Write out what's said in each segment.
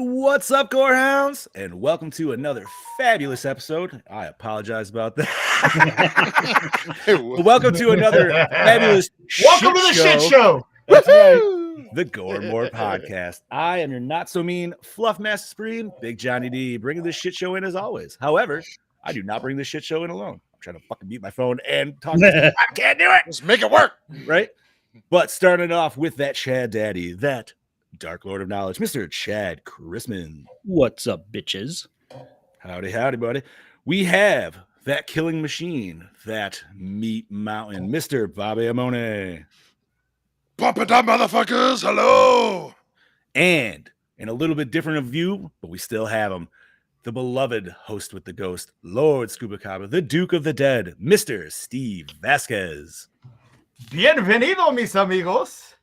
What's up, Gorehounds? And welcome to another fabulous episode. I apologize about that. Welcome to another fabulous Welcome to the shit show. That's right. The Gore More Podcast. I am your not so mean Fluff Master Supreme, Big Johnny D, bringing this shit show in as always. However, I do not bring this shit show in alone. I'm trying to fucking mute my phone and talk. I can't do it. Let's make it work. Right? But starting off with that Chad Daddy, that Dark Lord of Knowledge, Mr. Chad Chrisman. What's up, bitches? Howdy, howdy, buddy. We have that killing machine, that meat mountain, Mr. Bobby Amone. Pump it up, motherfuckers. Hello. And in a little bit different of view, but we still have him, the beloved host with the ghost, Lord Scubacaba, the Duke of the Dead, Mr. Steve Vasquez. Bienvenido, mis amigos.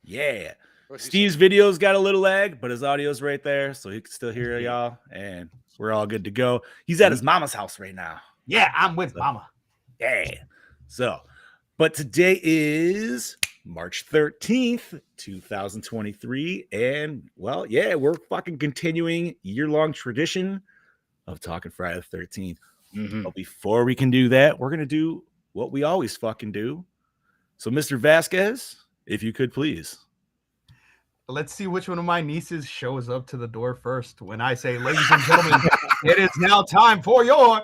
Yeah. Steve's video's got a little lag, but his audio's right there, so he can still hear y'all, and we're all good to go. He's at his mama's house right now. Yeah, I'm with mama. Yeah. So, but today is March 13th, 2023, and, well, yeah, we're fucking continuing year-long tradition of talking Friday the 13th. Mm-hmm. But before we can do that, we're going to do what we always fucking do. So, Mr. Vasquez, if you could please. Let's see which one of my nieces shows up to the door first when I say, ladies and gentlemen, it is now time for your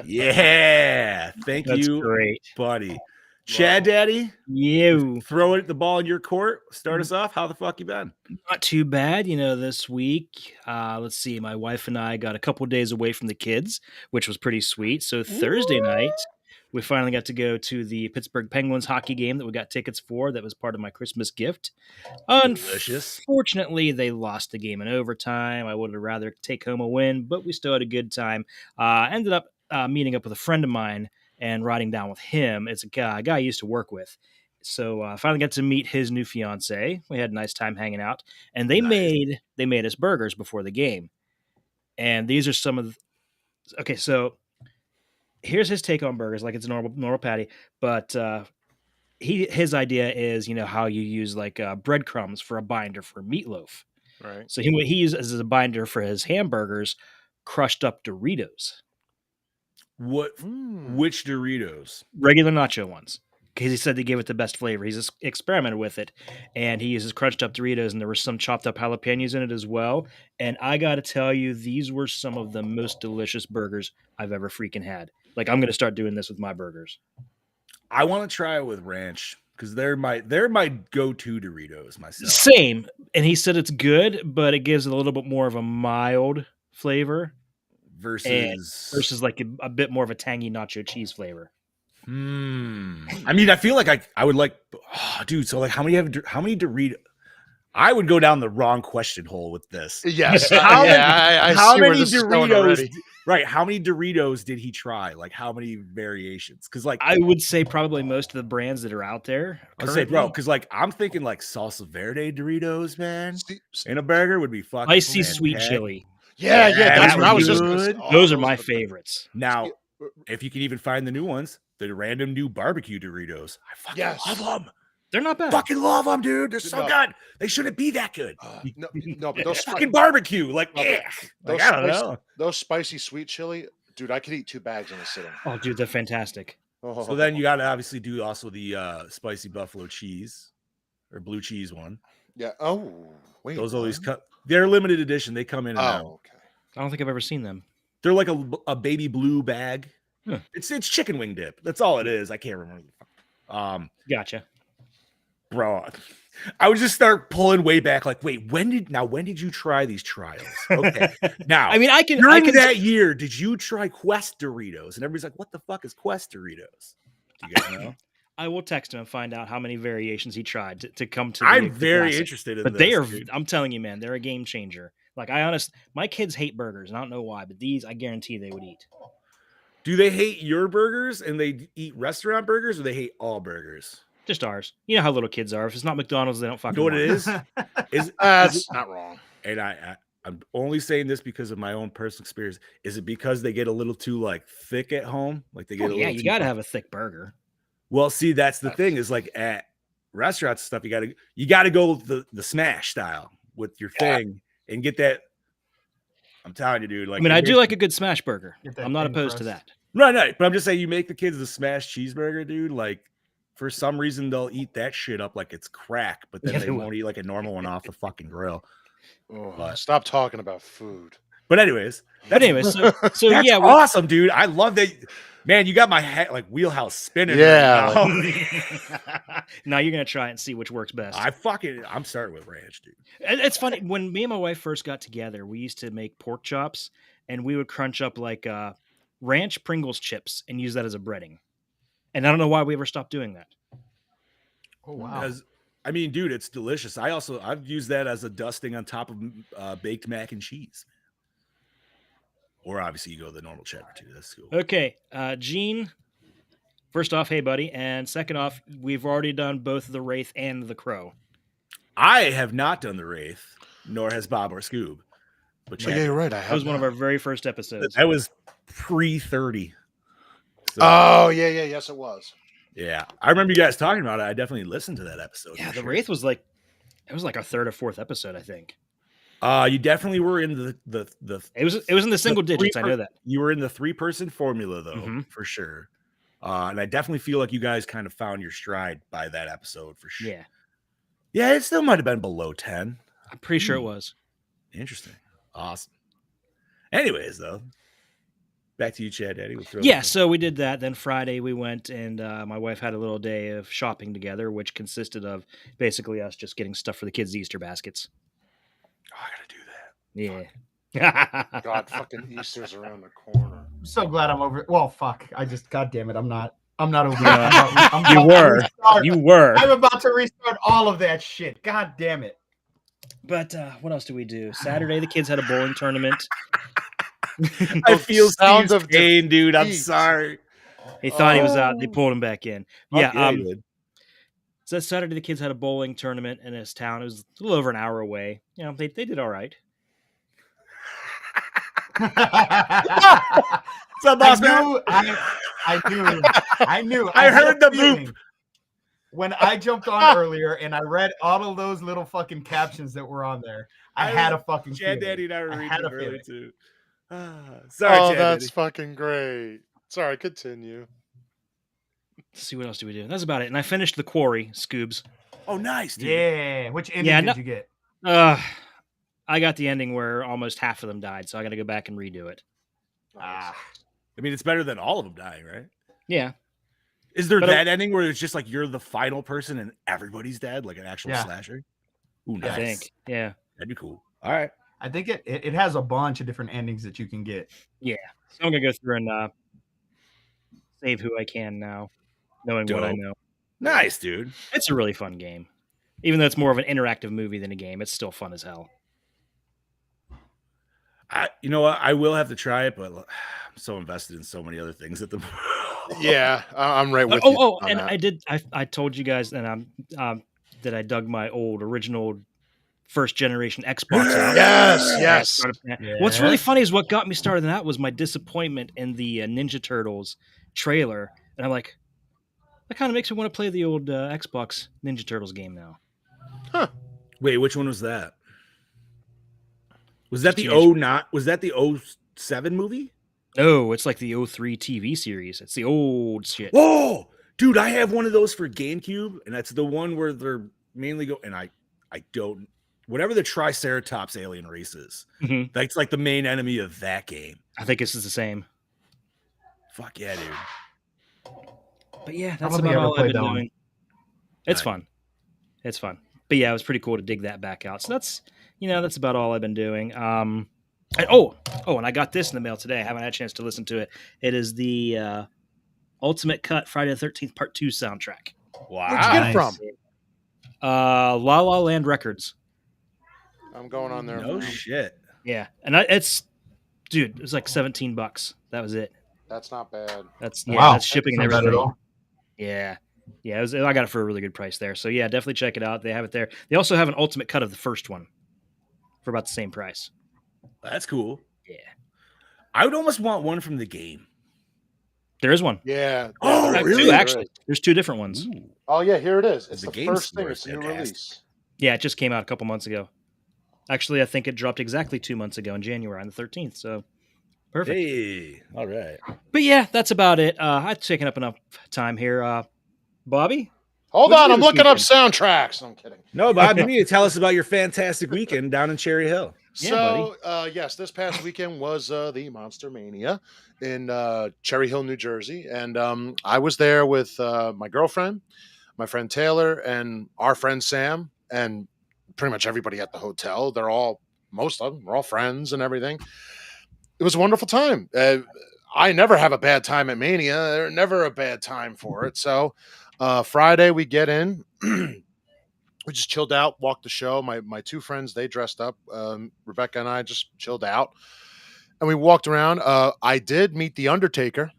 Yeah. Thank That's you, great, buddy. Chad Daddy, you throw it the ball in your court. Start us off. How the fuck you been? Not too bad, this week. Let's see, my wife and I got a couple days away from the kids, which was pretty sweet. So Thursday night, we finally got to go to the Pittsburgh Penguins hockey game that we got tickets for. That was part of my Christmas gift. Delicious. Unfortunately, they lost the game in overtime. I would have rather take home a win, but we still had a good time. Ended up meeting up with a friend of mine and riding down with him. It's a guy I used to work with. So I finally got to meet his new fiance. We had a nice time hanging out, and they made us burgers before the game. And these are some of okay, so here's his take on burgers, like it's a normal patty, but his idea is, how you use like breadcrumbs for a binder for meatloaf. Right. So he uses as a binder for his hamburgers crushed up Doritos. What? Which Doritos? Regular nacho ones. Because he said they gave it the best flavor. He's experimented with it, and he uses crunched up Doritos, and there were some chopped up jalapenos in it as well. And I got to tell you, these were some of the most delicious burgers I've ever freaking had. Like, I'm going to start doing this with my burgers. I want to try it with ranch because they're my go-to Doritos myself. Same. And he said it's good, but it gives it a little bit more of a mild flavor versus like a bit more of a tangy nacho cheese flavor. I mean, I feel like I would like, dude. So like, how many Doritos? I would go down the wrong question hole with this. Yes. How many Doritos? Right. How many Doritos did he try? Like, how many variations? Because like, I would say probably most of the brands that are out there. I'd say, bro, because like I'm thinking like salsa verde Doritos, man, in a burger would be fucking spicy sweet chili. Yeah. That's what I was just. Those are my favorites. Now, if you can even find the new ones, the random new barbecue Doritos, I fucking love them. They're not bad. Fucking love them, dude. They're so good. They shouldn't be that good. No, but those fucking barbecue, like, I don't know. Those spicy sweet chili, dude. I could eat 2 bags in a sitting. Oh, dude, they're fantastic. So then you got to obviously do also the spicy buffalo cheese or blue cheese one. Yeah. Oh, wait. Those always they're limited edition. They come in and out. Okay. I don't think I've ever seen them. They're like a baby blue bag. Huh. It's chicken wing dip. That's all it is. I can't remember. Gotcha. bro. I would just start pulling way back, like, wait, when did you try these trials? Okay, now I mean, I during can that year, did you try Quest Doritos? And everybody's like, what the fuck is Quest Doritos? Do you guys know? I will text him and find out how many variations he tried to come to. I'm The very classic. interested in But this. they are. Dude. I'm telling you, man, they're a game changer. Like my kids hate burgers, and I don't know why, but these I guarantee they would eat. Do they hate your burgers and they eat restaurant burgers, or they hate all burgers? Just ours. You know how little kids are. If it's not McDonald's, they don't fucking. You know what it is? Is That's not wrong. and I'm only saying this because of my own personal experience. Is it because they get a little too like thick at home? Like they get a little you too got to have a thick burger. Well, see, that's the thing is like at restaurants and stuff, you gotta go the smash style with your thing and get that. I'm telling you, dude. Like, I mean, I do like a good smash burger. Get that I'm not thin opposed to crust. that. no, but I'm just saying you make the kids the smash cheeseburger, dude. Like for some reason they'll eat that shit up like it's crack, but then Yeah, they they will. won't eat like a normal one off the fucking grill. Oh, But- stop talking about food. But anyways, But anyway, so that's yeah, awesome, dude. I love that. Man, you got my head like wheelhouse spinning. Yeah. Right now. now you're gonna try it and see which works best. I'm starting with ranch, dude. It's funny when me and my wife first got together, we used to make pork chops and we would crunch up like ranch Pringles chips and use that as a breading. And I don't know why we ever stopped doing that. Oh wow. Because I mean, dude, it's delicious. I've used that as a dusting on top of baked mac and cheese. Or obviously you go the normal cheddar too. That's cool. Okay, Gene. First off, hey buddy, and second off, we've already done both the Wraith and the Crow. I have not done the Wraith, nor has Bob or Scoob. But Yeah, you're right. I That was one of our very first episodes. that was pre-30. So, Oh yeah, yes it was. yeah. I remember you guys talking about it. I definitely listened to that episode. Yeah, for the sure. Wraith was like our third or fourth episode, I think. You definitely were in the It was in the single digits. I know that. You were in the 3-person formula though, Mhm. for sure. And I definitely feel like you guys kind of found your stride by that episode for sure. Yeah, Yeah, it still might have been below 10. I'm pretty sure it was. Interesting. Awesome. Anyways, though, back to you, Chad Daddy. We'll throw Yeah, this in. so we did that. Then Friday we went and my wife had a little day of shopping together, which consisted of basically us just getting stuff for the kids' Easter baskets. Oh, I gotta do that. Yeah. God, fucking Easter's around the corner. I'm so glad I'm over. Well, fuck. God damn it. I'm not over. Yeah. I'm You about to were. restart. You were. I'm about to restart all of that shit. God damn it. But what else do we do? Saturday the kids had a bowling tournament. I feel Sounds Steve's of pain, dude. I'm defeat. sorry. He thought he was out. They pulled him back in. Fuck Yeah. you did. So Saturday the kids had a bowling tournament in his town. It was a little over an hour away. You know, they did all right. What's up, boss man? I knew. I had a heard the feeling boop. when I jumped on earlier and I read all of those little fucking captions that were on there. I had a fucking Chad feeling. Daddy and I were I reading had a them earlier feeling. too. Sorry, Oh, Chad that's Daddy. fucking great. Sorry, continue. Let's see what else do we do. That's about it. And I finished the Quarry, Scoobs. Oh, nice, dude. Yeah. Which ending Yeah, did no- you get? I got the ending where almost half of them died, so I got to go back and redo it. Ah. I mean, it's better than all of them dying, right? Yeah. Is there But that ending where it's just like you're the final person and everybody's dead, like an actual Yeah. slasher? Ooh, I nice. think. Yeah. That'd be cool. All right. I think it has a bunch of different endings that you can get. So I'm gonna go through and save who I can now, knowing what I Dope. know. Nice, dude. It's a really fun game. Even though it's more of an interactive movie than a game, it's still fun as hell. You know what? I will have to try it, but I'm so invested in so many other things at the moment. Yeah, I'm right with you. on And that. I told you guys that that I dug my old original first generation Xbox out. Yes. What's really Yes. funny is what got me started in that was my disappointment in the Ninja Turtles trailer, and I'm like, that kind of makes me want to play the old Xbox Ninja Turtles game now. Wait, which one was that? Was that the Teenage- 09? Was that the 07 movie? No, it's like the 03 TV series. It's the old shit. Whoa, dude! I have one of those for GameCube, and that's the one where they're mainly and I don't. Whatever the Triceratops alien race is, Mhm. that's like the main enemy of that game. I think this is the same. Fuck yeah, dude! But yeah, I that's don't think I about ever all I've played been that one. doing. It's Nice. fun. It's fun. But yeah, it was pretty cool to dig that back out. So that's about all I've been doing. And I got this in the mail today. I haven't had a chance to listen to it. It is the Ultimate Cut Friday the 13th Part 2 soundtrack. Wow. Where'd you get it from? La La Land Records. I'm going on there. No now. shit. Yeah, and it was like $17. That was it. That's not bad. That's Wow, that's shipping and that's not bad at everything. all. Yeah. I got it for a really good price there. So yeah, definitely check it out. They have it there. They also have an ultimate cut of the first one for about the same price. That's cool. Yeah. I would almost want one from the game. There is one. Yeah. Oh, there really? is. Actually, there's two different ones. Ooh. Oh yeah, here it is. It's The the game first store thing. is It's a new fantastic. release. Yeah, it just came out a couple months ago. Actually, I think it dropped exactly 2 months ago in January on the 13th. So perfect. Hey, all right. But yeah, that's about it. I've taken up enough time here. Bobby? Hold What did on, you I'm do this looking up weekend? soundtracks. I'm kidding. No, Bob, you need to tell us about your fantastic weekend down in Cherry Hill. Yeah, So, yes, this past weekend was the Monster Mania in Cherry Hill, New Jersey, and I was there with my girlfriend, my friend Taylor, and our friend Sam, and pretty much everybody at the hotel. Most of them, we're all friends and everything. It was a wonderful time. I never have a bad time at Mania. There's never a bad time for it. So, Friday we get in. We just chilled out, walked the show. My two friends, they dressed up. Rebecca and I just chilled out, and we walked around. I did meet the Undertaker,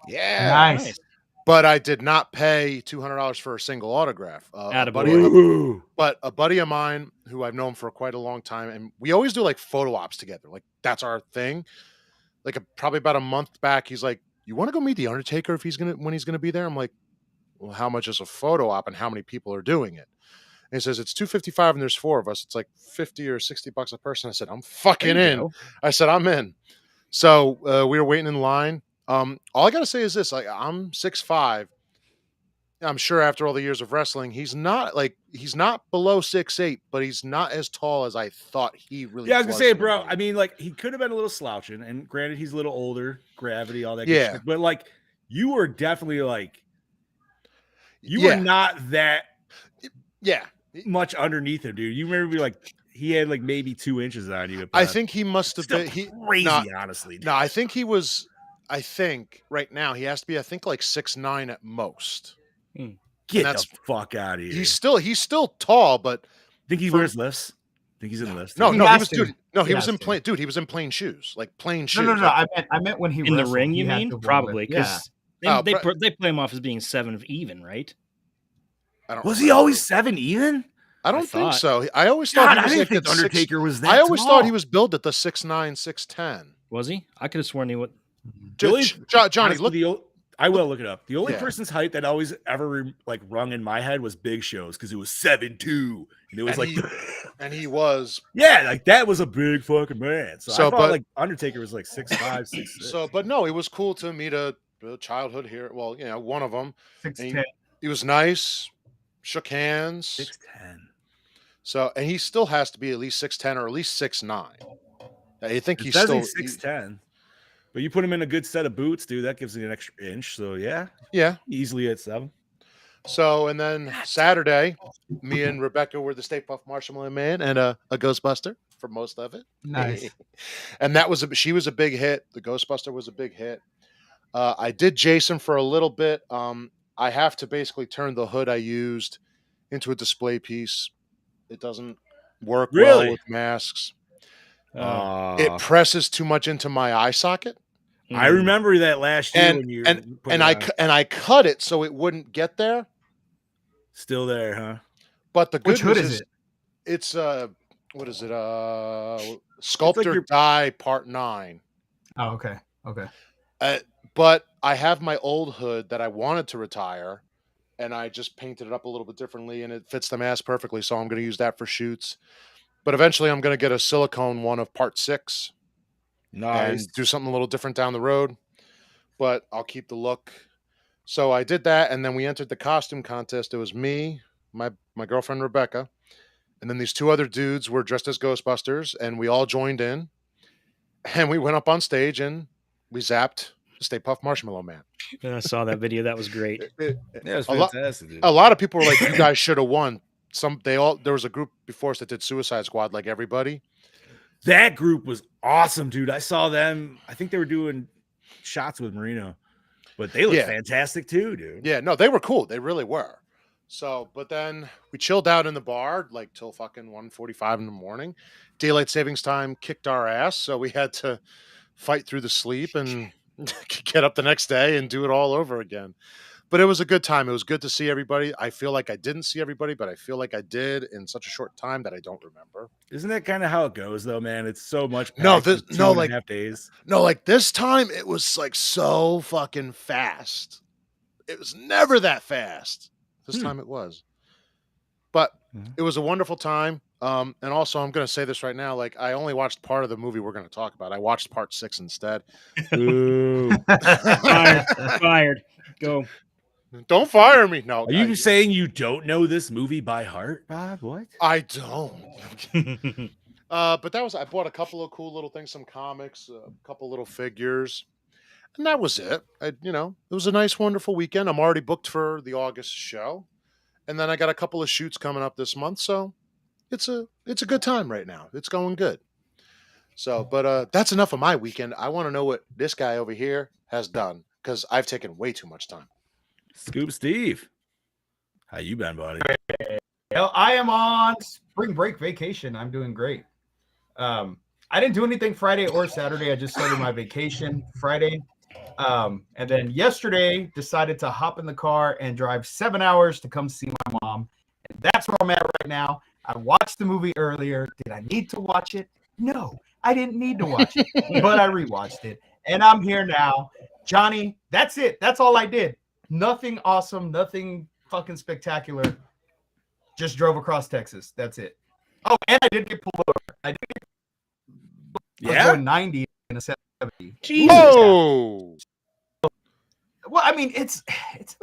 Yeah. Nice. but I did not pay $200 for a single autograph. Attaboy. But a buddy of mine who I've known for quite a long time, and we always do like photo ops together. Like that's our thing. Like probably about a month back, he's like, "You want to go meet the Undertaker when he's gonna be there?" I'm like, "Well, how much is a photo op, and how many people are doing it?" And he says it's $255 and there's 4 of us. It's like $50 or $60 a person. I said, I'm fucking There you in. go. I said, I'm in. So we were waiting in line. All I gotta say is this: like, I'm 6'5". I'm sure after all the years of wrestling, he's not below 6'8", but he's not as tall as I thought he really. Yeah, I was gonna say, in the bro. ring. I mean, like, he could have been a little slouching, and granted, he's a little older, gravity, all that. Good Yeah. shit. But like, you were definitely like, you yeah, were not that yeah. much underneath him, dude. You remember, like, he had like maybe 2 inches on you. I think he must have still been crazy, no, honestly. Dude. no, I think he was. I think right now he has to be. I think like 6'9" at most. Get that's- the fuck out of here. He's still tall, but think he for- wears lifts. Think he's in lifts. no, He no, he has was to. dude. No, he He was has in to. plain dude. He was in plain shoes, like plain shoes. No. Like, I meant when he In the wrestled, ring, he you had mean? to wear Probably, lift. Yeah. because Oh, they play him off as being 7 of even, right? I don't. Was he remember. always 7 even? I don't I think thought- so. I always thought God, he I was didn't like think at 6. Undertaker was that. I always tall. thought he was built at the 6'9", 6'10". Was he? I could have sworn he would. Really? Johnny, Honestly, look. I will look it up. The only Yeah. person's height that always ever like rung in my head was Big Show's because it was 7'2", and it was And like, And he was yeah, like that was a big fucking man. So, So, I thought but- like Undertaker was like 6'5", 6'6". so, but no, it was cool to meet a childhood hero. Well, one of them. 6'10". He was nice, shook hands. 6'10". So, and he still has to be at least 6'10" or at least 6'9". I think It he's says still he's 6'10", but you put him in a good set of boots, dude. That gives you an extra inch. So yeah, yeah. easily at 7. So, and then Saturday, me and Rebecca were the Stay Puft Marshmallow Man and a Ghostbuster for most of it. Nice. And that was she was a big hit. The Ghostbuster was a big hit. I did Jason for a little bit. I have to basically turn the hood I used into a display piece. It doesn't work well Really? with masks. Uh, It presses too much into my eye socket, I remember that last year and when you put and it I on. and I cut it so it wouldn't get there. Still there, huh? But the good Which hood news is it? It's what is it? Sculptor your- Die Part 9. Oh, okay. Okay. But I have my old hood that I wanted to retire, and I just painted it up a little bit differently, and it fits the mask perfectly. So I'm going to use that for shoots. But eventually, I'm going to get a silicone one of Part 6 Nice. and do something a little different down the road. But I'll keep the look. So I did that, and then we entered the costume contest. It was me, my girlfriend Rebecca, and then these 2 other dudes were dressed as Ghostbusters, and we all joined in, and we went up on stage and we zapped the Stay Puft Marshmallow Man. I saw that video. That was great. Yeah, it was a lot- fantastic. Dude. A lot of people were like, "You guys should have won." there was a group before us that did Suicide Squad, like everybody. That group was awesome, dude. I saw them. I think they were doing shots with Marino, but they look Yeah. fantastic too, dude. Yeah, no, they were cool. They really were. So, but then we chilled out in the bar like till fucking 1:45 in the morning. Daylight savings time kicked our ass, so we had to fight through the sleep and get up the next day and do it all over again. But it was a good time. It was good to see everybody. I feel like I didn't see everybody, but I feel like I did in such a short time that I don't remember. Isn't that kind of how it goes, though, man? It's so much. No, packed in 2.5 days. No, like this time it was like so fucking fast. It was never that fast. This time it was. But it was a wonderful time. And also, I'm going to say this right now. Like, I only watched part of the movie we're going to talk about. I watched part 6 instead. Ooh. Fired. Go. Don't fire me. No. Are you saying you don't know this movie by heart, Bob? What? I don't. But I bought a couple of cool little things, some comics, a couple little figures. And that was it. It was a nice, wonderful weekend. I'm already booked for the August show. And then I got a couple of shoots coming up this month. So it's a good time right now. It's going good. So, but that's enough of my weekend. I want to know what this guy over here has done because I've taken way too much time. Scoop Steve. How you been, buddy? Well, I am on spring break vacation. I'm doing great. I didn't do anything Friday or Saturday. I just started my vacation Friday. And then yesterday decided to hop in the car and drive 7 hours to come see my mom. And that's where I'm at right now. I watched the movie earlier. Did I need to watch it? No, I didn't need to watch it, but I rewatched it. And I'm here now. Johnny, that's it. That's all I did. Nothing awesome, nothing fucking spectacular. Just drove across Texas. That's it. Oh, and I did get pulled over. I did get going 90 in a 70. Jesus. Oh. Well, I mean, it's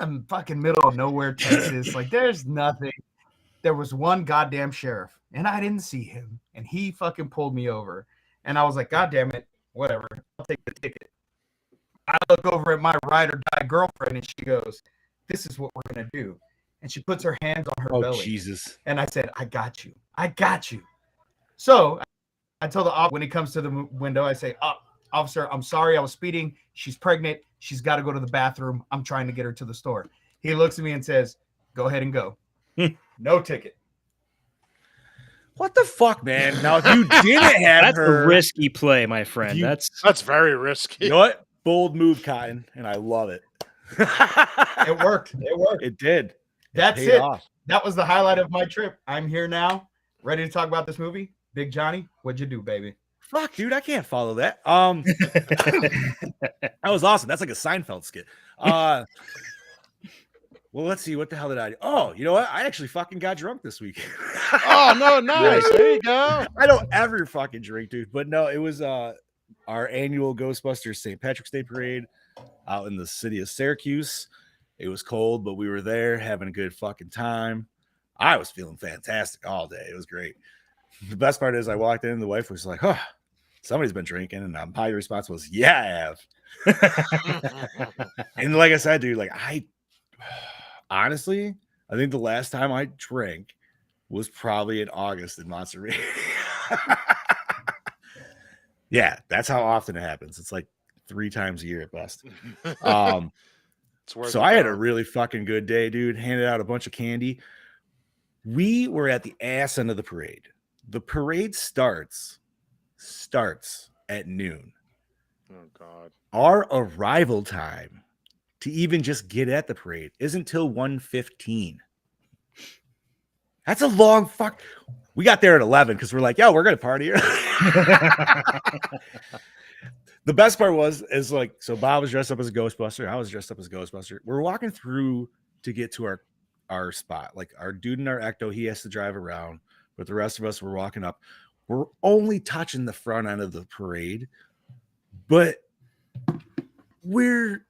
in the fucking middle of nowhere, Texas. Like, there's nothing. There was one goddamn sheriff, and I didn't see him, and he fucking pulled me over. And I was like, God damn it, whatever. I'll take the ticket. I look over at my ride or die girlfriend, and she goes, "This is what we're gonna do." And she puts her hands on her belly. Oh, Jesus. And I said, "I got you. I got you." So I told the officer when he comes to the window, I say, "Officer, I'm sorry, I was speeding. She's pregnant. She's got to go to the bathroom. I'm trying to get her to the store." He looks at me and says, "Go ahead and go." No ticket. What the fuck, man? Now, if you didn't have That's her, a risky play, my friend. That's very risky. you know what? Bold move, Cotton, and I love it. It worked. It worked. It did. That's paid it. off. That was the highlight of my trip. I'm here now, ready to talk about this movie. Big Johnny, what'd you do, baby? Fuck, dude, I can't follow that. That was awesome. That's like a Seinfeld skit. Well, let's see. What the hell did I do? Oh, you know what? I actually fucking got drunk this week. Oh, no, nice. There you go. I don't ever fucking drink, dude. But no, it was our annual Ghostbusters St. Patrick's Day parade out in the city of Syracuse. It was cold, but we were there having a good fucking time. I was feeling fantastic all day. It was great. The best part is I walked in and the wife was like, "Oh, somebody's been drinking." And my response was, "Yeah, I have." And like I said, dude, like honestly, I think the last time I drank was probably in August in Monterey. Yeah, that's how often it happens. It's like 3 times a year at best. So I had a really fucking good day, dude. Handed out a bunch of candy. We were at the ass end of the parade. The parade starts at noon. Oh, God. Our arrival time to even just get at the parade isn't till 1:15. That's a long fuck. We got there at 11 because we're like, "Yo, we're gonna party here." The best part is like, so Bob was dressed up as a Ghostbuster. I was dressed up as a Ghostbuster. We're walking through to get to our spot. Like our dude in our ecto, he has to drive around, but the rest of us were walking up. We're only touching the front end of the parade, but we're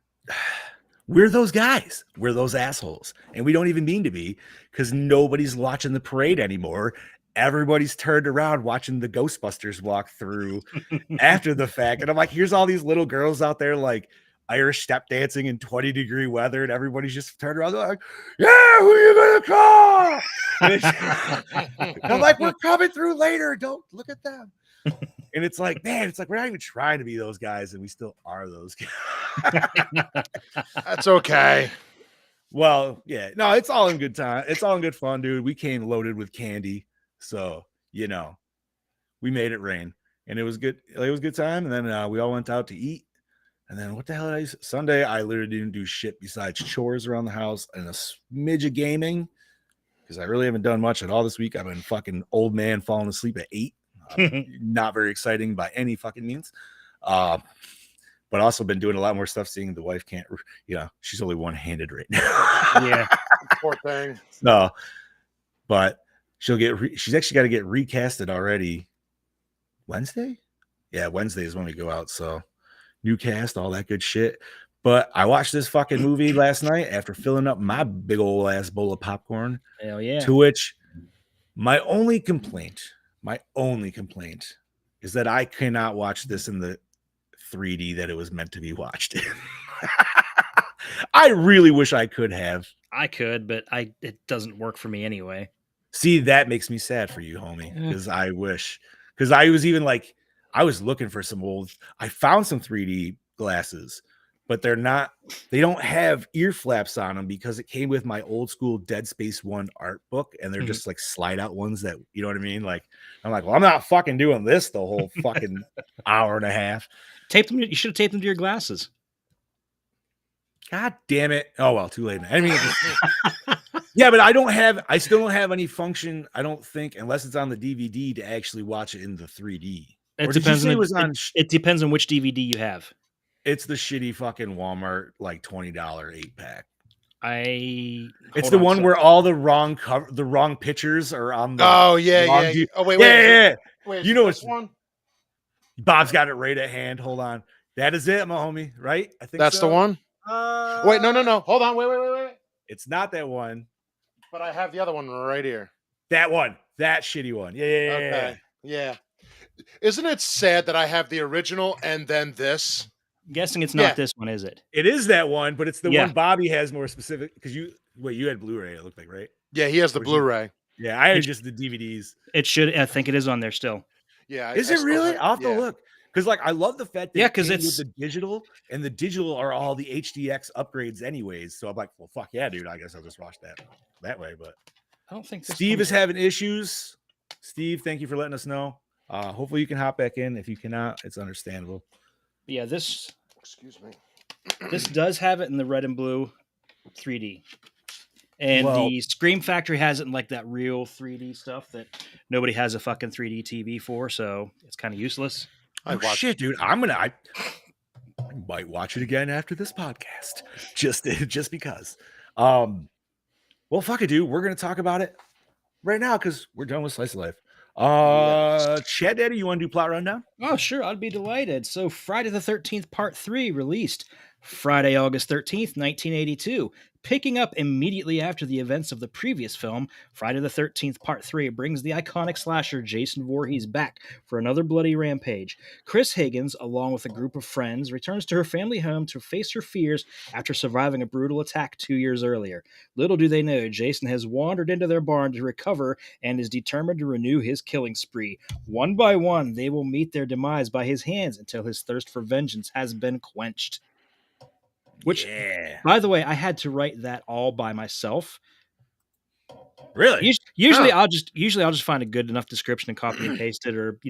those guys. We're those assholes. And we don't even mean to be because nobody's watching the parade anymore. Everybody's turned around watching the Ghostbusters walk through after the fact. And I'm like, here's all these little girls out there like Irish step dancing in 20-degree weather, and everybody's just turned around like, yeah, who are you gonna call? And I'm like, we're coming through later. Don't look at them. And it's like, man, it's like we're not even trying to be those guys, and we still are those guys. That's okay. Well, yeah, no, it's all in good time. It's all in good fun, dude. We came loaded with candy, so we made it rain, and it was good. It was a good time, and then we all went out to eat. And then what the hell? Sunday, I literally didn't do shit besides chores around the house and a smidge of gaming because I really haven't done much at all this week. I've been fucking old man falling asleep at 8. Not very exciting by any fucking means. But also been doing a lot more stuff. Seeing the wife can't, she's only one-handed right now. Yeah, Poor thing. So, but she's actually got to get recasted already. Wednesday? Yeah, Wednesday is when we go out. So. New cast, all that good shit. But I watched this fucking movie last night after filling up my big old ass bowl of popcorn. Hell yeah. To which my only complaint is that I cannot watch this in the 3D that it was meant to be watched in. I really wish I could have. I could, but it doesn't work for me anyway. See, that makes me sad for you, homie, because I wish. Because I was even like, I was looking for I found some 3D glasses, but they don't have ear flaps on them because it came with my old school Dead Space 1 art book. And they're just like slide out ones that, you know what I mean? Like, I'm like, well, I'm not fucking doing this the whole fucking hour and a half. Tape them. You should have taped them to your glasses. God damn it. Oh, well, too late, man. I mean, yeah, but I still don't have any function, I don't think, unless it's on the DVD to actually watch it in the 3D. It depends it depends on which DVD you have. It's the shitty fucking Walmart like $20 8-pack. It's the one where all the wrong pictures are on the. Oh yeah. Oh wait. Yeah. Wait, you know which one? Bob's got it right at hand. Hold on. That is it, my homie. Right? I think that's so. the one. Wait, no. Hold on. Wait. It's not that one. But I have the other one right here. That one. That shitty one. Yeah. Okay. Yeah. Isn't it sad that I have the original and then this? I'm guessing it's not this one, is it? It is that one, but it's the one Bobby has more specific because you had Blu-ray, it looked like, right? Yeah, he has the Blu-ray. Yeah, I had just the DVDs. It should. I think it is on there still. Yeah. Is it really? I'll have to look. Because like I love the fact that because it's with the digital, and the digital are all the HDX upgrades anyways. So I'm like, well, fuck yeah, dude. I guess I'll just watch that way. But I don't think Steve is having issues. Steve, thank you for letting us know. Hopefully you can hop back in. If you cannot, it's understandable. Yeah, excuse me. This does have it in the red and blue 3D. And the Scream Factory has it in like that real 3D stuff that nobody has a fucking 3D TV for, so it's kind of useless. Shit, dude. I might watch it again after this podcast. Just because. Well, fuck it, dude. We're gonna talk about it right now because we're done with Slice of Life. Chad Daddy, you want to do plot rundown? Oh, sure. I'd be delighted. So Friday the 13th Part 3 released Friday, August 13th, 1982. Picking up immediately after the events of the previous film, Friday the 13th Part 3 brings the iconic slasher Jason Voorhees back for another bloody rampage. Chris Higgins, along with a group of friends, returns to her family home to face her fears after surviving a brutal attack 2 years earlier. Little do they know, Jason has wandered into their barn to recover and is determined to renew his killing spree. One by one, they will meet their demise by his hands until his thirst for vengeance has been quenched. Which, by the way, I had to write that all by myself. Really? Usually, I'll just find a good enough description and copy and paste it, or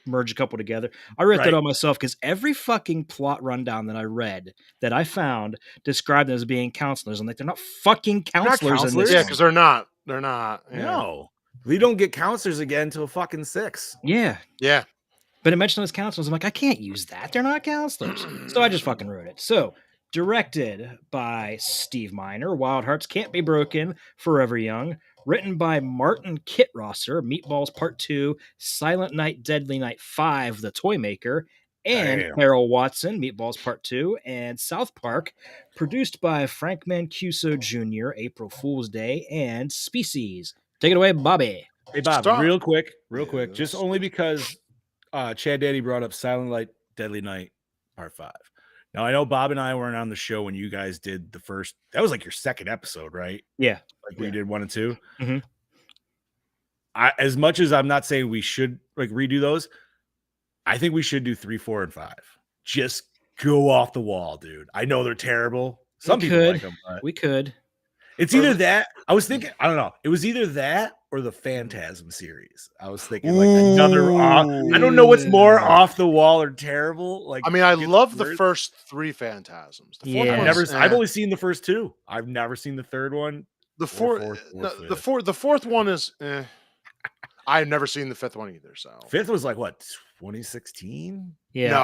merge a couple together. I wrote that all myself because every fucking plot rundown that I read that I found described them as being counselors. I'm like, they're not fucking counselors in this. Yeah, because they're not. They're not. Yeah. No, we don't get counselors again until fucking 6. Yeah. But it mentioned those counselors. I'm like, I can't use that. They're not counselors. So I just fucking wrote it. So. Directed by Steve Miner, Wild Hearts Can't Be Broken, Forever Young. Written by Martin Kitrosser, Meatballs Part 2, Silent Night, Deadly Night 5, The Toy Maker. And Harold Watson, Meatballs Part 2, and South Park. Produced by Frank Mancuso Jr., April Fool's Day, and Species. Take it away, Bobby. Hey, Bob, real quick. Just only because Chad Daddy brought up Silent Night, Deadly Night Part 5. Now I know Bob and I weren't on the show when you guys did the first. That was like your second episode, right? Yeah. Like we Yeah. did 1 and 2. Mhm. As much as I'm not saying we should like redo those, I think we should do 3, 4, and 5. Just go off the wall, dude. I know they're terrible. Some people like them, but We could. it's either that. I was thinking, I don't know. It was either that or the Phantasm series. I was thinking like another. I don't know what's more off the wall or terrible. Like, I mean, I gets love the worse. first 3 Phantasms. The fourth Yeah. one's, I've only seen the first 2. I've never seen the third one. the or fourth, fourth, the fourth one is. I've never seen the 5th one either. So Fifth was like what 2016. Yeah. no,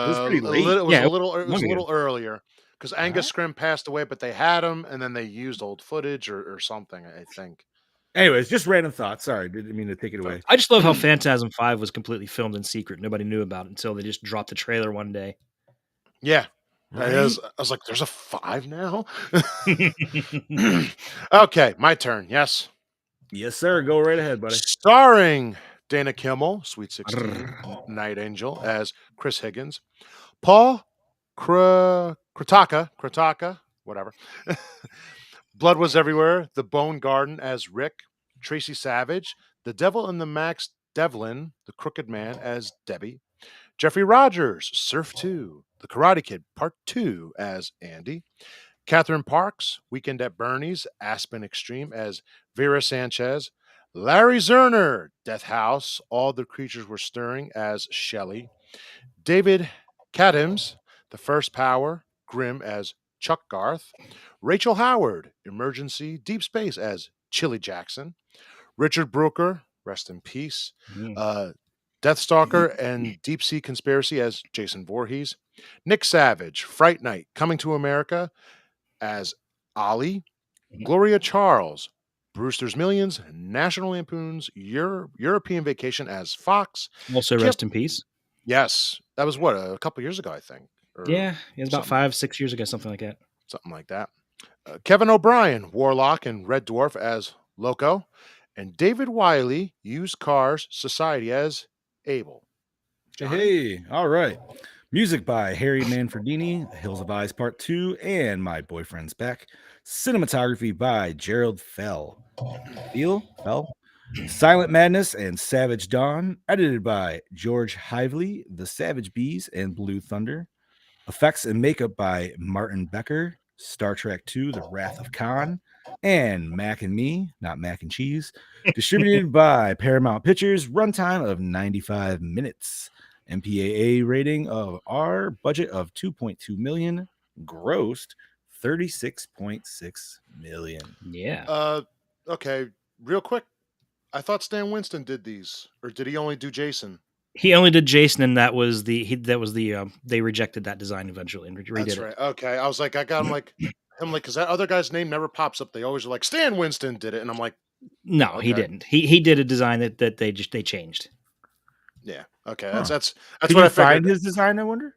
It was pretty late. It was Yeah, a little. It was a longer. little earlier because Angus Scrimm passed away, but they had him, and then they used old footage or something. I think. Anyways, just random thoughts. Sorry, didn't mean to take it away. I just love how Phantasm 5 was completely filmed in secret. Nobody knew about it until they just dropped the trailer one day. Yeah. Right? I was like, "There's a 5 now." Okay, my turn. Yes. Yes, sir. Go right ahead, buddy. Starring Dana Kimmel, Sweet 16, Night Angel as Chris Higgins, Paul Krataka, whatever. Blood Was Everywhere, The Bone Garden as Rick, Tracy Savage, The Devil and the Max Devlin, The Crooked Man as Debbie, Jeffrey Rogers, Surf 2, The Karate Kid Part 2 as Andy, Catherine Parks, Weekend at Bernie's, Aspen Extreme as Vera Sanchez, Larry Zerner, Death House, All the Creatures Were Stirring as Shelley, David Cadams, The First Power, Grimm as Chuck Garth, Rachel Howard, Emergency, Deep Space as Chili Jackson, Richard Brooker, rest in peace, Deathstalker and Deep Sea Conspiracy as Jason Voorhees, Nick Savage, Fright Night, Coming to America as Ollie, Gloria Charles, Brewster's Millions, National Lampoon's European Vacation as Fox. Also, rest in peace. Yes, that was what, a couple years ago, I think. Or Yeah, it was about something. 5-6 years ago, something like that. Something like that. Kevin O'Brien, Warlock and Red Dwarf as Loco, and David Wiley, Used Cars Society as Abel. Johnny? Hey, all right. Music by Harry Manfredini, The Hills of Eyes Part 2, and My Boyfriend's Back. Cinematography by Gerald Fell. Silent Madness and Savage Dawn, edited by George Hively, The Savage Bees, and Blue Thunder. Effects and makeup by Martin Becker, Star Trek II, The Wrath of Khan, and Mac and Me, not Mac and Cheese. Distributed by Paramount Pictures, runtime of 95 minutes. MPAA rating of R, budget of 2.2 million, grossed 36.6 million. Yeah. Okay, real quick. I thought Stan Winston did these, or did he only do Jason? He only did Jason, and that was the they rejected that design eventually and redid That's it. right. Okay, I was like, I got him like because that other guy's name never pops up. They always are like Stan Winston did it, and I'm like, No, he Okay. didn't. He did a design that they changed. yeah, okay, Huh. that's Can what you I figured. find his design, I wonder?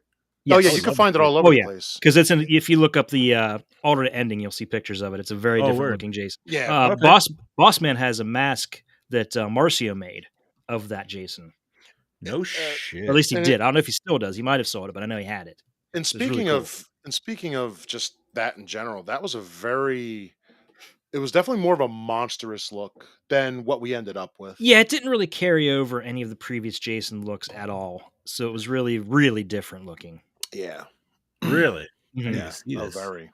Oh yeah, Yes. you can find it all over Oh, the yeah. place. Because it's in. If you look up the alternate ending, you'll see pictures of it. It's a very Oh, different word. looking Jason. Yeah, okay. Boss Man has a mask that Marcio made of that Jason. No shit. Or at least he And did. I don't know if he still does. He might have sold it, but I know he had it. and really speaking cool. of just that in general, that was it was definitely more of a monstrous look than what we ended up with. Yeah, it didn't really carry over any of the previous Jason looks at all. So it was really, really different looking. Yeah, Really? Mhm. I need yeah, to see this. very.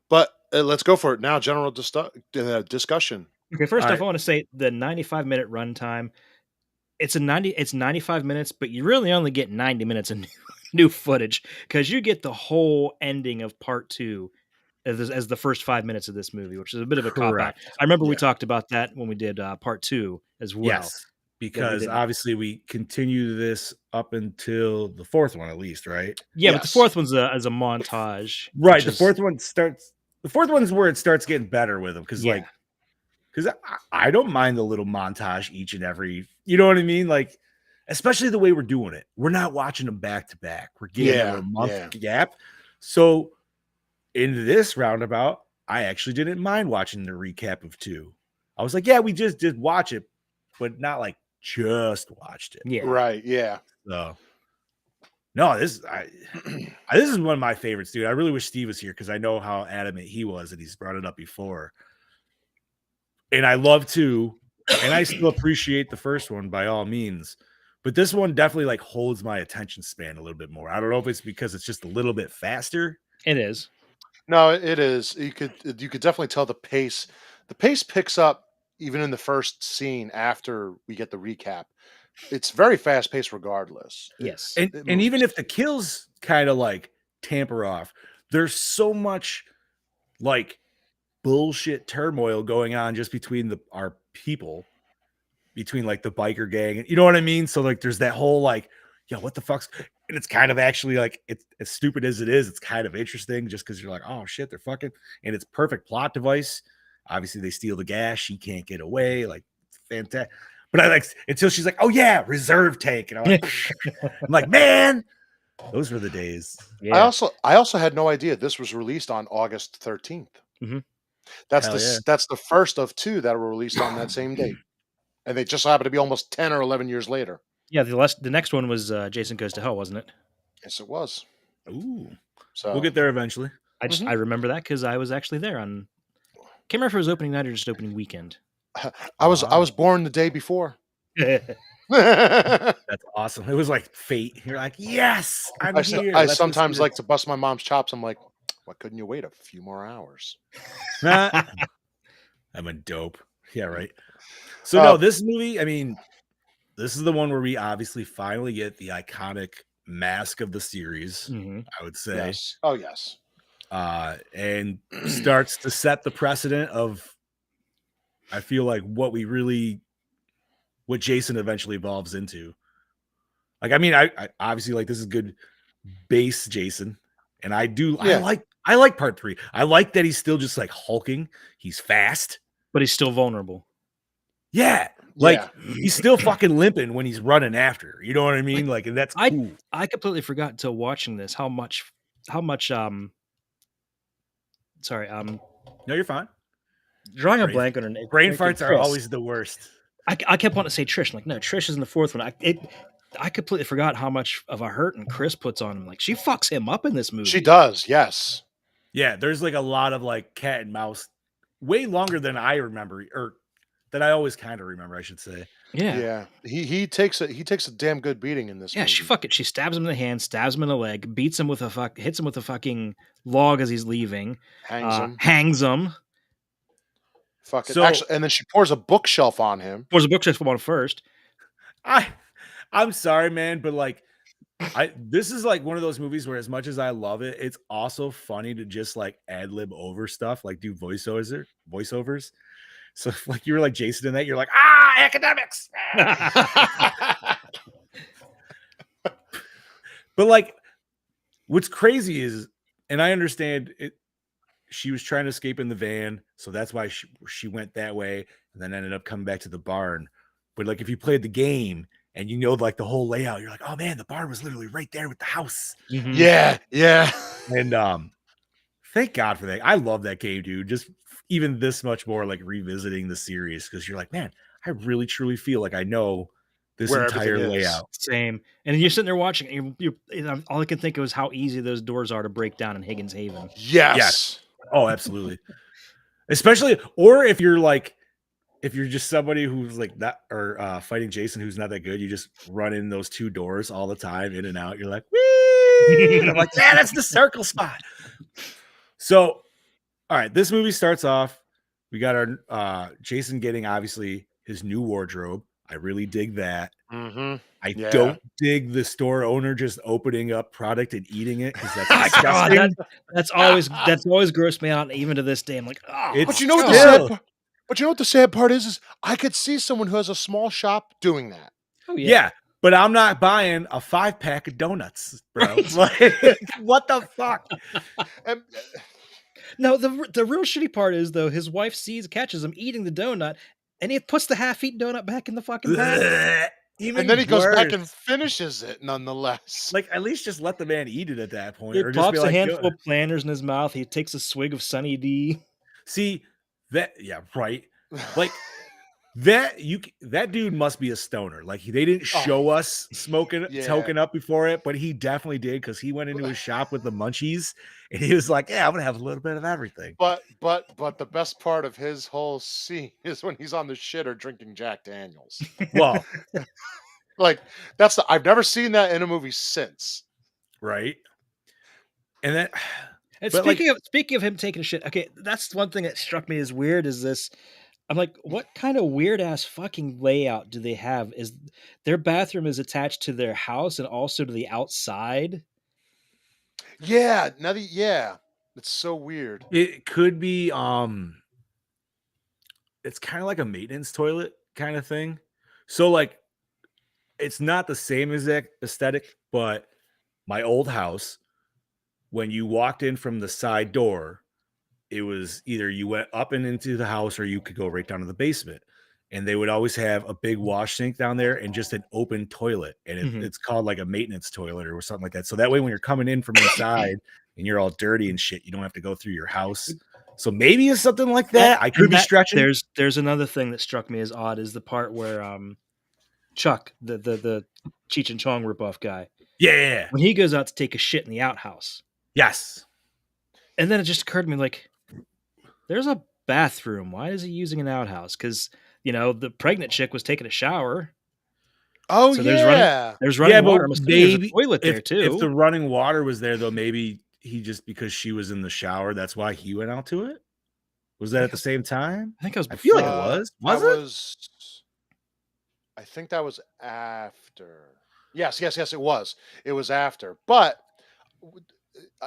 But let's go for it now. General discussion. Okay, first All off, right. I want to say the 95-minute runtime. It's 95 minutes, but you really only get 90 minutes of new footage because you get the whole ending of part 2 as the first 5 minutes of this movie, which is a bit of a cop out. Correct. I remember we Yeah. talked about that when we did part 2 as well. Yes, because didn't. obviously we continue this up until the fourth one, at least, right? Yeah, but the Yes. fourth one's as a montage. Right. which The is- fourth one starts. The fourth one's where it starts getting better with them because, Yeah. like, because I don't mind the little montage each and every. You know what I mean? Like, especially the way we're doing it. We're not watching them back to back. We're getting Yeah, a month yeah. gap. So in this roundabout, I actually didn't mind watching the recap of 2. I was like, yeah, we just did watch it, but not like just watched it. Yeah. Right. Yeah. So No, this this is one of my favorites, dude. I really wish Steve was here because I know how adamant he was, and he's brought it up before. And I love to, and I still appreciate the first one by all means, but this one definitely like holds my attention span a little bit more. I don't know if it's because it's just a little bit faster. It is. No, it is. You could definitely tell the pace. The pace picks up even in the first scene after we get the recap. It's very fast paced regardless. Yes. And even if the kills kind of like tamper off, there's so much like bullshit turmoil going on just between our people, between like the biker gang, you know what I mean? So like there's that whole like, yo, what the fuck's, and it's kind of actually like, it's as stupid as it is, it's kind of interesting just because you're like, oh shit, they're fucking, and it's perfect plot device. Obviously they steal the gas, she can't get away, like it's fantastic. But I like until she's like, oh yeah, reserve tank, and I'm like, man, those were the days. Yeah. I also had no idea this was released on August 13th. Mhm. That's Hell yeah. that's the first of two that were released on that same date, and they just happen to be almost 10 or 11 years later. Yeah, the next one was Jason Goes to Hell, wasn't it? Yes, it was. Ooh, So we'll get there eventually. I remember that because I was actually there on. Can't remember if it was opening night or just opening weekend. I was born the day before. That's awesome. It was like fate. You're like, yes, I'm here. I Let's sometimes listen like to bust my mom's chops. I'm like, why couldn't you wait a few more hours? to this. I'm a dope. Yeah, right. So no, this movie, I mean, this is the one where we obviously finally get the iconic mask of the series, Mhm. I would say. Yes. Oh yes. And starts to set the precedent of, I feel like what Jason eventually evolves into. Like, I mean, I obviously like this is good base Jason, and I like part 3. I like that he's still just like hulking. He's fast, But he's still vulnerable. yeah. Like he's still fucking limping when he's running after. You know what I mean? Like, and that's cool. I completely forgot until watching this how much sorry, No, you're fine. drawing a Brain- blank on her name. Brain farts are always the worst. I kept wanting to say Trish. I'm like, no, Trish is in the fourth one. I completely forgot how much of a hurting Chris puts on him. Like, she fucks him up in this movie. She does. Yes. Yeah, there's like a lot of like cat and mouse, way longer than I remember, or that I always kind of remember, I should say. Yeah. Yeah. He takes a damn good beating in this Yeah, movie. she stabs him in the hand, stabs him in the leg, beats him with hits him with a fucking log as he's leaving, hangs him. Fucking So- actually, and then she pours a bookshelf on him. Pours a bookshelf on first. I'm sorry, man, but like this is like one of those movies where as much as I love it, it's also funny to just like ad lib over stuff, like do voiceovers. So if, like you were like Jason in that, you're like, academics. But like what's crazy is, and I understand it, she was trying to escape in the van, so that's why she went that way and then ended up coming back to the barn. But like if you played the game and you know like the whole layout, you're like, oh man, the barn was literally right there with the house. Mhm. Yeah. And thank God for that. I love that game, dude. Just even this much more like revisiting the series, because you're like, man, I really truly feel like I know this Where entire everything is. layout. Same. And you're sitting there watching, and you all I can think of is how easy those doors are to break down in Higgins Haven. Yes. Oh, absolutely. Especially, or if you're just somebody who's like that, or fighting Jason who's not that good, you just run in those two doors all the time, in and out. You're like, whee! And I'm like, yeah, that's the circle spot. So, all right, this movie starts off. We got our Jason getting obviously his new wardrobe. I really dig that. Mm-hmm. I don't dig the store owner just opening up product and eating it, because that's God, disgusting. that's always grossed me out, even to this day. I'm like, oh, It's But you know what still- but you know what the sad part is I could see someone who has a small shop doing that. oh yeah. But I'm not buying a 5-pack of donuts, bro. Right. Like, what the fuck? And, No, the real shitty part is though, his wife catches him eating the donut, and he puts the half-eaten donut back in the fucking bag. Even and then he goes back worse. and finishes it nonetheless. Like, at least just let the man eat it at that point. He Or just pops be a like, handful of planters in his mouth. He takes a swig of Sunny D. see that, yeah, right. Like that dude must be a stoner. Like they didn't show us smoking, Yeah. toking up before it, but he definitely did because he went into his shop with the munchies and he was like, "Yeah, I'm gonna have a little bit of everything." But the best part of his whole scene is when he's on the shitter drinking Jack Daniels. Well, Like I've never seen that in a movie since. right, and then And but like, speaking of him taking a shit, okay, that's one thing that struck me as weird. Is this? I'm like, what kind of weird ass fucking layout do they have? Is their bathroom is attached to their house and also to the outside? Yeah, it's so weird. it could be it's kind of like a maintenance toilet kind of thing. So like it's not the same exact aesthetic, but my old house, when you walked in from the side door, it was either you went up and into the house or you could go right down to the basement. And they would always have a big wash sink down there and just an open toilet. And it's called like a maintenance toilet or something like that. So that way, when you're coming in from inside and you're all dirty and shit, you don't have to go through your house. So maybe it's something like that. I could be stretching. There's another thing that struck me as odd is the part where Chuck, the Cheech and Chong ripoff guy, Yeah. when he goes out to take a shit in the outhouse. Yes. And then it just occurred to me, like, there's a bathroom. Why is he using an outhouse? Because, the pregnant chick was taking a shower. Oh, So yeah. there's running but water. There's a toilet there, if too. the running water was there, though, maybe he just because she was in the shower, that's why he went out to it. Was that at the same time? I think it was I before. feel like it was. Was it? I think that was after. Yes, it was. It was after. But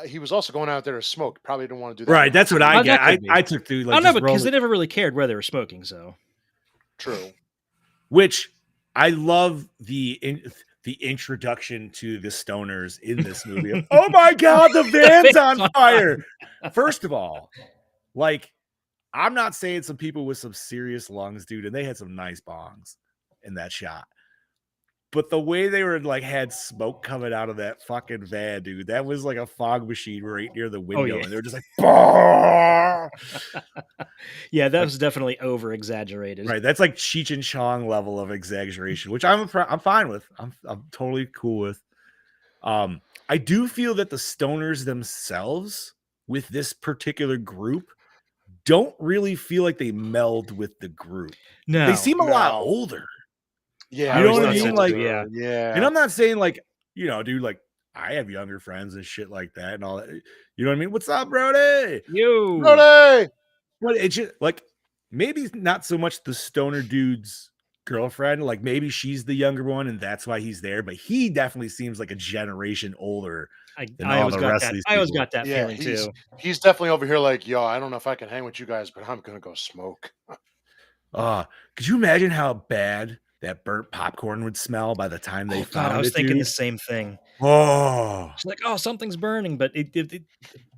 he was also going out there to smoke. Probably didn't want to do that. Right. That's what I get. that could be. I took through like I don't know, just because they rolling, never really cared where they were smoking, so. True. which I love the introduction to the stoners in this movie. Oh my god, the van's on fire. First of all, like I'm not saying some people with some serious lungs, dude, and they had some nice bongs in that shot. But the way they were like had smoke coming out of that fucking van, dude, that was like a fog machine right near the window, yeah. and they were just like, bah! Yeah, that was definitely over exaggerated. Right. That's like Cheech and Chong level of exaggeration, which I'm fine with. I'm totally cool with. I do feel that the stoners themselves with this particular group don't really feel like they meld with the group. No, they seem a lot older. Yeah, you know what I mean? older, Like, yeah. And I'm not saying like, dude, like I have younger friends and shit like that and all that. You know what I mean? What's up, Brody? You, Brody! But it's just like maybe not so much the stoner dude's girlfriend. Like maybe she's the younger one and that's why he's there. But he definitely seems like a generation older. I always got that feeling too. He's definitely over here like, yo, I don't know if I can hang with you guys, but I'm gonna go smoke. Could you imagine how bad that burnt popcorn would smell by the time they found it? I was thinking the same thing. Oh, it's like, something's burning, but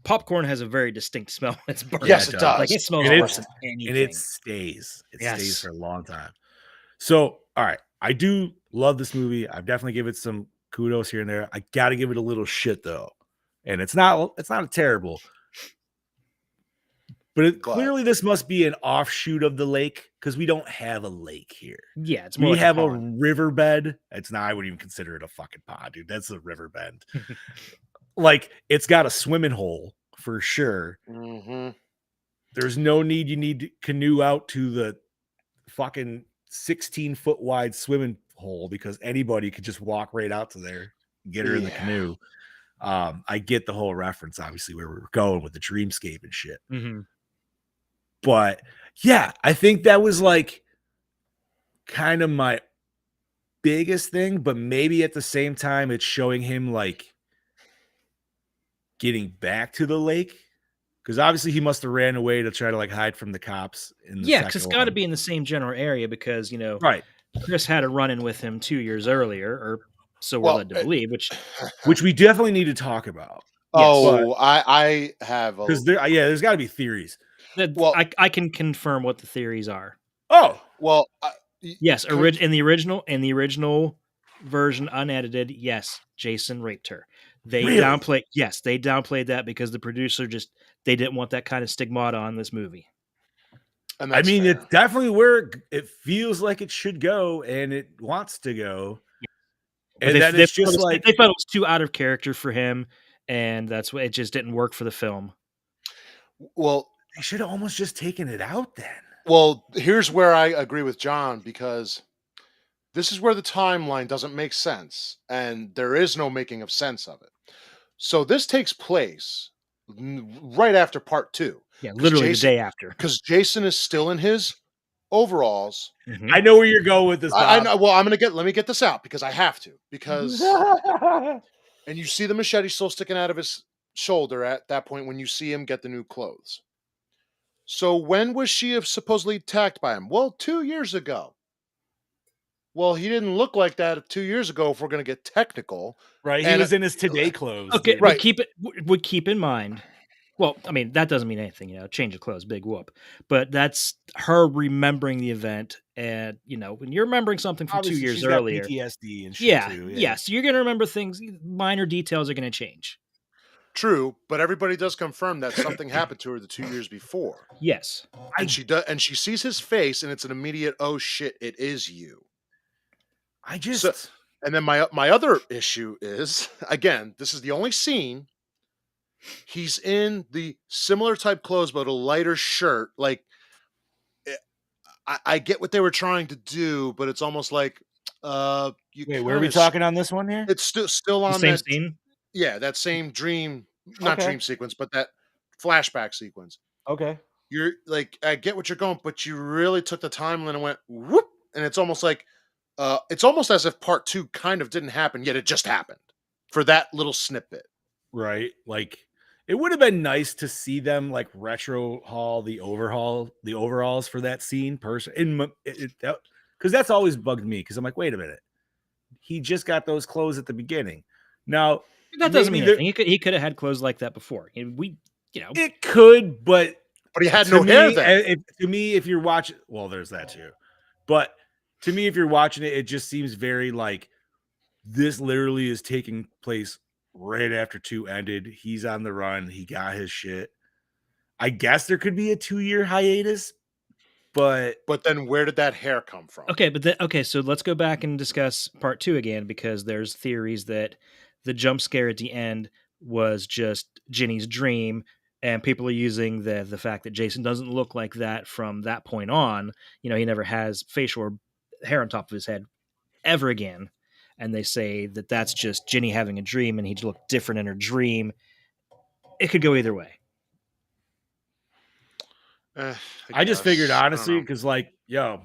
popcorn has a very distinct smell when it's burning. Yes, it does. Like it smells worse than anything. And it stays. It stays for a long time. So, all right, I do love this movie. I've definitely given it some kudos here and there. I got to give it a little shit though, and it's not a terrible. But clearly, this must be an offshoot of the lake because we don't have a lake here. Yeah, it's more we like have a riverbed. It's not. I wouldn't even consider it a fucking pond, dude. That's a riverbed. Like it's got a swimming hole for sure. Mm-hmm. There's no need. You need to canoe out to the fucking 16-foot wide swimming hole because anybody could just walk right out to there, and get her in the canoe. I get the whole reference, obviously, where we're going with the dreamscape and shit. Mm-hmm. But yeah, I think that was like kind of my biggest thing, but maybe at the same time, it's showing him like getting back to the lake because obviously he must have ran away to try to like hide from the cops. Because it's got to be in the same general area because, right. Chris had a run-in with him 2 years earlier, or so we're led to believe, which we definitely need to talk about. Oh, I have because there's got to be theories. I can confirm what the theories are. Oh, well, yes, in the original version, unedited, yes, Jason raped her. They downplayed that because the producer they didn't want that kind of stigmata on this movie. And I that's mean, fair. it's definitely where it feels like it should go, and it wants to go. But And then it's just like they felt it was too out of character for him, and that's why it just didn't work for the film. Well, they should have almost just taken it out then. well, here's where I agree with John, because this is where the timeline doesn't make sense, and there is no making of sense of it. So this takes place right after part 2. Yeah, 'Cause literally the Jason, day after. because Jason is still in his overalls. Mhm. I know where you're going with this, I Bob. know. Well, let me get this out because I have to. Because and you see the machete still sticking out of his shoulder at that point when you see him get the new clothes. So when was she supposedly attacked by him? Well, 2 years ago. Well, he didn't look like that 2 years ago. If we're going to get technical, Right? He and was in his today clothes. Okay, dude. Right. but keep in mind. Well, I mean, that doesn't mean anything, change of clothes, big whoop. But that's her remembering the event, and when you're remembering something from Obviously, 2 years she's got earlier, PTSD and shit yeah, too. yeah, so you're gonna remember things. Minor details are gonna change. true, but everybody does confirm that something happened to her the 2 years before. Yes, And she does, and she sees his face, and it's an immediate, "Oh shit, it is you." I just So, and then my other issue is, again, this is the only scene he's in the similar type clothes, but a lighter shirt. Like, I get what they were trying to do, but it's almost like, you wait. Where are we kind of, talking on this one here? it's still the on same that, scene. yeah, that same dream, not Okay. dream sequence, but that flashback sequence. Okay. You're like, I get what you're going, but you really took the timeline and went whoop, and it's almost like, it's almost as if part 2 kind of didn't happen, yet it just happened for that little snippet. Right. Like it would have been nice to see them like retro haul the overalls for that scene because that's always bugged me because I'm like, wait a minute, he just got those clothes at the beginning. Now That doesn't mean maybe anything. He could have had clothes like that before. And it could, but But he had to no hair me, then. if you're watching, well, there's that too. But to me, if you're watching it, it just seems very like this literally is taking place right after 2 ended. He's on the run. He got his shit. I guess there could be a 2-year hiatus, but But then where did that hair come from? okay, so let's go back and discuss part 2 again, because there's theories that the jump scare at the end was just Ginny's dream, and people are using the fact that Jason doesn't look like that from that point on. He never has facial or hair on top of his head ever again, and they say that that's just Ginny having a dream, and he looked different in her dream. It could go either way. I just figured guess. I don't honestly, know. because like, yo,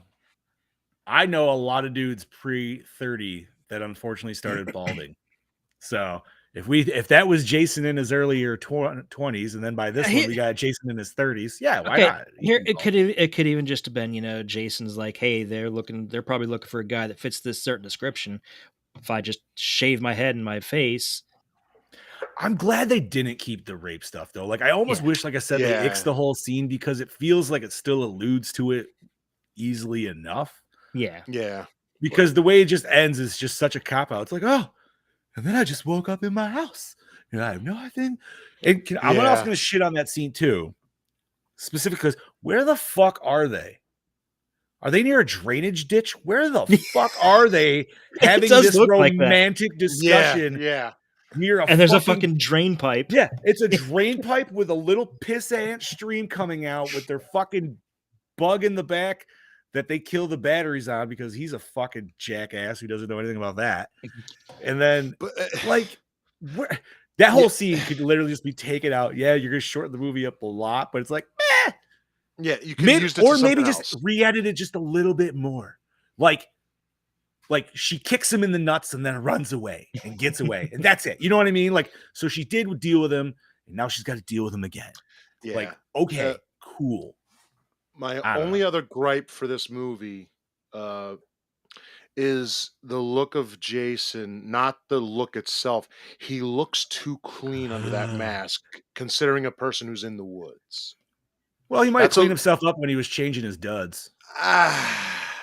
I know a lot of dudes pre-30 that unfortunately started balding. So if that was Jason in his earlier 20s, and then by this one we got Jason in his 30s, yeah, why Okay, not? here it could even just have been, Jason's like, hey, they're probably looking for a guy that fits this certain description. If I just shave my head and my face. I'm glad they didn't keep the rape stuff though. Like I almost wish, like I said, they Yeah. ixed the whole scene because it feels like it still alludes to it easily enough. Yeah. Yeah. Because the way it just ends is just such a cop out. It's like, oh, and then I just woke up in my house and I have nothing. And I'm also going to shit on that scene too, specifically because where the fuck are they? Are they near a drainage ditch? Where the fuck are they having does this look like that. romantic discussion? Yeah. Near And there's a fucking drain pipe. Yeah, it's a drain pipe with a little piss ant stream coming out with their fucking bug in the back that they kill the batteries on because he's a fucking jackass who doesn't know anything about that. And then, like, that whole scene could literally just be taken out. Yeah, you're gonna shorten the movie up a lot, but it's like, meh. Yeah, you could use it or to maybe something just else. re-edit it just a little bit more. Like she kicks him in the nuts and then runs away and gets away. And that's it. You know what I mean? Like, so she did deal with him and now she's got to deal with him again. Yeah. Like, okay, cool. My I don't only know. other gripe for this movie is the look of Jason, not the look itself. He looks too clean under that mask, considering a person who's in the woods. Well, he might have That's cleaned a- himself up when he was changing his duds.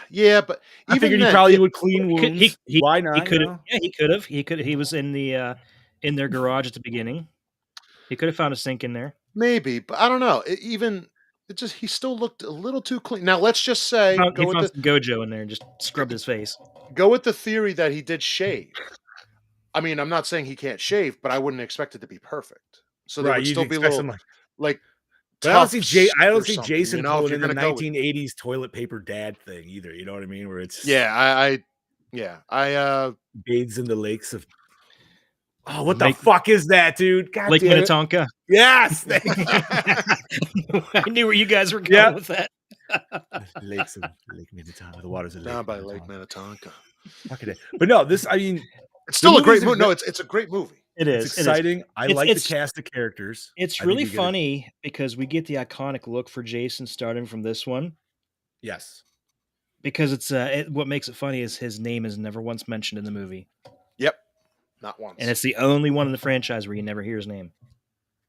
Yeah, but I even figured he then, probably would clean wounds. He Why not? He could you have. know? Yeah, he could have. He was in the in their garage at the beginning. He could have found a sink in there. maybe, but I don't know. Even he still looked a little too clean. Now let's just say He found some Gojo in there and just scrubbed his face. go with the theory that he did shave. I mean, I'm not saying he can't shave, but I wouldn't expect it to be perfect. So there Right, would you'd still be expect little some like but I don't see tufts I don't or see something, Jason if pulling you're in the gonna go with 1980s toilet paper dad thing either. You know what I mean? Where it's I bathes in the lakes of oh, what the Lake fuck is that, dude? God Lake damn it! Minnetonka. Yes, thank you. I knew where you guys were going Yep. with that. Lakes of Lake Minnetonka. The waters of Lake down by Lake Minnetonka. Minnetonka. Fucking it. But no, this I mean, It's still a great movie's movie. No, it's a great movie. It it's is. exciting. I It's- like it's- the cast of characters. It's I think really we get funny because we get the iconic look for Jason starting from this one. Yes. Because what makes it funny is his name is never once mentioned in the movie, Yep, not once. and it's the only one in the franchise where you never hear his name.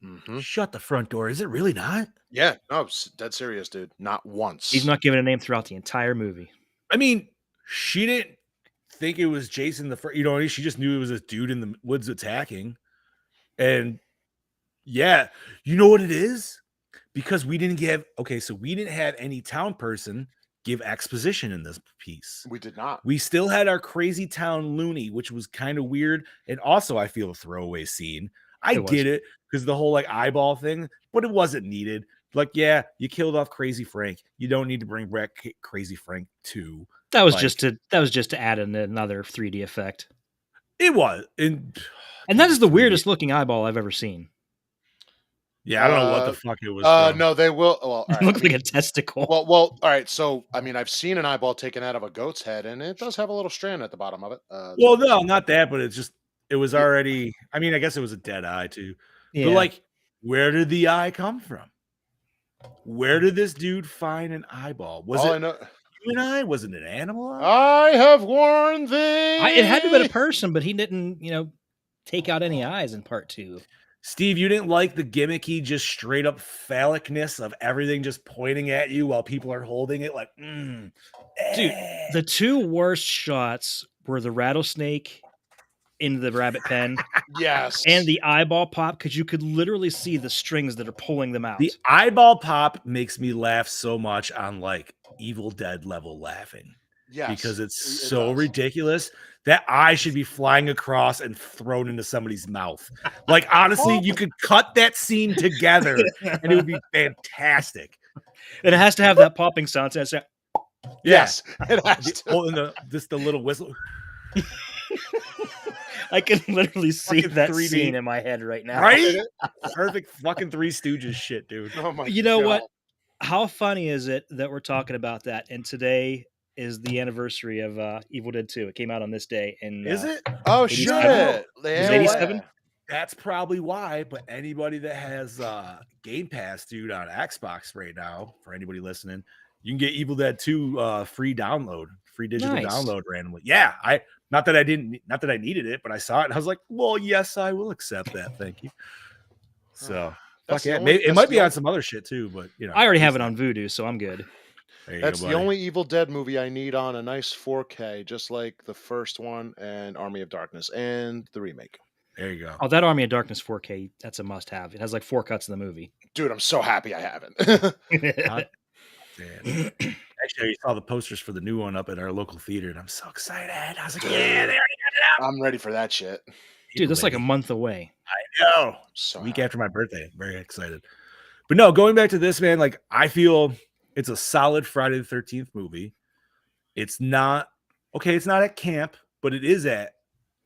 Mhm. Shut the front door. Is it really not? Yeah, no, it's dead serious, dude. Not once. He's not given a name throughout the entire movie. I mean, she didn't think it was Jason the first. You know, she just knew it was this dude in the woods attacking. And yeah, you know what it is? Because we didn't have any town person give exposition in this piece. We did not. We still had our crazy town loony, which was kind of weird. And also, I feel a throwaway scene. I It was. get it because the whole like eyeball thing, but it wasn't needed. Like, yeah, you killed off Crazy Frank. You don't need to bring back Crazy Frank 2. That was Like- just to add in another 3D effect. It was. And And that is the weirdest looking eyeball I've ever seen. yeah, I don't know what the fuck it was. from. No, they will. Well, all It right, looks I mean, like a testicle. well, all right. So, I mean, I've seen an eyeball taken out of a goat's head, and it does have a little strand at the bottom of it. Well, no, not that, but it's just it was already. I mean, I guess it was a dead eye too. Yeah. But like, where did the eye come from? Where did this dude find an eyeball? Was all it I know, human eye? Was it an animal eye? I have warned thee. It had to have been a person, but he didn't, take out any eyes in part 2. Steve, you didn't like the gimmicky, just straight up phallicness of everything just pointing at you while people are holding it. Like, Dude, eh. the two worst shots were the rattlesnake in the rabbit pen Yes, and the eyeball pop because you could literally see the strings that are pulling them out. The eyeball pop makes me laugh so much on like Evil Dead level laughing. yes, Because it's it so does. ridiculous. That eye should be flying across and thrown into somebody's mouth. Like, honestly, you could cut that scene together and it would be fantastic. And it has to have that popping sound. So it's Yes, it has The, to. oh, and just the little whistle. I can literally see Fucking that 3D. scene in my head right now. Right? Perfect fucking Three Stooges shit, dude. Oh my You know what? God. How funny is it that we're talking about that? And today is the anniversary of Evil Dead 2. It came out on this day. And Is it? Oh 87? shit! Is Yeah, 87? That's probably why. But anybody that has Game Pass, dude, on Xbox right now, for anybody listening, you can get Evil Dead 2 free download, free digital Nice. download randomly. Yeah, not that I needed it, but I saw it and I was like, well, yes, I will accept that. Thank you. So That's fuck the yeah. only- Maybe it that's might the be on only- some other shit too, but you know, I already have it on Vudu, so I'm good. There you That's go, the buddy. only Evil Dead movie I need on a nice 4K, just like the first one and Army of Darkness and the remake. There you go. Oh, that Army of Darkness 4K, that's a must have. It has like 4 cuts in the movie. Dude, I'm so happy I haven't. Man. Actually, I saw the posters for the new one up at our local theater, and I'm so excited. I was like, yeah, they I'm ready for that shit. Dude, that's like a already. month away. know. So A week happy. after my birthday. Very excited. But no, going back to this, man, like I feel it's a solid Friday the 13th movie. It's not it's not at camp, but it is at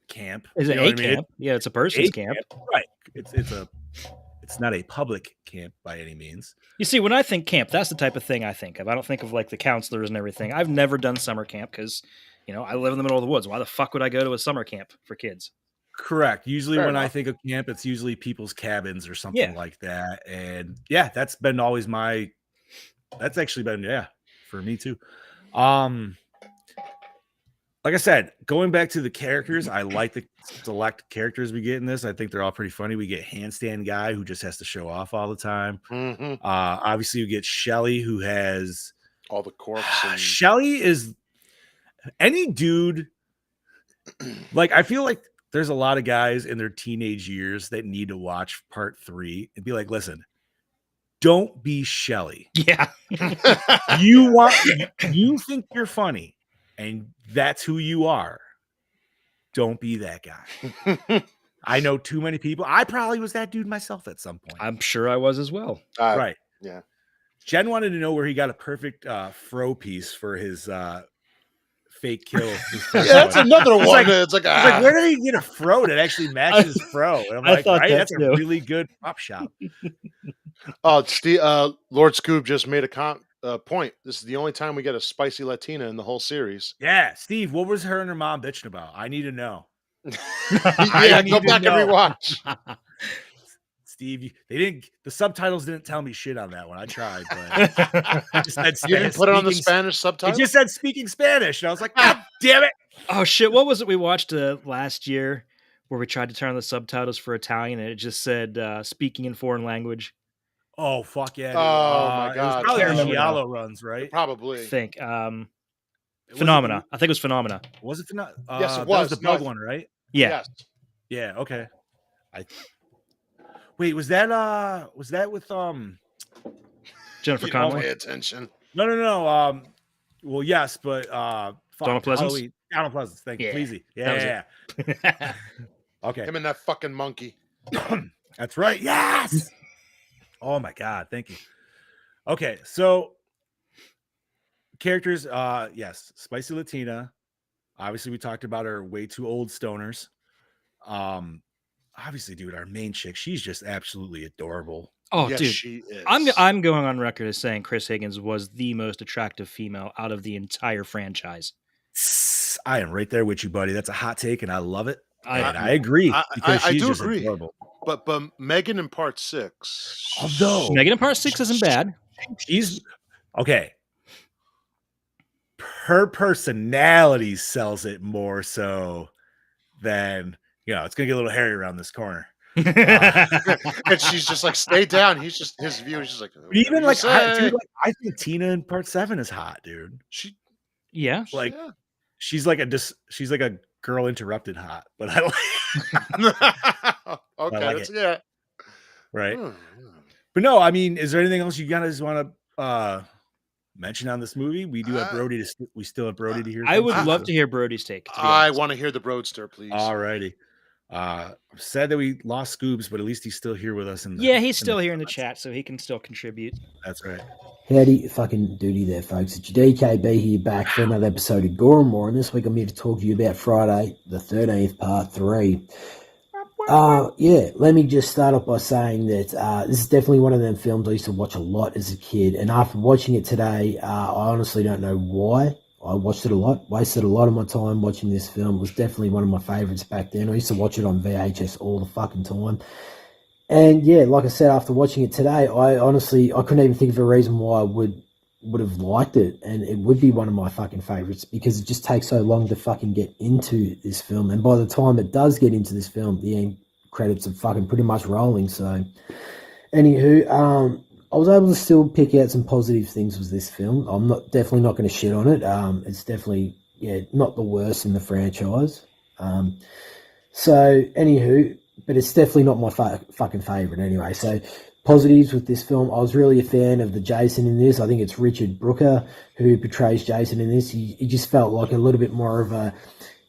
camp. Is You it know a what I mean? camp? Yeah, it's a It's person's a camp. Right. It's not a public camp by any means. You see, when I think camp, that's the type of thing I think of. I don't think of like the counselors and everything. I've never done summer camp because, I live in the middle of the woods. Why the fuck would I go to a summer camp for kids? Correct. Usually Fair when I enough. think of camp, it's usually people's cabins or something Yeah. like that. And yeah, that's been always that's actually been, for me too. Like I said, going back to the characters, I like the select characters we get in this. I think they're all pretty funny. We get Handstand Guy, who just has to show off all the time. Mhm. Obviously, we get Shelly, who has All the corpse and Shelly is any dude. Like, I feel like there's a lot of guys in their teenage years that need to watch part 3 and be like, listen, don't be Shelly. Yeah. You think you're funny, and that's who you are. Don't be that guy. I know too many people. I probably was that dude myself at some point. I'm sure I was as well. Right. Yeah. Jen wanted to know where he got a perfect fro piece for his fake kill. Yeah, that's another one. like- It's like, I was like, where did he get a fro that actually matches fro? And I'm I like, thought right, that that's too. a really good prop shop. oh, Steve, Lord Scoob just made a point. This is the only time we get a spicy Latina in the whole series. Yeah, Steve, what was her and her mom bitching about? I need to know. Yeah, need go to back know. and rewatch. Steve, the subtitles didn't tell me shit on that one. I tried, but it just said You didn't put it on the speaking- Spanish It subtitle? just said speaking Spanish, and I was like, God damn it! Oh shit! What was it we watched last year where we tried to turn on the subtitles for Italian and it just said speaking in foreign language? Oh fuck yeah! Oh, my It was God. probably Can't the remember now. Giallo runs, right? Probably. I think Was it- Phenomena. I think it was Phenomena. Was it not? Yes, it That was. the No, bug one, right? Yeah. Yes. Yeah. Okay. Wait, was that with Jennifer You don't Connelly. pay attention. No. Well, yes, but Donald Pleasance? Halloween. Donald Pleasance. Thank you, Yeah, Pleasy. that was Yeah. Okay. Him and that fucking monkey. That's right. Yes. Oh my God. Thank you. Okay. So characters, yes, Spicy Latina. Obviously, we talked about our way too old stoners. Obviously, dude, our main chick, she's just absolutely adorable. Oh, yes, dude. she is. I'm going on record as saying Chris Higgins was the most attractive female out of the entire franchise. I am right there with you, buddy. That's a hot take, and I love it. I- And I agree because I she's do just agree. adorable. But Megan in part 6. Although Megan in Part 6 isn't bad. she's okay. Her personality sells it more so than it's gonna get a little hairy around this corner. And she's just like, stay down. His view is just like, But even "What do you say?" I think Tina in part 7 is hot, dude. she Yeah. Like yeah. she's like a girl interrupted hot, but I like Okay, like that's, it. yeah. right. Hmm. But no, I mean, is there anything else you guys want to mention on this movie? We do have Brody we still have Brody to hear. I would from, love so- to hear Brody's take. To be I honest. want to hear the Broadster, please. Alrighty. I'm sad that we lost Scoobs, but at least he's still here with us. Yeah, he's still here in the chat, so he can still contribute. That's right. Howdy fucking duty there, folks. It's your DKB here back for another episode of Gore, and this week I'm here to talk to you about Friday the 13th, part 3. Let me just start off by saying that this is definitely one of them films I used to watch a lot as a kid, and after watching it today, I honestly don't know why. I watched it a lot, wasted a lot of my time watching this film. It was definitely one of my favorites back then. I used to watch it on VHS all the fucking time. And yeah, like I said, after watching it today, I couldn't even think of a reason why I would have liked it, and it would be one of my fucking favorites because it just takes so long to fucking get into this film. And by the time it does get into this film, the end credits are fucking pretty much rolling. So, anywho, I was able to still pick out some positive things with this film. I'm definitely not going to shit on it. It's definitely not the worst in the franchise. But it's definitely not my fucking favorite anyway. So positives with this film, I was really a fan of the Jason in this. I think it's Richard Brooker who portrays Jason in this. He just felt like a little bit more of a.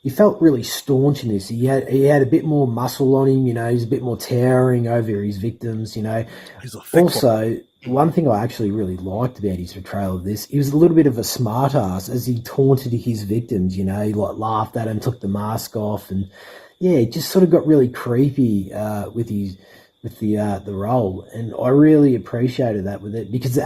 He felt really staunch in this. He had a bit more muscle on him. He's a bit more towering over his victims. He's a thick one. Also, one thing I actually really liked about his portrayal of this, he was a little bit of a smart ass as he taunted his victims, he like laughed at them, took the mask off, and yeah, it just sort of got really creepy with the role, and I really appreciated that with it because it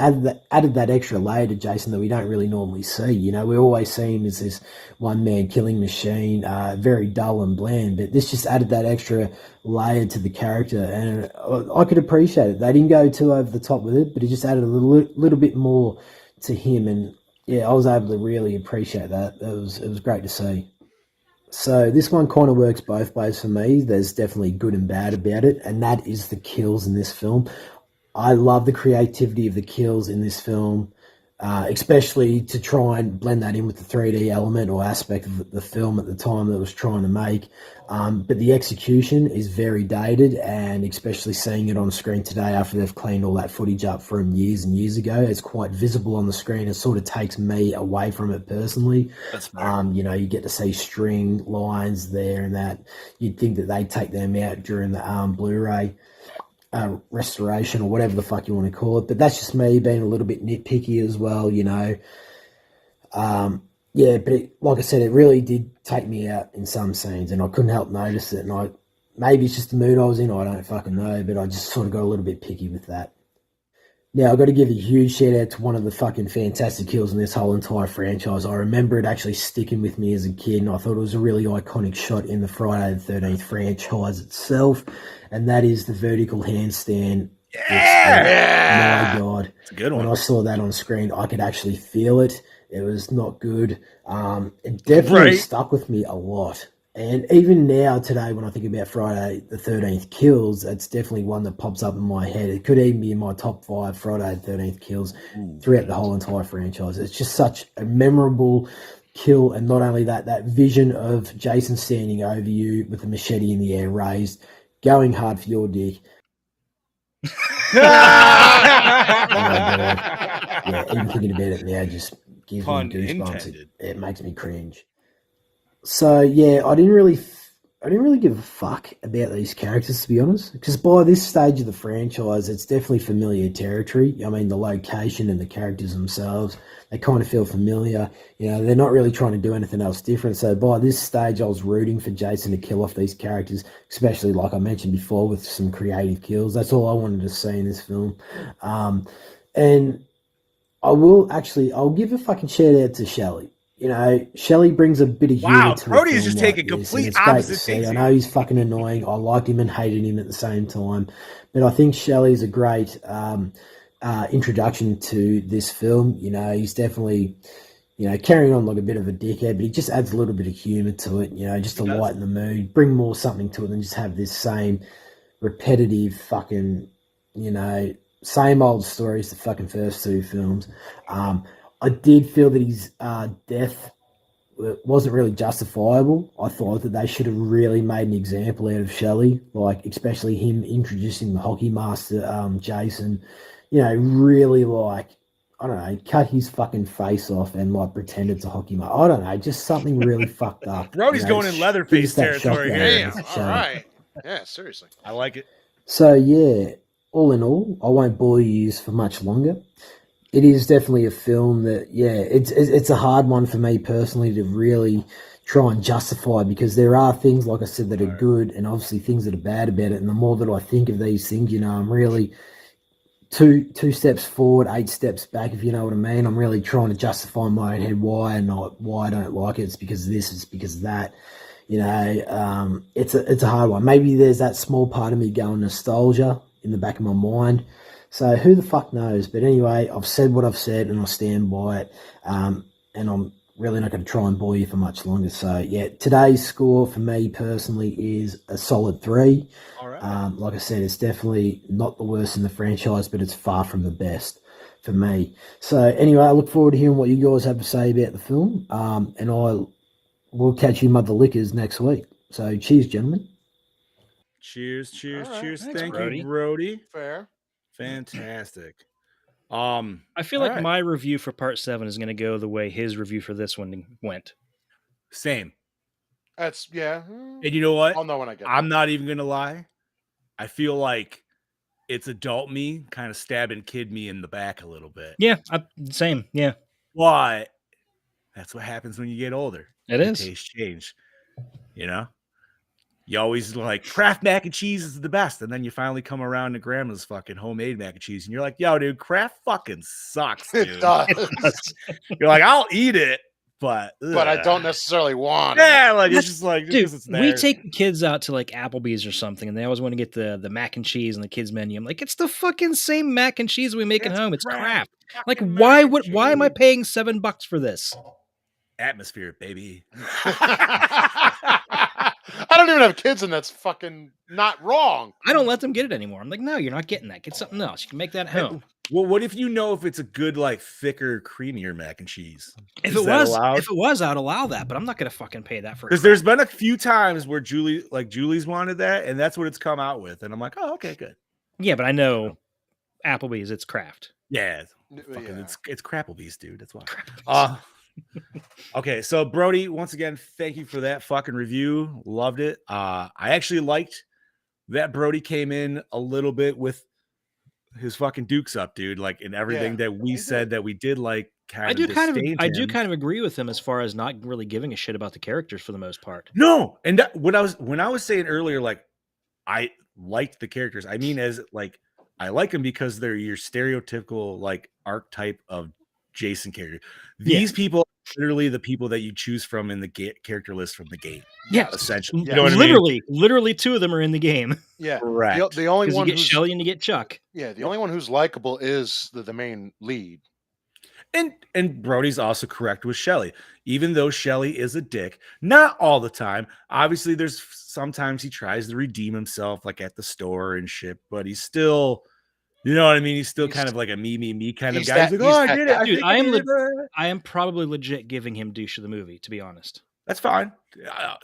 added that extra layer to Jason that we don't really normally see. We always see him as this one man killing machine, very dull and bland, but this just added that extra layer to the character, and I could appreciate it. They didn't go too over the top with it, but it just added a little bit more to him, and yeah, I was able to really appreciate that. It was great to see. So this one kind of works both ways for me. There's definitely good and bad about it, and that is the kills in this film. I love the creativity of the kills in this film. especially to try and blend that in with the 3D element or aspect of the film at the time that it was trying to make. But the execution is very dated, and especially seeing it on screen today after they've cleaned all that footage up from years and years ago, it's quite visible on the screen. It sort of takes me away from it personally. That's fair. You get to see string lines there and that. You'd think that they'd take them out during the Blu-ray restoration or whatever the fuck you want to call it. But that's just me being a little bit nitpicky as well, but like I said, it really did take me out in some scenes, and I couldn't help notice it. And maybe it's just the mood I was in, I don't fucking know, but I just sort of got a little bit picky with that. Now, I've got to give a huge shout out to one of the fucking fantastic kills in this whole entire franchise. I remember it actually sticking with me as a kid, and I thought it was a really iconic shot in the Friday the 13th franchise itself, and that is the vertical handstand. Yeah! My God. It's a good one. When I saw that on screen, I could actually feel it. It was not good. It definitely stuck with me a lot. And even now, today, when I think about Friday the 13th kills, it's definitely one that pops up in my head. It could even be in my top 5 Friday the 13th kills throughout the whole entire franchise. It's just such a memorable kill. And not only that, that vision of Jason standing over you with the machete in the air raised, going hard for your dick. Oh my God. Yeah, even thinking about it now just gives me goosebumps. It makes me cringe. So yeah, I didn't really give a fuck about these characters, to be honest, because by this stage of the franchise, it's definitely familiar territory. I mean, the location and the characters themselves, they kind of feel familiar. They're not really trying to do anything else different. So by this stage, I was rooting for Jason to kill off these characters, especially like I mentioned before with some creative kills. That's all I wanted to see in this film. And I'll give a fucking shout out to Shelley. Shelley brings a bit of humor to Brody a is film just like taking this, complete and it's great to opposite see. things I here. know he's fucking annoying. I liked him and hated him at the same time, but I think Shelley's a great introduction to this film. He's definitely carrying on like a bit of a dickhead, but he just adds a little bit of humor to it. Just to lighten the mood, bring more something to it than just have this same repetitive fucking same old stories. The fucking first 2 films. I did feel that his death wasn't really justifiable. I thought that they should have really made an example out of Shelley, like especially him introducing the hockey master, Jason. Really like, I don't know, cut his fucking face off and like pretend it's a hockey master. I don't know, just something really fucked up. Brody's going in Leatherface territory here. Damn, all right. Yeah, seriously. I like it. So yeah, all in all, I won't bore you for much longer. It is definitely a film that, it's a hard one for me personally to really try and justify, because there are things, like I said, that are good and obviously things that are bad about it. And the more that I think of these things, I'm really two steps forward, 8 steps back, if you know what I mean. I'm really trying to justify in my own head why I don't like it. It's because of this, it's because of that. It's a hard one. Maybe there's that small part of me going nostalgia in the back of my mind. So who the fuck knows? But anyway, I've said what I've said and I stand by it. And I'm really not going to try and bore you for much longer. So yeah, today's score for me personally is a solid 3. All right. Like I said, it's definitely not the worst in the franchise, but it's far from the best for me. So anyway, I look forward to hearing what you guys have to say about the film. And we'll catch you mother lickers next week. So cheers, gentlemen. Cheers. All right. Cheers. Thanks, Thank Brody. you, Brody. Fair. Fantastic. I feel all like right. my review for part 7 is going to go the way his review for this one went. Same. That's And you know what? I'll know when I get I'm not even gonna lie. I feel like it's adult me kind of stabbing kid me in the back a little bit. Yeah, same. Yeah, But that's what happens when you get older. it Your is. tastes change. You always like Kraft mac and cheese is the best, and then you finally come around to grandma's fucking homemade mac and cheese, and you're like, "Yo, dude, Kraft fucking sucks, It dude." does. You're like, "I'll eat it, but I don't ugh." necessarily want Yeah, like it's just like Dude, it's there. we take the kids out to like Applebee's or something, and they always want to get the mac and cheese on the kids menu. I'm like, it's the fucking same mac and cheese we make at It's home. It's Kraft crap. Like, fucking why mac and why am I cheese. paying $7 for this? Atmosphere, baby. I don't even have kids, and that's fucking not wrong. I don't let them get it anymore. I'm like, no, you're not getting that. Get something else. You can make that at home. Well, what if you know if it's a good, like, thicker, creamier mac and cheese? If Is it that was, allowed? if it was, I'd allow that, but I'm not gonna fucking pay that for. Because there's been a few times where Julie's wanted that, and that's what it's come out with, and I'm like, oh, okay, good. Yeah, but I know Applebee's, it's Kraft. Yeah, Yeah. it's Crapplebee's, dude. That's why. Okay, so Brody, once again, thank you for that fucking review. Loved it. I actually liked that Brody came in a little bit with his fucking dukes up, dude. Like in everything Yeah, that we he said did. that we did, like I do kind disdained of agree with him as far as not really giving a shit about the characters for the most part. No, and when I was saying earlier, like I liked the characters. I mean, as like I like them because they're your stereotypical like archetype of Jason character. These people are literally the people that you choose from in the character list from the game. Yeah, essentially. Yeah. You know what I mean? Literally, two of them are in the game. Yeah. Correct. The only Because you one get who's Shelly and you get Chuck. the only one who's likable is the main lead. And Brody's also correct with Shelly. Even though Shelly is a dick, not all the time. Obviously, there's sometimes he tries to redeem himself, like at the store and shit, but he's still, you know what I mean? He's still kind of like a me kind of he's guy. that- He's like, he's oh, I that did it. guy. I Dude, think I am did it." I am probably legit giving him douche of the movie, to be honest. That's fine.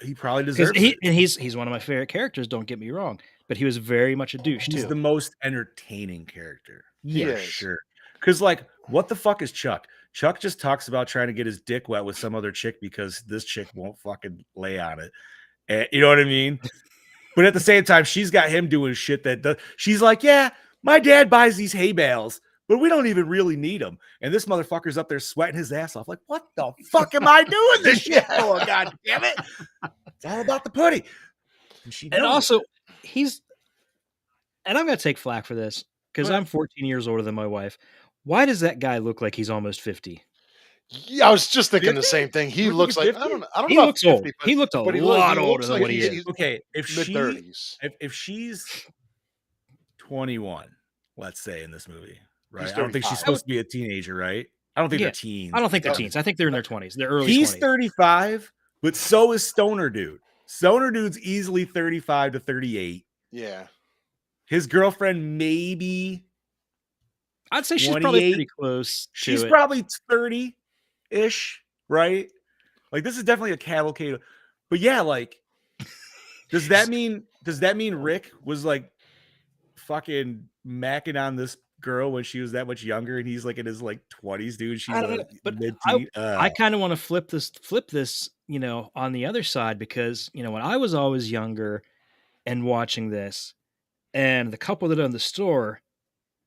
He probably Because deserves it. he's one of my favorite characters. Don't get me wrong, but he was very much a douche He's too. the most entertaining character. He For is. sure. Because, like, what the fuck is Chuck? Chuck just talks about trying to get his dick wet with some other chick because this chick won't fucking lay on it. And, you know what I mean? But at the same time, she's got him doing shit she's like, yeah, my dad buys these hay bales, but we don't even really need them. And this motherfucker's up there sweating his ass off. Like, what the fuck am I doing this shit for? God damn it. It's all about the putty. And also, and I'm going to take flack for this because I'm 14 years older than my wife. Why does that guy look like he's almost 50? Yeah, I was just thinking 50? the same thing. He You looks think like he's I don't 50? know. He About looks 50, old. but- He looked a but he lot looks older than like what he is. Okay, if mid she 30s. if she's 21, let's say in this movie, right? He's I don't think she's 35. supposed to be a teenager, right? I don't think Yeah, they're teens. I don't think they're No. teens. I think they're in their 20s. They're early He's 20s. 35, but so is Stoner Dude. Stoner Dude's easily 35 to 38. Yeah. His girlfriend maybe I'd say she's probably 28. pretty close. She's to it. probably 30-ish, right? Like this is definitely a cavalcade. But yeah, like does that mean Rick was like fucking macking on this girl when she was that much younger and he's like in his like 20s, dude? She's I don't a know, but mid-teen. I kind of want to flip this, on the other side because, when I was always younger and watching this and the couple that are in the store,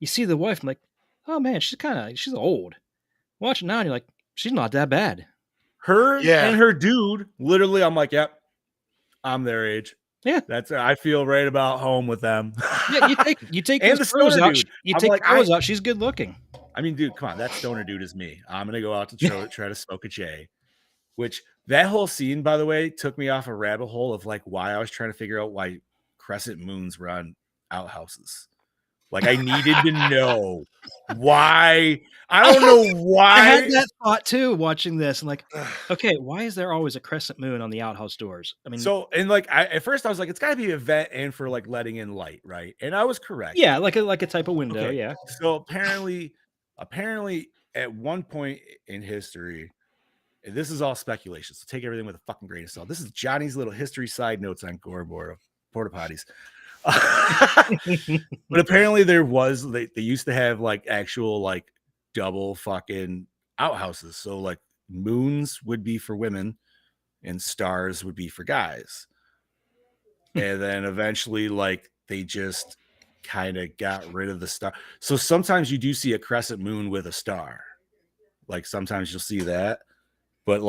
you see the wife, I'm like, oh man, she's old. Watch it now and you're like, she's not that bad. her Yeah. and her dude, literally, I'm like, yep, I'm their age. Yeah. I feel right about home with them. Yeah, you take And those the pros stoner out. dude. You I'm take like, the pros out. She's good looking. I mean, dude, come on. That Stoner Dude is me. I'm going to go out to try to smoke a J, which that whole scene, by the way, took me off a rabbit hole of like why I was trying to figure out why crescent moons were on outhouses. Like I needed to know why. I don't know why. I had that thought too watching this. And like, okay, why is there always a crescent moon on the outhouse doors? I mean, So, and like at first I was like, it's got to be a vent and for like letting in light, right? And I was correct. yeah, like a type of window. Okay. Yeah. So apparently at one point in history, and this is all speculation, so take everything with a fucking grain of salt. This is Johnny's little history side notes on Gore porta potties. But apparently there was they used to have like actual like double fucking outhouses. So like moons would be for women and stars would be for guys. And then eventually like they just kind of got rid of the star. So sometimes you do see a crescent moon with a star. Like sometimes you'll see that. But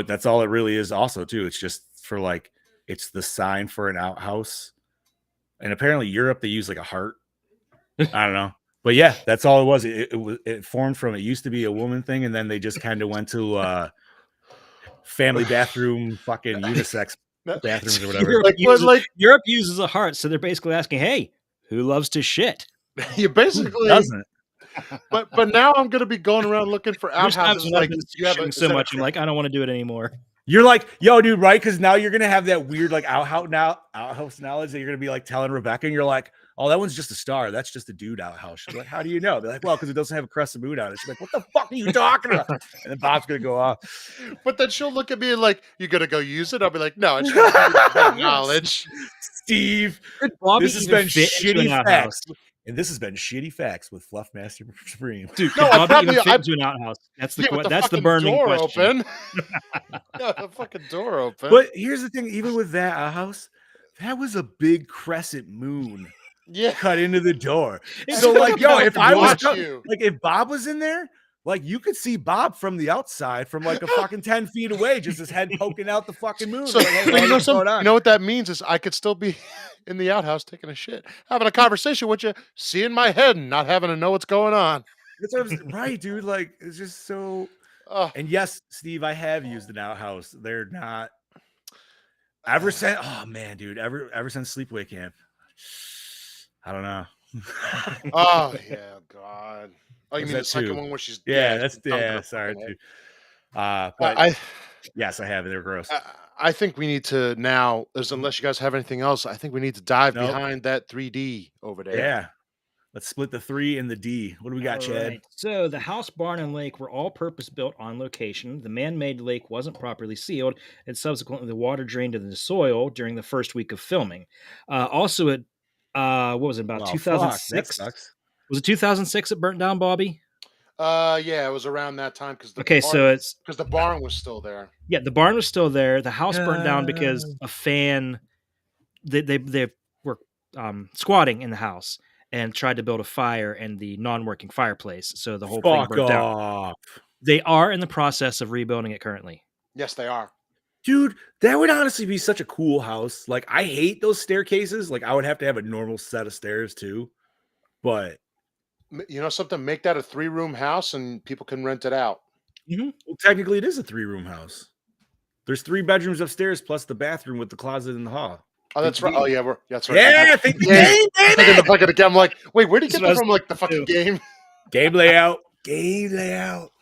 that's all it really is also too. It's just for like it's the sign for an outhouse. And apparently Europe they use like a heart. I don't know. But yeah, that's all it was. It formed from it used to be a woman thing, and then they just kind of went to family bathroom fucking unisex bathrooms or whatever. Europe uses a heart, so they're basically asking, "Hey, who loves to shit?" You basically Doesn't. But now I'm going to be going around looking for There's times outhouses. when I've Like been you have shitting so much, I'm like, I don't want to do it anymore. You're like, yo, dude, right? Because now you're gonna have that weird like outhouse knowledge that you're gonna be like telling Rebecca, and you're like, oh, that one's just a star. That's just a dude outhouse. She's like, how do you know? They're like, well, because it doesn't have a crescent moon on it. She's like, what the fuck are you talking about? And then Bob's gonna go off. But then she'll look at me like, "You gonna go use it?" I'll be like, "No, I just want to that knowledge." Steve, Could Bobby this has even been fit into an shitty outhouse? facts. And this has been Shitty Facts with Fluffmaster Supreme. Dude, No, could I Bobby probably- even fit I- into an outhouse? That's the Yeah, with that's the fucking burning door question. open. Yeah, the fucking door open. But here's the thing, even with that house, that was a big crescent moon yeah, cut into the door. It's So, like like, yo, if I was watch you. like, if Bob was in there, like, you could see Bob from the outside, from like a fucking 10 feet away, just his head poking out the fucking moon. So, Like, hey, but you know what's going something? on? You know what that means is I could still be in the outhouse taking a shit, having a conversation with you, seeing my head and not having to know what's going on. That's what I'm saying. Right, dude. Like, it's just so. Oh, And yes, Steve, I have used an outhouse. They're not. Ever since, oh man, dude, ever since sleepaway camp, I don't know. oh yeah, God. Oh, you Is mean that the second two? one where she's Yeah, she's that's dunked yeah. her Sorry, fucking dude. head. But I yes, I have. They're gross. I think we need to now, unless you guys have anything else, I think we need to dive Nope. behind that 3D over there. Yeah. Let's split the 3 and the D. What do we got, All Chad? right. So the house, barn, and lake were all purpose built on location. The man-made lake wasn't properly sealed, and subsequently the water drained into the soil during the first week of filming. Also, at what was it, about Well, fuck, that 2006? sucks. Was it 2006 it burnt down, Bobby? Yeah, it was around that time because Okay, so it's the barn was still there. yeah, the barn was still there. The house burnt down because No. a fan they were squatting in the house and tried to build a fire in the non-working fireplace, so the whole thing Fuck burnt down. off. They are in the process of rebuilding it currently. Yes, they are. Dude, that would honestly be such a cool house. Like, I hate those staircases. Like, I would have to have a normal set of stairs too. But You know something? Make that a 3-room house and people can rent it out. well, technically, it is a 3-room house. There's 3 bedrooms upstairs plus the bathroom with the closet in the hall. Oh, that's right. Oh, yeah, that's right. Yeah, I think the Yeah. game, Thinking baby. the fucking game. I'm like, wait, where did you That's get what that I from? Like the fucking game? Game layout. Game layout.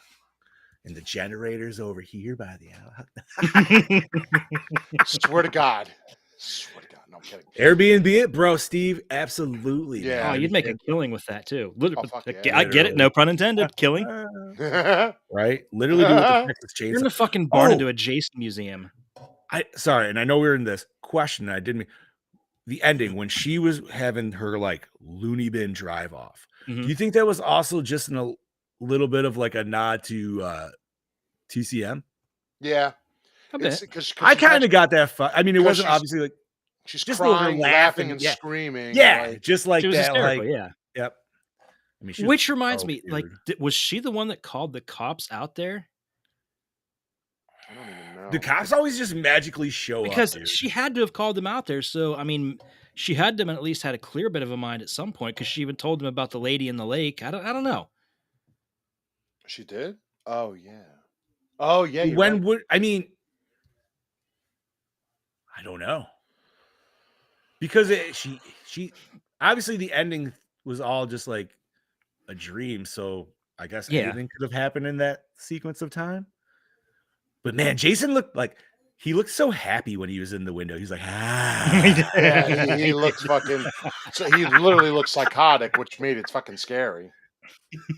And the generator's over here by the out. Swear to God. Swear to God. No, I'm kidding. Airbnb it, bro, Steve. Absolutely. Yeah. Oh, man. you'd make a killing with that too. Oh, fuck yeah. I get it, no pun intended. Killing. Right? Literally do it with the Texas You're in chainsaw. the fucking barn Oh. into a Jason museum. Sorry, and I know we were in this question. And I didn't mean the ending when she was having her like loony bin drive off. Mhm. Do you think that was also just a little bit of like a nod to TCM? Yeah. A bit. I kind of got that. I mean, it Because wasn't she's- obviously like She's just a little crying, laughing, laughing, and yeah. screaming. yeah, like- just like She was that. hysterical, Like, yeah. yep. I mean, she was Which reminds dope, me, like, dude. was she the one that called the cops out there? I don't even know. The cops always just magically show Because up. Dude. she had to have called them out there. So, I mean, she had to have at least had a clear bit of a mind at some point because she even told them about the lady in the lake. I don't know. She did? Oh, yeah. Oh, yeah. you're when right. would I mean? I don't know because she obviously the ending was all just like a dream. So I guess Yeah. anything could have happened in that sequence of time. But man, Jason looked like he looked so happy when he was in the window. He's like, ah. Yeah, he looks fucking. So he literally looks psychotic, which made it fucking scary.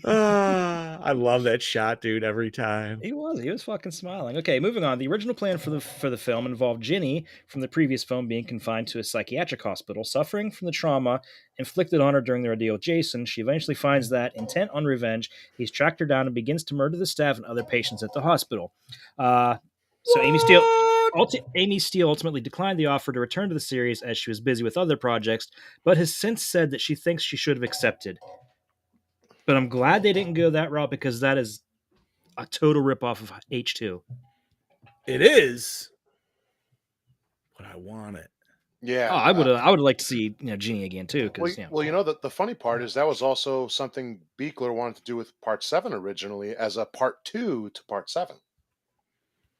I love that shot, dude. Every time. He was fucking smiling. Okay, moving on. The original plan for the film involved Ginny from the previous film being confined to a psychiatric hospital, suffering from the trauma inflicted on her during the ordeal with Jason. She eventually finds that, intent on revenge, he's tracked her down and begins to murder the staff and other patients at the hospital. So Amy Steele ultimately declined the offer to return to the series as she was busy with other projects, but has since said that she thinks she should have accepted. But I'm glad they didn't go that route because that is a total ripoff of H2. It is, but I want it. Yeah. Oh, I would like to see Ginny again too. Well, Because well, you know, the funny part is that was also something Beekler wanted to do with Part 7 originally as a Part 2 to Part 7.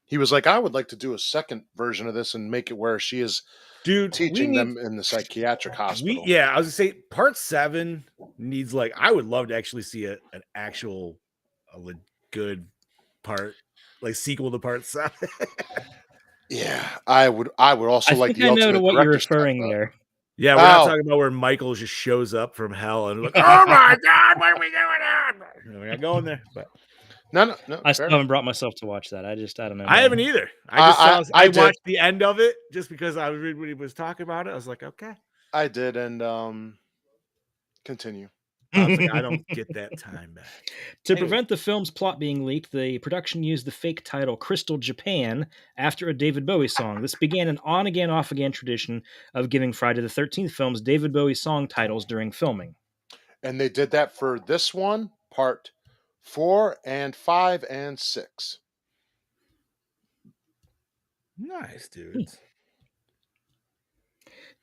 He was like, I would like to do a second version of this and make it where she is Dude, teaching them in the psychiatric hospital. I was gonna say part 7 needs like I would love to actually see an actual good part like sequel to part 7. Yeah, I would also I like think the I know to ultimate what you're director's cut, referring though. there. Yeah, we're not Oh. talking about where Michael just shows up from hell and like, oh my god, what are we doing? We're not going there, but No. I Fair still enough. haven't brought myself to watch that. I don't know. I man. haven't either. I just saw. I I did. watched the end of it just because everybody was talking about it. I was like, okay. I did, and continue. I was like, I don't get that time back. To Anyway. prevent the film's plot being leaked, the production used the fake title Crystal Japan after a David Bowie song. This began an on-again, off-again tradition of giving Friday the 13th films David Bowie song titles during filming. And they did that for this one, part 4 and 5 and 6. Nice, dudes.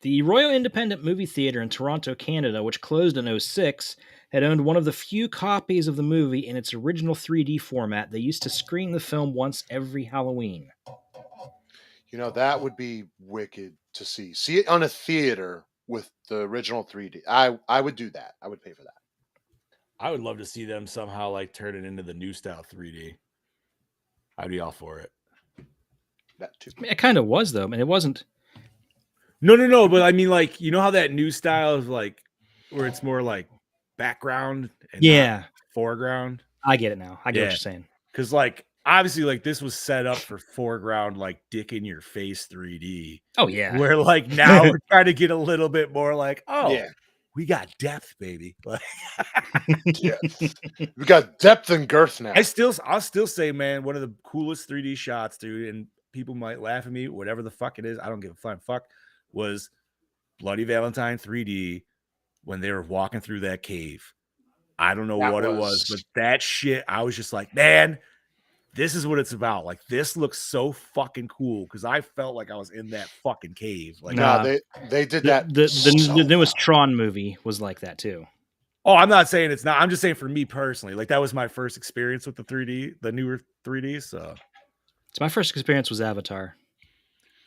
The Royal Independent Movie Theatre in Toronto, Canada, which closed in 2006, had owned one of the few copies of the movie in its original 3D format. They used to screen the film once every Halloween. You know, that would be wicked to see. See it on a theater with the original 3D. I would do that. I would pay for that. I would love to see them somehow like turn it into the new style 3D. I'd be all for it. That too. I mean, it kind of was, though. I mean, it wasn't. No. But I mean, like, you know how that new style is like, where it's more like background and not foreground. I get it now. I get what Yeah. you're saying. Because like obviously, like this was set up for foreground, like dick in your face 3D. Oh yeah. Where like now we're trying to get a little bit more like, oh, Yeah. we got depth, baby. Like, Yeah. We got depth and girth now. I'll still say, man, one of the coolest 3D shots, dude, and people might laugh at me, whatever the fuck it is, I don't give a flying fuck, was Bloody Valentine 3D when they were walking through that cave. I don't know what it was, but that shit, I was just like, man, this is what it's about. Like, this looks so fucking cool because I felt like I was in that fucking cave. Like, no, they did that. The newest Tron movie was like that too. Oh, I'm not saying it's not. I'm just saying for me personally, like that was my first experience with the 3D, the newer 3D. So my first experience was Avatar.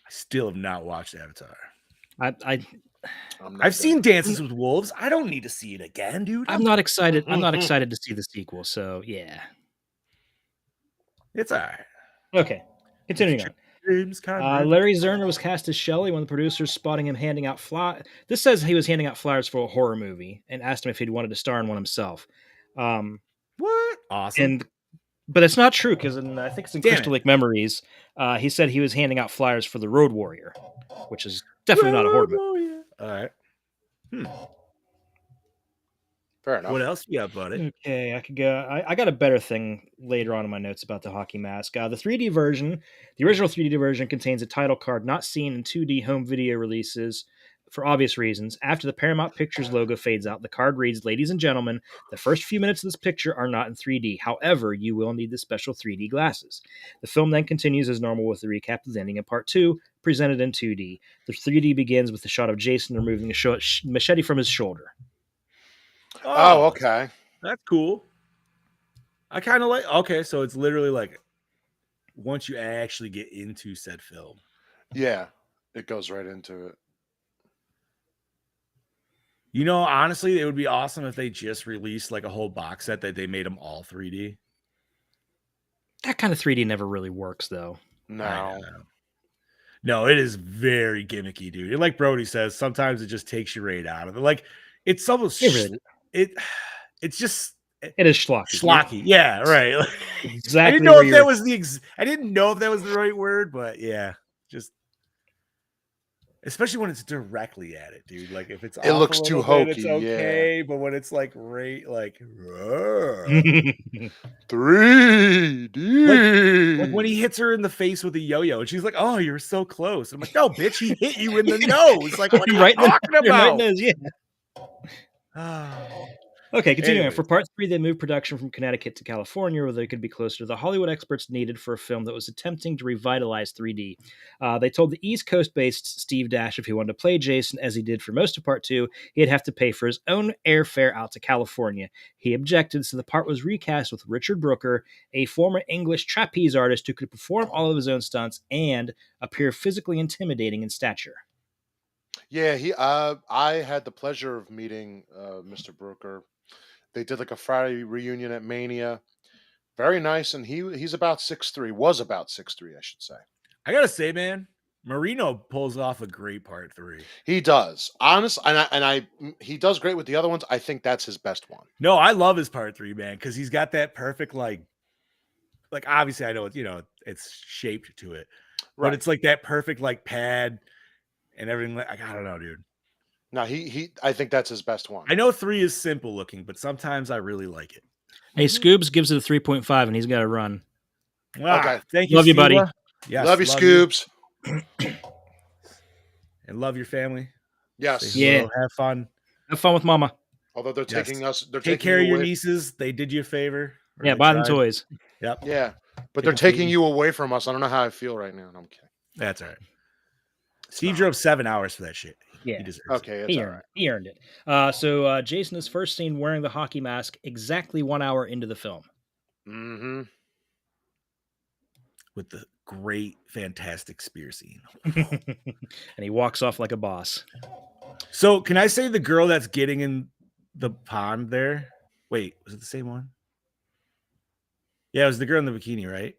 I still have not watched Avatar. I've seen Dances with Wolves. I don't need to see it again, dude. I'm not excited. I'm not excited to see the sequel. So yeah, it's all right. Okay, continuing on. James Larry Zerner was cast as Shelley when the producers spotting him handing out flyers. This says he was handing out flyers for a horror movie and asked him if he'd wanted to star in one himself. What? Awesome. But it's not true because I think it's in Crystal Lake Memories. He said he was handing out flyers for The Road Warrior, which is definitely not a horror movie. All right. Fair enough. What else you got, buddy? Okay, I could go. I got a better thing later on in my notes about the hockey mask. The 3D version, the original 3D version, contains a title card not seen in 2D home video releases for obvious reasons. After the Paramount Pictures logo fades out, the card reads, "Ladies and gentlemen, the first few minutes of this picture are not in 3D. However, you will need the special 3D glasses." The film then continues as normal with the recap of the ending in part 2, presented in 2D. The 3D begins with the shot of Jason removing a machete from his shoulder. Oh, okay. That's cool. I kind of like. Okay, so it's literally like once you actually get into said film. Yeah, it goes right into it. You know, honestly, it would be awesome if they just released like a whole box set that they made them all 3D. That kind of 3D never really works, though. No, it is very gimmicky, dude. And like Brody says, sometimes it just takes you right out of it. Like it's almost it's just it is schlocky. Yeah, right. Like, exactly. I didn't know if that was I didn't know if that was the right word, but yeah, just especially when it's directly at it, dude. Like if it looks too hokey, it's okay, yeah. But when it's like right, like 3D, like when he hits her in the face with a yo-yo, and she's like, "Oh, you're so close." I'm like, "No, bitch, he hit you in the nose." Like, what are you talking about? Nose, yeah. Okay, continuing. For part 3, they moved production from Connecticut to California, where they could be closer to the Hollywood experts needed for a film that was attempting to revitalize 3D. They told the East Coast-based Steve Dash if he wanted to play Jason, as he did for most of part 2, he'd have to pay for his own airfare out to California. He objected, so the part was recast with Richard Brooker, a former English trapeze artist who could perform all of his own stunts and appear physically intimidating in stature. Yeah, I had the pleasure of meeting Mr. Brooker. They did like a Friday reunion at Mania. Very nice, and he's about 6'3", was about 6'3", I should say. I gotta say, man, Marino pulls off a great part 3. He does. Honest, he does great with the other ones. I think that's his best one. No, I love his part 3, man, because he's got that perfect like obviously I know it's it's shaped to it, Right. but it's like that perfect like pad and everything. Like I don't know, dude. No, I think that's his best one. I know 3 is simple looking, but sometimes I really like it. Hey, Scoobs gives it a 3.5, and he's got to run. Okay, thank you, Love you, buddy. Scuba. Yes, love you, Scoobs. And love your family. Yes. Say Yeah. hello, have fun. Have fun with Mama. Although they're Yes. taking us, they're Take taking care you of your away- nieces. They did you a favor. or Yeah, they buy them tried. toys. Yep. Yeah, but Take they're them taking food. you away from us. I don't know how I feel right now. No, I'm kidding. That's all right. Steve drove 7 hours for that shit. Yeah. He deserves Okay, it's He all earned, right. he earned it. So Jason is first seen wearing the hockey mask exactly 1 hour into the film. Mm-hmm. it. With the great, fantastic spear scene. And he walks off like a boss. So can I say the girl that's getting in the pond there? Wait, was it the same one? Yeah, it was the girl in the bikini, right?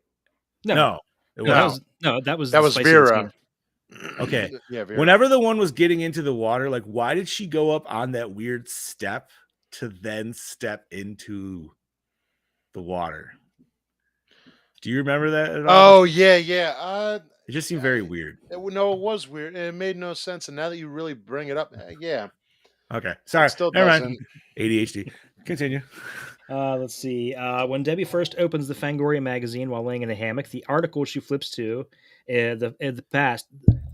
No, It no, was. that was That the was spicy Vera. scene. Okay. Yeah, Vera. Whenever the one was getting into the water, like why did she go up on that weird step to then step into the water? Do you remember that at all? Oh yeah. It just seemed very weird. No, it was weird. It made no sense. And now that you really bring it up, yeah, Okay. Sorry. it still Never mind. doesn't. ADHD. Continue. Let's see. When Debbie first opens the Fangoria magazine while laying in a hammock, the article she flips to,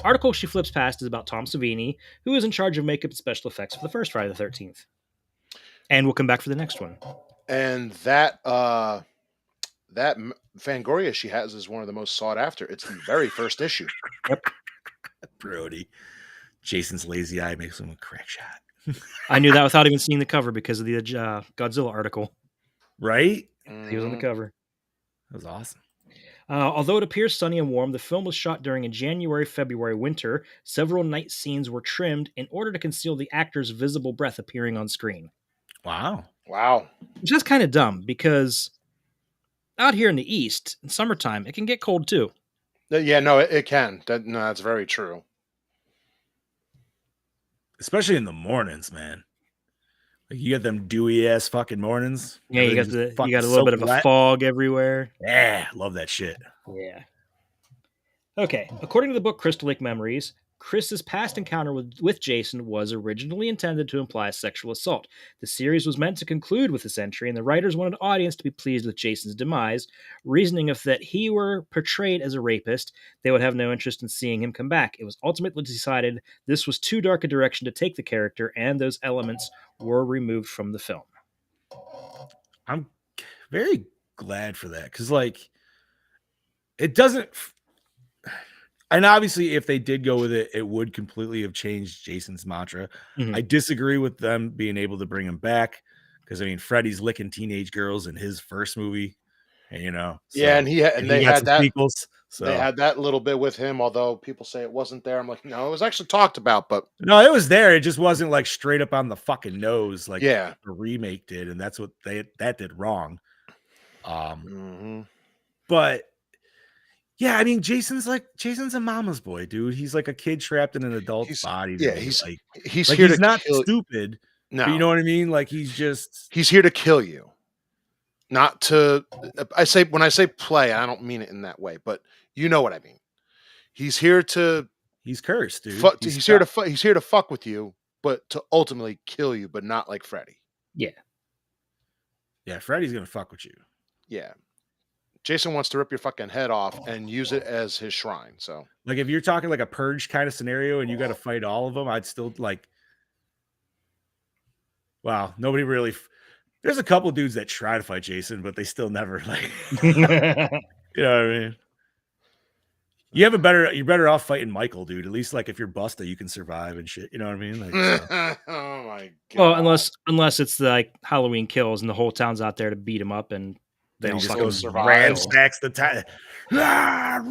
article she flips past is about Tom Savini, who is in charge of makeup and special effects for the first Friday the 13th. And we'll come back for the next one. And that Fangoria she has is one of the most sought after. It's the very first issue. Brody. Jason's lazy eye makes him a crack shot. I knew that without even seeing the cover because of the Godzilla article. Right? He was on the cover. That was awesome. Although it appears sunny and warm, the film was shot during a January-February winter. Several night scenes were trimmed in order to conceal the actor's visible breath appearing on screen. Wow. Wow. Which is kind of dumb because out here in the East, in summertime, it can get cold too. Yeah, no, it can. That's very true. Especially in the mornings, man. Like you get them dewy ass fucking mornings. Yeah, you got Everything's a fucking little bit of soaked a wet. fog everywhere. Yeah, love that shit. Yeah. Okay, according to the book Crystal Lake Memories, Chris's past encounter with Jason was originally intended to imply a sexual assault. The series was meant to conclude with this entry, and the writers wanted the audience to be pleased with Jason's demise, reasoning if that he were portrayed as a rapist, they would have no interest in seeing him come back. It was ultimately decided this was too dark a direction to take the character, and those elements were removed from the film. I'm very glad for that because, like, it doesn't. And obviously, if they did go with it, it would completely have changed Jason's mantra. Mhm. I disagree with them being able to bring him back because, I mean, Freddy's licking teenage girls in his first movie, and Yeah, and they got had some that. sequels. So They had that little bit with him, although people say it wasn't there. I'm like, no, it was actually talked about, but no, it was there. It just wasn't like straight up on the fucking nose, like yeah. the remake did, and that's what that did wrong. Mhm. But yeah, I mean, Jason's a mama's boy, dude. He's like a kid trapped in an adult's He's- body. yeah, dude. he's like He's like here he's to not kill. stupid. No, But you know what I mean? Like he's just he's here to kill you. Not to. When I say play, I don't mean it in that way, but you know what I mean. He's here to. he's cursed, dude. He's here to. He's here to fuck with you, but to ultimately kill you, but not like Freddy. Yeah, Freddy's gonna fuck with you. Yeah. Jason wants to rip your fucking head off and use it as his shrine. So, Like if you're talking like a purge kind of scenario and you got to fight all of them, I'd still like. Wow, nobody really. There's a couple dudes that try to fight Jason, but they still never like. You know what I mean? You're better off fighting Michael, dude. At least like if you're Busta, you can survive and shit. You know what I mean? Like, so. oh my god. Well, unless it's like Halloween Kills and the whole town's out there to beat him up and they Then don't he just fucking goes survive. ransacks the time.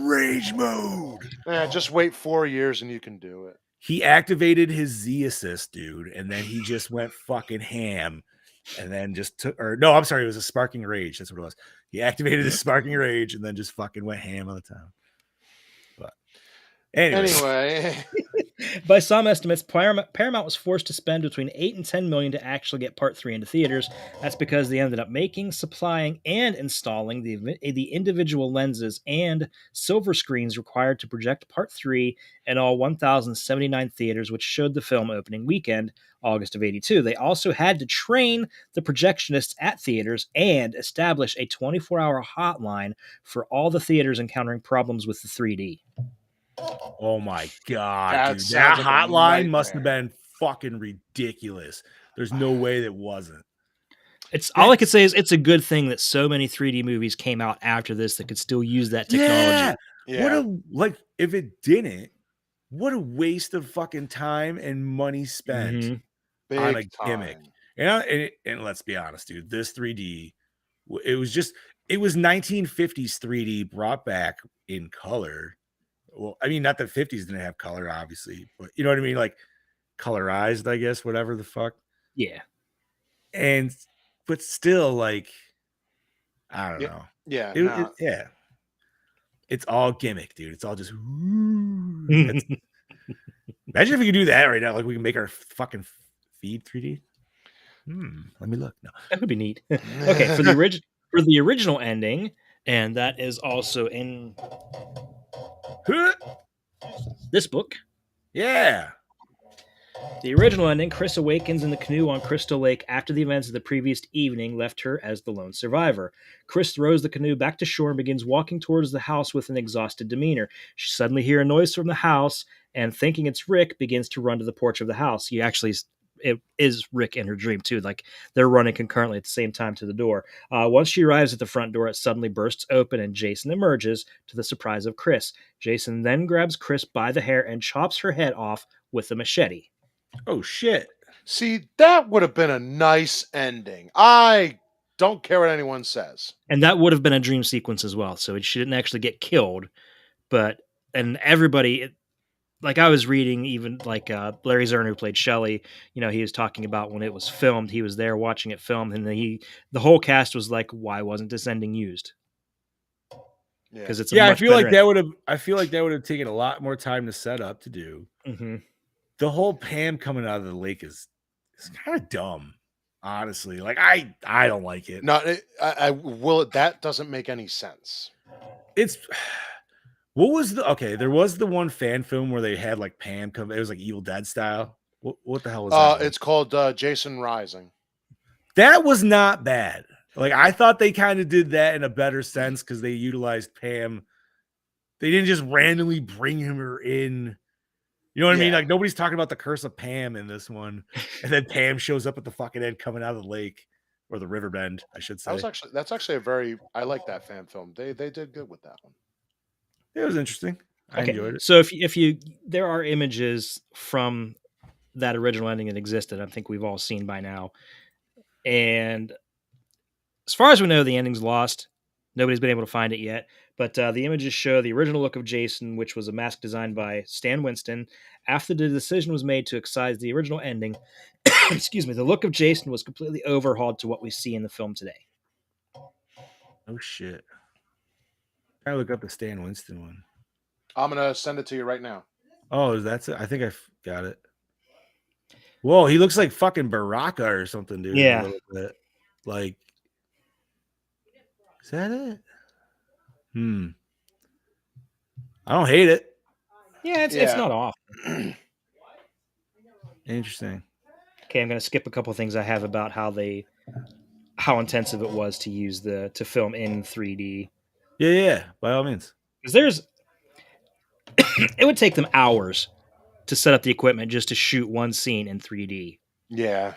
Rage mode. Yeah, just wait 4 years and you can do it. He activated his Z assist, dude, and then he just went fucking ham, and then just took. Or no, I'm sorry, it was a sparking rage. That's what it was. He activated his sparking rage and then just fucking went ham on the town. Anyway, By some estimates, Paramount was forced to spend between 8 and 10 million to actually get Part 3 into theaters. That's because they ended up making, supplying, and installing the individual lenses and silver screens required to project Part 3 in all 1,079 theaters, which showed the film opening weekend, August of 82. They also had to train the projectionists at theaters and establish a 24-hour hotline for all the theaters encountering problems with the 3D. Oh my god, That dude. sounds That like a hotline must have nightmare. been fucking ridiculous. There's no way that wasn't. It's all I could say is it's a good thing that so many 3D movies came out after this that could still use that technology. Yeah. What Yeah. a like if it didn't, what a waste of fucking time and money spent Mhm. on a Big gimmick. time. And let's be honest, dude, this 3D, it was 1950s 3D brought back in color. Well, I mean, not that 50s didn't have color, obviously, but you know what I mean? Like colorized, I guess, whatever the fuck. Yeah. And but still, like, I don't know. Yeah. Yeah. It's all gimmick, dude. It's all just imagine if we could do that right now. Like we can make our fucking feed 3D. Let me look. No. That would be neat. Okay, for the original ending, and that is also in this book. Yeah. The original ending, Chris awakens in the canoe on Crystal Lake after the events of the previous evening left her as the lone survivor. Chris throws the canoe back to shore and begins walking towards the house with an exhausted demeanor. She suddenly hears a noise from the house and, thinking it's Rick, begins to run to the porch of the house. It is Rick in her dream too. Like they're running concurrently at the same time to the door. Once she arrives at the front door, it suddenly bursts open and Jason emerges to the surprise of Chris. Jason then grabs Chris by the hair and chops her head off with a machete. Oh shit. See, that would have been a nice ending. I don't care what anyone says. And that would have been a dream sequence as well. So she didn't actually get killed, and everybody, like I was reading, even like Larry Zern, who played Shelley, he was talking about when it was filmed, he was there watching it filmed, and the whole cast was like, why wasn't this ending used? Yeah. Because it's I feel like that would have taken a lot more time to set up to do. Mm-hmm. The whole Pam coming out of the lake is kind of dumb, honestly. Like I don't like it. No, that doesn't make any sense. It's there was the one fan film where they had like Pam come. It was like Evil Dead style. What the hell was that? It's called Jason Rising. That was not bad. Like I thought they kind of did that in a better sense because they utilized Pam. They didn't just randomly bring her in. You know what I mean? Like nobody's talking about the curse of Pam in this one, and then Pam shows up at the fucking end coming out of the lake or the river bend, I should say. That's actually I like that fan film. They did good with that one. It was interesting. I enjoyed it. So if you there are images from that original ending that existed, I think we've all seen by now. And as far as we know, the ending's lost. Nobody's been able to find it yet. But the images show the original look of Jason, which was a mask designed by Stan Winston. After the decision was made to excise the original ending, excuse me, the look of Jason was completely overhauled to what we see in the film today. Oh shit! I look up the Stan Winston one. I'm gonna send it to you right now. Oh, that's it. I think I got it. Whoa, he looks like fucking Baraka or something, dude. Yeah. A little bit. Like, is that it? I don't hate it. Yeah, it's not off. Interesting. Okay, I'm going to skip a couple things I have about how intensive it was to use to film in 3D. Yeah, by all means. Because it would take them hours to set up the equipment just to shoot one scene in 3D. Yeah.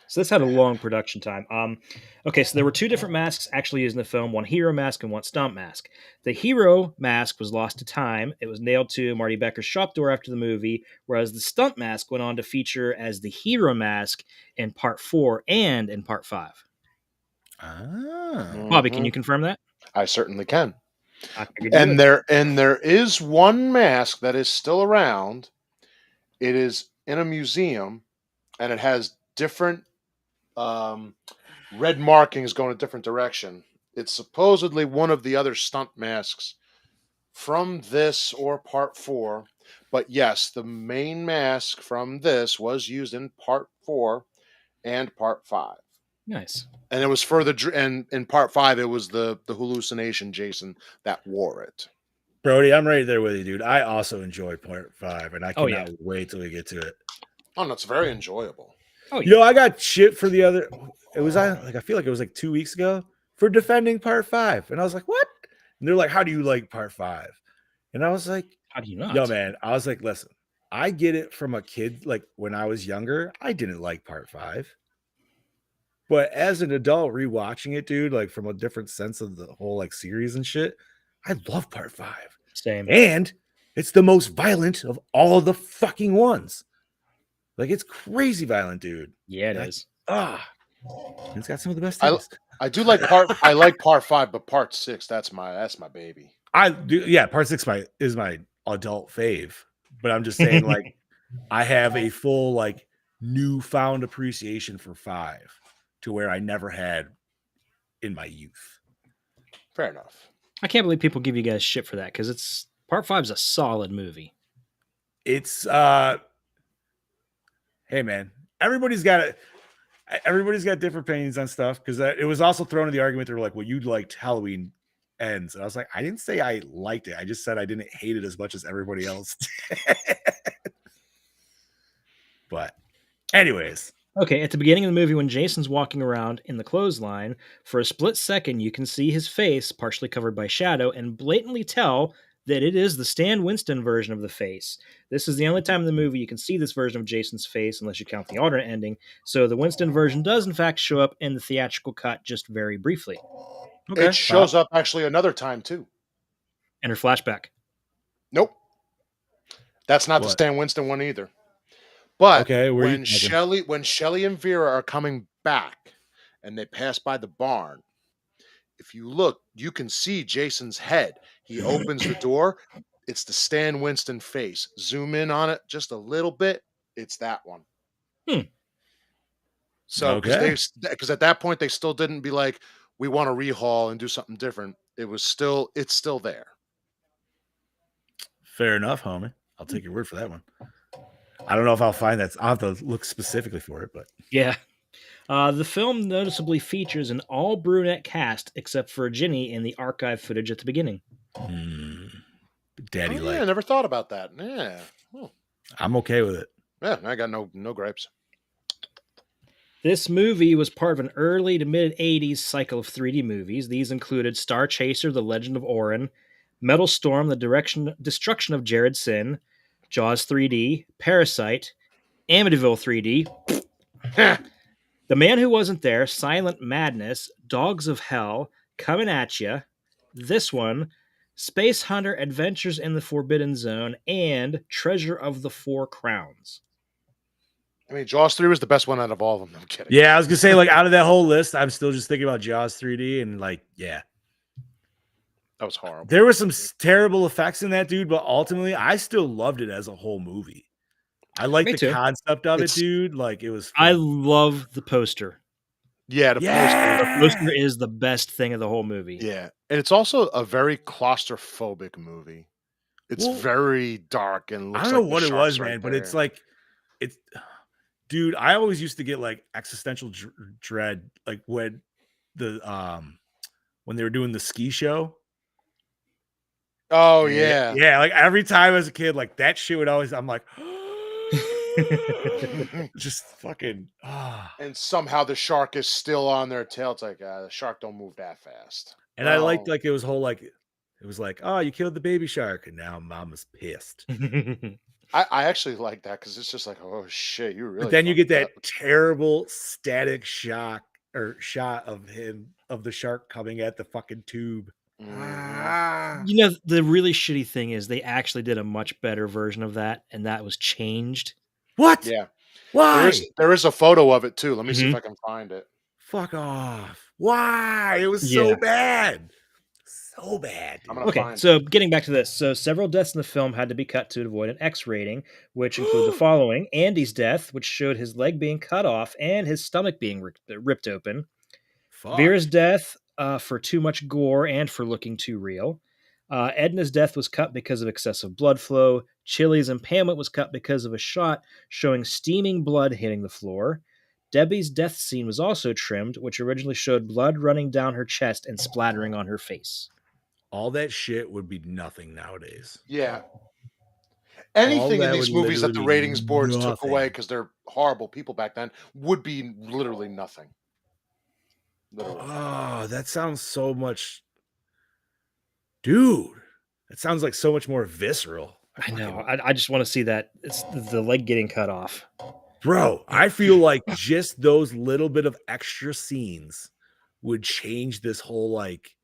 So this had a long production time. Okay, so there were two different masks actually used in the film, one hero mask and one stunt mask. The hero mask was lost to time. It was nailed to Marty Becker's shop door after the movie, whereas the stunt mask went on to feature as the hero mask in Part 4 and in Part 5. Bobby, can you confirm that? I certainly can. And there is one mask that is still around. It is in a museum, and it has different red markings going a different direction. It's supposedly one of the other stunt masks from this or part 4. But yes, the main mask from this was used in part 4 and part 5. Nice. And it was and in part 5 it was the hallucination Jason that wore it. Brody, I'm right there with you, dude. I also enjoyed part 5, and I Oh, cannot yeah. wait till we get to it. Oh, no, it's very enjoyable. Oh, You know, I got shit for the other. It was I feel like it was like 2 weeks ago for defending part 5, and I was like, what? And they're like, how do you like part 5? And I was like, How do you not? yo, man. I was like, listen, I get it from a kid. Like when I was younger, I didn't like part 5. But as an adult rewatching it, dude, like from a different sense of the whole like series and shit, I love part 5. Same. And it's the most violent of all the fucking ones. Like it's crazy violent, dude. Yeah, it is. It's got some of the best I taste. do like part 5, but part 6, that's my baby. I do, yeah. Part 6 is my adult fave, but I'm just saying, like, I have a full like newfound appreciation for 5 to where I never had in my youth. Fair enough. I can't believe people give you guys shit for that because it's part 5 is a solid movie. It's hey man, everybody's got different opinions on stuff because it was also thrown in the argument. They were like, well, you liked Halloween Ends, and I was like, I didn't say I liked it. I just said I didn't hate it as much as everybody else did. But anyways, Okay, at the beginning of the movie, when Jason's walking around in the clothesline, for a split second, you can see his face partially covered by shadow and blatantly tell that it is the Stan Winston version of the face. This is the only time in the movie you can see this version of Jason's face, unless you count the alternate ending. So the Winston version does, in fact, show up in the theatrical cut just very briefly. okay, It shows up actually another time too. And her flashback. Nope. That's not the What? Stan Winston one either. But Okay, where when you talking? when Shelly and Vera are coming back and they pass by the barn, if you look, you can see Jason's head. He opens the door. It's the Stan Winston face. Zoom in on it just a little bit. It's that one. Hmm. So Okay. because at that point they still didn't be like, we want to rehaul and do something different. It's still there. Fair enough, homie. I'll take your word for that one. I don't know if I'll find that. I'll have to look specifically for it, but Yeah. The film noticeably features an all brunette cast except for Ginny in the archive footage at the beginning. daddy Oh, like. yeah, I never thought about that. Yeah. Oh. I'm okay with it. Yeah, I got no gripes. This movie was part of an early to mid 80s cycle of 3D movies. These included Star Chaser, The Legend of Orin, Metal Storm, The Destruction of Jared Sin, Jaws 3D, Parasite, Amityville 3D, The Man Who Wasn't There, Silent Madness, Dogs of Hell, Coming At Ya, this one, Space Hunter Adventures in the Forbidden Zone, and Treasure of the Four Crowns. I mean, Jaws 3 was the best one out of all of them. I'm kidding. Yeah, I was gonna say, like, out of that whole list, I'm still just thinking about Jaws 3D, and like, yeah, That was horrible. there were some terrible effects in that, dude, but ultimately, I still loved it as a whole movie. I like Me the too. concept of It's- it, dude. Like, it was. I Fun. love the poster. Yeah, The Yeah. poster is the best thing of the whole movie. Yeah, and it's also a very claustrophobic movie. It's Well, very dark and looks I don't know like the what it was, shark's right man, but it's there. like, it's, dude. I always used to get like existential dread, like when when they were doing the ski show. Oh yeah. Yeah. Like every time as a kid, like that shit would always. I'm like, just fucking. And somehow the shark is still on their tail. It's like the shark don't move that fast. And I liked like it was whole like it was like, oh, you killed the baby shark, and now mama's pissed. I actually like that because it's just like, oh shit, you really. But then you get fucked that up. terrible static shock or shot of the shark coming at the fucking tube. Mhm. You know, the really shitty thing is they actually did a much better version of that, and that was changed. What? Yeah. Why? There is a photo of it too. Let me see if Mhm. I can find it. Fuck off. Why? It was Yeah. so bad. So bad. I'm Dude. gonna Okay, find so getting back to this. So several deaths in the film had to be cut to avoid an X rating, which include the following: Andy's death, which showed his leg being cut off and his stomach being ripped open. Fuck. Vera's death for too much gore and for looking too real. Edna's death was cut because of excessive blood flow. Chili's impalement was cut because of a shot showing steaming blood hitting the floor. Debbie's death scene was also trimmed, which originally showed blood running down her chest and splattering on her face. All that shit would be nothing nowadays. Yeah. All Anything in that these would movies that the literally be ratings boards took away nothing. because they're horrible people back then would be literally nothing. Literally. Oh, that sounds so much, dude. That sounds like so much more visceral. I know. I just want to see that. It's the leg getting cut off. Bro, I feel like just those little bit of extra scenes would change this whole, like,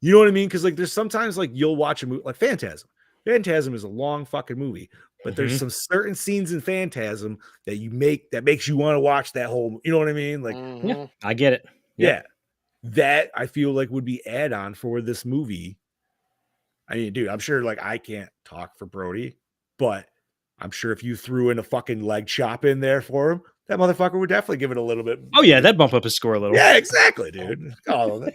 you know what I mean? Because like there's sometimes like you'll watch a movie like Phantasm. Phantasm is a long fucking movie, but there's some certain scenes in Phantasm that makes you want to watch that whole, you know what I mean? Like, Yeah, I get it. yeah, that I feel like would be add-on for this movie. I mean, dude, I'm sure like I can't talk for Brody, but I'm sure if you threw in a fucking leg chop in there for him, that motherfucker would definitely give it a little bit. Oh yeah, that'd bump up his score a little. Yeah, exactly, dude. Oh,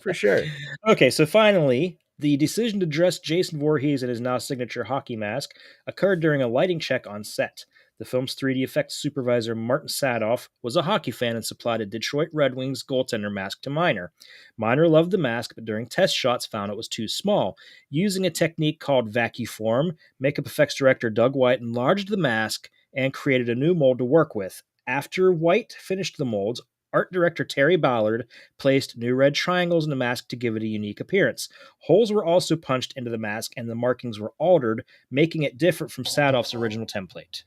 for sure. Okay, so finally, the decision to dress Jason Voorhees in his now signature hockey mask occurred during a lighting check on set. The film's 3D effects supervisor, Martin Sadoff, was a hockey fan and supplied a Detroit Red Wings goaltender mask to Miner. Miner loved the mask, but during test shots found it was too small. Using a technique called vacuform, makeup effects director Doug White enlarged the mask and created a new mold to work with. After White finished the molds, art director Terry Ballard placed new red triangles in the mask to give it a unique appearance. Holes were also punched into the mask and the markings were altered, making it different from Sadoff's original template.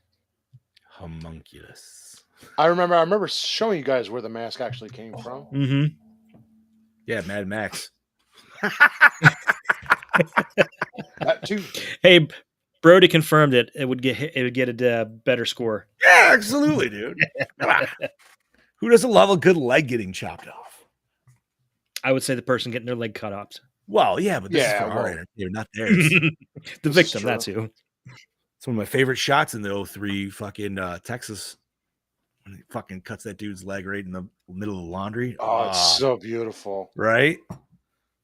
Homunculus. I remember showing you guys where the mask actually came from. Mm-hmm. Yeah, Mad Max. That too. Hey, Brody confirmed it. It would get a better score. Yeah, absolutely, dude. Come on. Who doesn't love a good leg getting chopped off? I would say the person getting their leg cut off. Well, yeah, but this is Yeah, for our well. entertainment, not theirs. The This is victim, true. that's who. It's one of my favorite shots in the 03 fucking Texas. When he fucking cuts that dude's leg right in the middle of the laundry. Oh, it's so beautiful. Right?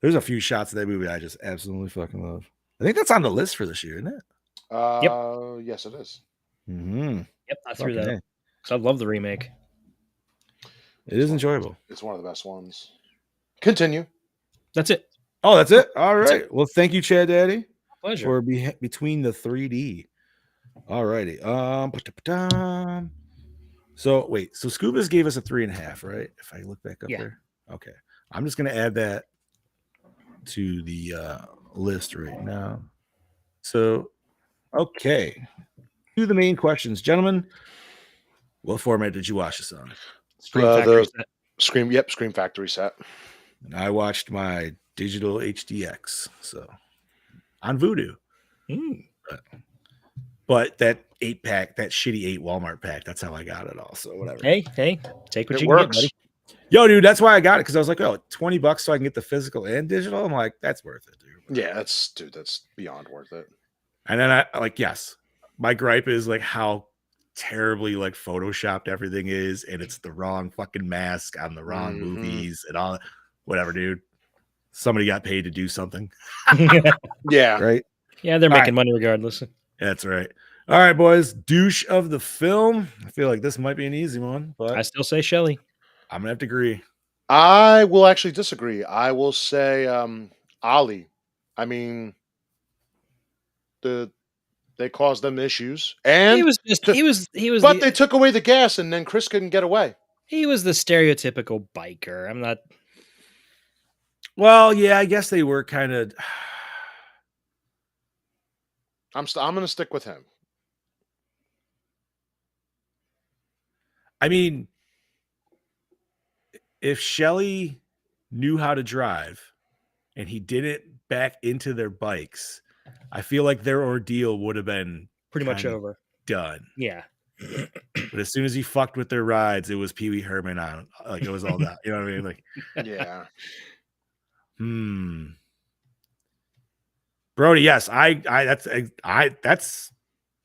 There's a few shots of that movie I just absolutely fucking love. I think that's on the list for this year, isn't it? Yes, it is. Mm-hmm. Yep, I threw Fucking that A. up. 'Cause I love the remake. It is enjoyable. It's one of the best ones. Continue. That's it. Oh, that's it? All That's right. Well, thank you, Chad Daddy, Pleasure. for between the 3D. All righty. So wait, so Scuba's gave us a 3.5, right? If I look back up Yeah. there. Okay. I'm just gonna add that to the list right now. So okay. To the main questions, gentlemen. What format did you watch this on? Screen The Factory set. Scream Factory set. And I watched my digital HDX, so on Vudu. Mm. But that 8-pack, that shitty 8 Walmart pack, that's how I got it all. So whatever. Hey, take what It you works. can get, buddy. Yo, dude, that's why I got it, because I was like, oh, $20 so I can get the physical and digital. I'm like, that's worth it, dude. Yeah, that's beyond worth it. And then I like, yes, my gripe is like how terribly like photoshopped everything is, and it's the wrong fucking mask on the wrong movies and all. Whatever, dude. Somebody got paid to do something, Yeah. right? Yeah, they're All making money regardless. That's right. All right, boys. Douche of the film. I feel like this might be an easy one, but I still say Shelley. I'm gonna have to agree. I will actually disagree. I will say Ollie. I mean, they caused them issues, and He was just he was but they took away the gas, and then Chris couldn't get away. he was the stereotypical biker. I'm not. Well, yeah, I guess they were kind of. I'm going to stick with him. I mean, if Shelley knew how to drive and he didn't back into their bikes, I feel like their ordeal would have been Pretty much kinda over. done. Yeah. But as soon as he fucked with their rides, it was Pee Wee Herman on. Like it was all that. You know what I mean? Like, Yeah. Brody, yes, that's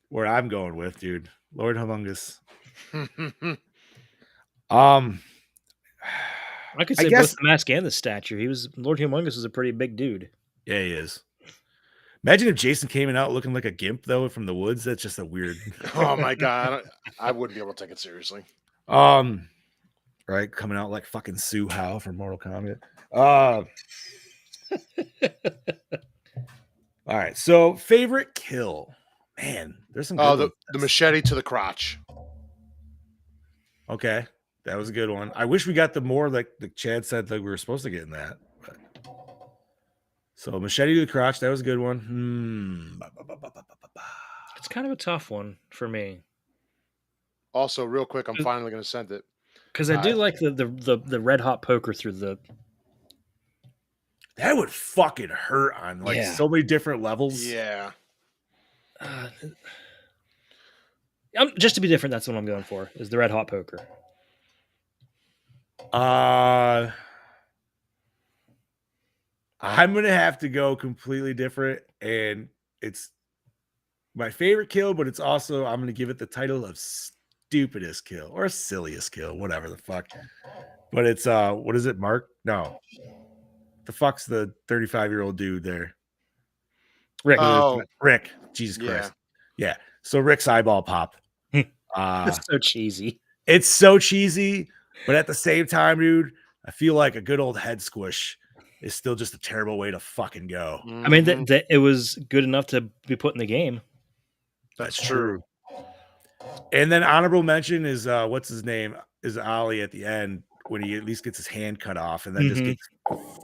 where I'm going with, dude. Lord Humongous. I could say guess- both the mask and the stature. Lord Humongous was a pretty big dude. Yeah, he is. Imagine if Jason came out looking like a gimp though from the woods. That's just a weird. Oh my god, I wouldn't be able to take it seriously. Right, coming out like fucking Sue Hao from Mortal Kombat. All right, so favorite kill. Man, there's some good Oh, ones. the machete to the crotch. Okay, that was a good one. I wish we got the more like the Chad said that we were supposed to get in that. But... So machete to the crotch, that was a good one. It's kind of a tough one for me. Also, real quick, I'm finally going to send it because I do like the red hot poker through the. That would fucking hurt on like so many different levels. Yeah. Just to be different, that's what I'm going for. Is the red hot poker. I'm gonna have to go completely different, and it's my favorite kill, but it's also I'm gonna give it the title of stupidest kill or silliest kill, whatever the fuck. But it's what is it, Mark? No, the fuck's the 35-year-old dude there? Rick. Oh, Rick. Jesus Christ. Yeah. So Rick's eyeball pop. It's so cheesy. It's so cheesy, but at the same time, dude, I feel like a good old head squish is still just a terrible way to fucking go. I mean, it was good enough to be put in the game. That's true. And then honorable mention is what's his name? Is Ollie at the end when he at least gets his hand cut off and then just gets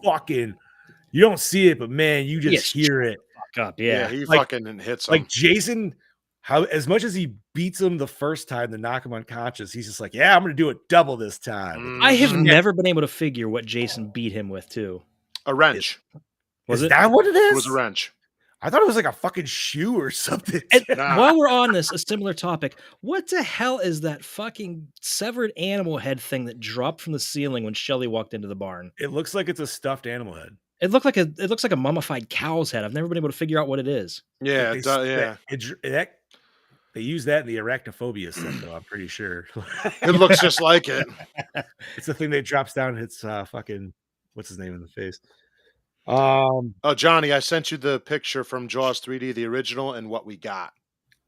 fucking. You don't see it, but man, you just hear it. Fuck up, yeah. He fucking hits him. Like Jason, how as much as he beats him the first time to knock him unconscious, he's just like, yeah, I'm gonna do it double this time. I have never been able to figure what Jason beat him with too. A wrench. Is that what it is? It was a wrench. I thought it was like a fucking shoe or something. While we're on this, a similar topic, what the hell is that fucking severed animal head thing that dropped from the ceiling when Shelly walked into the barn? It looks like it's a stuffed animal head. It looks like a mummified cow's head. I've never been able to figure out what it is. Yeah, they use that in the arachnophobia stuff, though. I'm pretty sure. It looks just like it. It's the thing that drops down and hits fucking what's his name in the face. Oh, Johnny, I sent you the picture from Jaws 3D, the original, and what we got.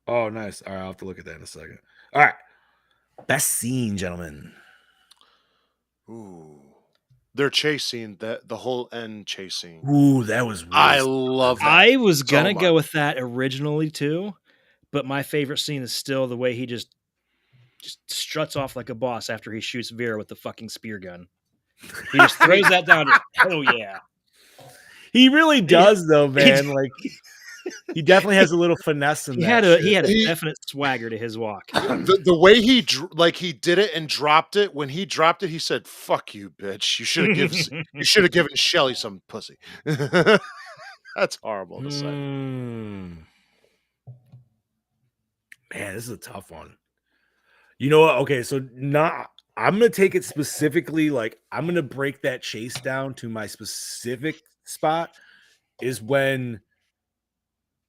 Oh, nice. All right, I'll have to look at that in a second. All right, best scene, gentlemen. Ooh, their chase scene, the whole end chase scene. Ooh, that was. Really I love that. I was gonna go with that originally too, but my favorite scene is still the way he just struts off like a boss after he shoots Vera with the fucking spear gun. He just throws that down. Oh yeah. He really does, though, man. Like he definitely has a little finesse in that. He had a definite swagger to his walk. The way he did it and dropped it. When he dropped it, he said, "Fuck you, bitch. You should have given Shelly some pussy." That's horrible to say. Man, this is a tough one. You know what? Okay, so I'm gonna take it specifically. Like I'm gonna break that chase down to my specific spot is when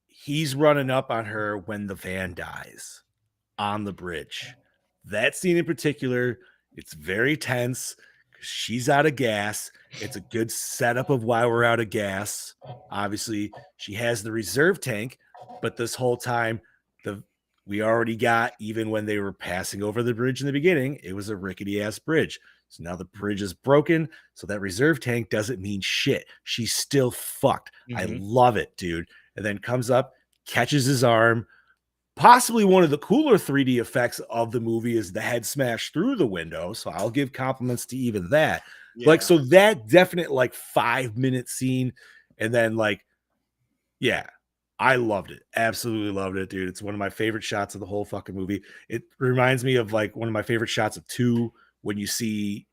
he's running up on her when the van dies on the bridge. That scene in particular, it's very tense because she's out of gas. It's a good setup of why we're out of gas. Obviously, she has the reserve tank, but this whole time, we already got, even when they were passing over the bridge in the beginning, it was a rickety ass bridge. So now the bridge is broken. So that reserve tank doesn't mean shit. She's still fucked. I love it, dude. And then comes up, catches his arm. Possibly one of the cooler 3D effects of the movie is the head smash through the window. So I'll give compliments to even that. Yeah. Like, so that definite like 5-minute scene. And then like, yeah, I loved it. Absolutely loved it, dude. It's one of my favorite shots of the whole fucking movie. It reminds me of like one of my favorite shots of 2 when you see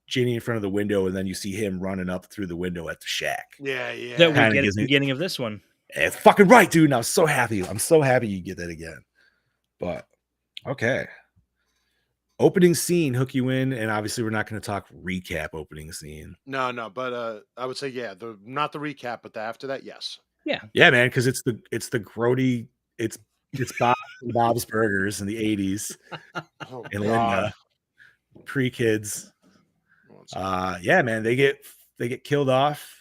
Ginny in front of the window and then you see him running up through the window at the shack. Yeah, yeah. That we get at the beginning of this one. It's fucking right, dude. And I'm so happy. I'm so happy you get that again. But okay. Opening scene, hook you in, and obviously we're not going to talk recap opening scene. No, but I would say yeah, not the recap, but after that, yes. Yeah, man, because it's the grody, it's Bob's Burgers in the 80s. Oh, and Linda, pre-kids. Yeah, man, they get killed off.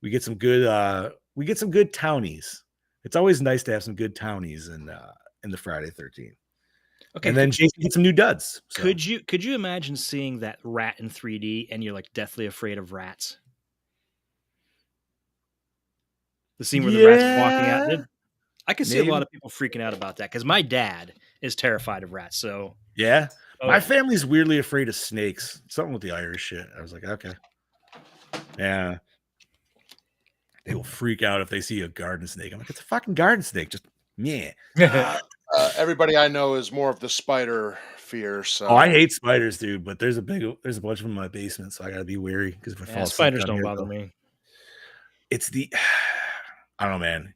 we get some good townies. It's always nice to have some good townies in the Friday 13th. Okay, And then Jason gets some new duds. So. could you imagine seeing that rat in 3D and you're like deathly afraid of rats? The scene where the rat's walking out. I can see a lot of people freaking out about that because my dad is terrified of rats. So yeah, my family's weirdly afraid of snakes. Something with the Irish shit. I was like, okay, yeah. They will freak out if they see a garden snake. I'm like, it's a fucking garden snake. Just yeah. Everybody I know is more of the spider fear. So I hate spiders, dude. But there's a bunch of them in my basement, so I gotta be wary because if I fall asleep, spiders don't bother me. It's the I don't know, man.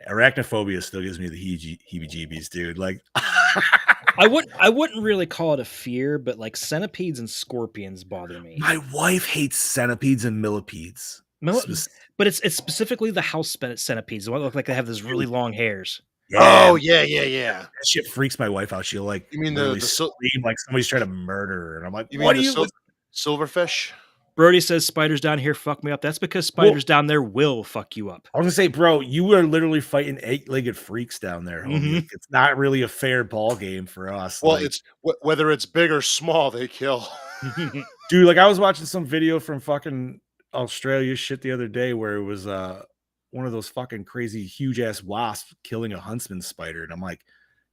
Arachnophobia still gives me the heebie-jeebies, dude. Like I wouldn't really call it a fear, but like centipedes and scorpions bother me. My wife hates centipedes and millipedes. But it's specifically the house centipedes. The one that look like they have those really long hairs. Yeah. Oh yeah. That shit freaks my wife out. She'll like you mean really scream like somebody's trying to murder her, and I'm like, what are you? Silverfish. Brody says spiders down here fuck me up. That's because spiders down there will fuck you up. I was gonna say, bro, you are literally fighting 8-legged freaks down there, homie. Mm-hmm. Like, it's not really a fair ball game for us. Well, it's whether it's big or small, they kill. Dude, like I was watching some video from fucking Australia shit the other day where it was one of those fucking crazy huge ass wasps killing a huntsman spider, and I'm like,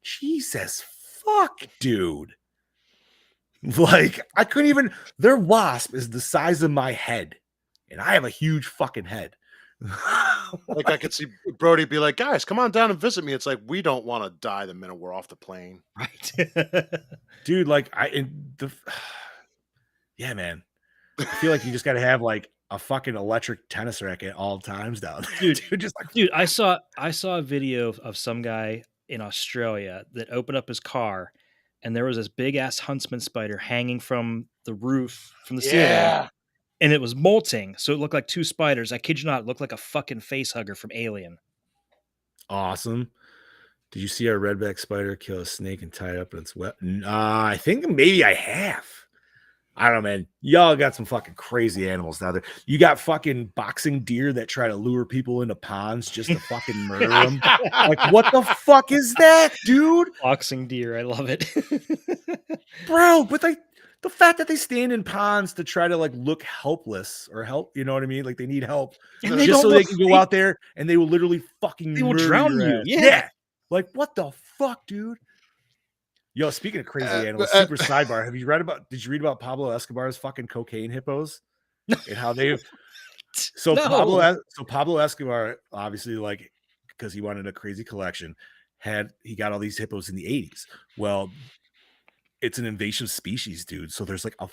Jesus fuck, dude. Like, I couldn't even. Their wasp is the size of my head, and I have a huge fucking head. Like I could see Brody be like, "Guys, come on down and visit me." It's like we don't want to die the minute we're off the plane, right? Dude, like yeah, man. I feel like you just got to have like a fucking electric tennis racket at all times down there, dude. I saw a video of some guy in Australia that opened up his car. And there was this big ass huntsman spider hanging from the roof, from the ceiling, and it was molting. So it looked like two spiders. I kid you not, it looked like a fucking face hugger from Alien. Awesome. Did you see our redback spider kill a snake and tie it up in its web? I think maybe I have. I don't know, man. Y'all got some fucking crazy animals down there. You got fucking boxing deer that try to lure people into ponds just to fucking murder them. Like, what the fuck is that, dude? Boxing deer. I love it. Bro, but like the fact that they stand in ponds to try to like look helpless or help, you know what I mean? Like they need help. And just so they can go out there and they will literally fucking will drown you. Yeah. Like, what the fuck, dude? Yo, speaking of crazy animals, super sidebar. Did you read about Pablo Escobar's fucking cocaine hippos and how they've Pablo Escobar, obviously, like, because he wanted a crazy collection, he got all these hippos in the 80s. Well, it's an invasive species, dude. So there's like a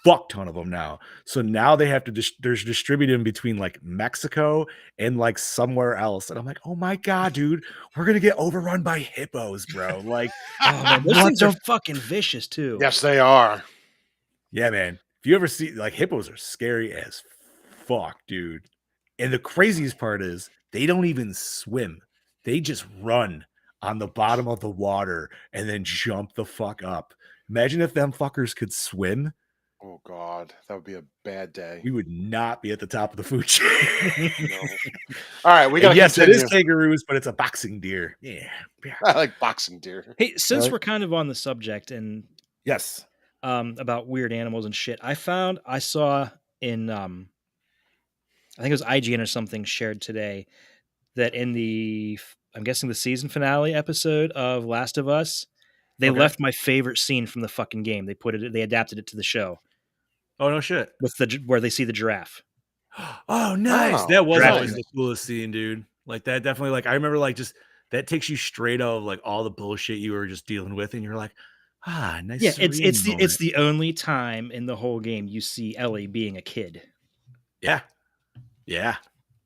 fuck ton of them now. So now they have to distribute them between like Mexico and like somewhere else. And I'm like, oh my God, dude, we're gonna get overrun by hippos, bro. Like, those things are fucking vicious too. Yes, they are. Yeah, man. If you ever see, like, hippos are scary as fuck, dude. And the craziest part is they don't even swim. They just run on the bottom of the water and then jump the fuck up. Imagine if them fuckers could swim. Oh God, that would be a bad day. We would not be at the top of the food chain. No. All right, we got. Yes, continue. It is kangaroos, but it's a boxing deer. Yeah, I like boxing deer. Hey, since we're kind of on the subject, and yes, about weird animals and shit, I saw in I think it was IGN or something shared today that in I'm guessing the season finale episode of Last of Us, they left my favorite scene from the fucking game. They adapted it to the show. Oh no shit! With where they see the giraffe. Oh nice! Oh, that was always the coolest scene, dude. Like that definitely. Like I remember, like just that takes you straight out of like all the bullshit you were just dealing with, and you're like, nice. Yeah, it's the only time in the whole game you see Ellie being a kid. Yeah.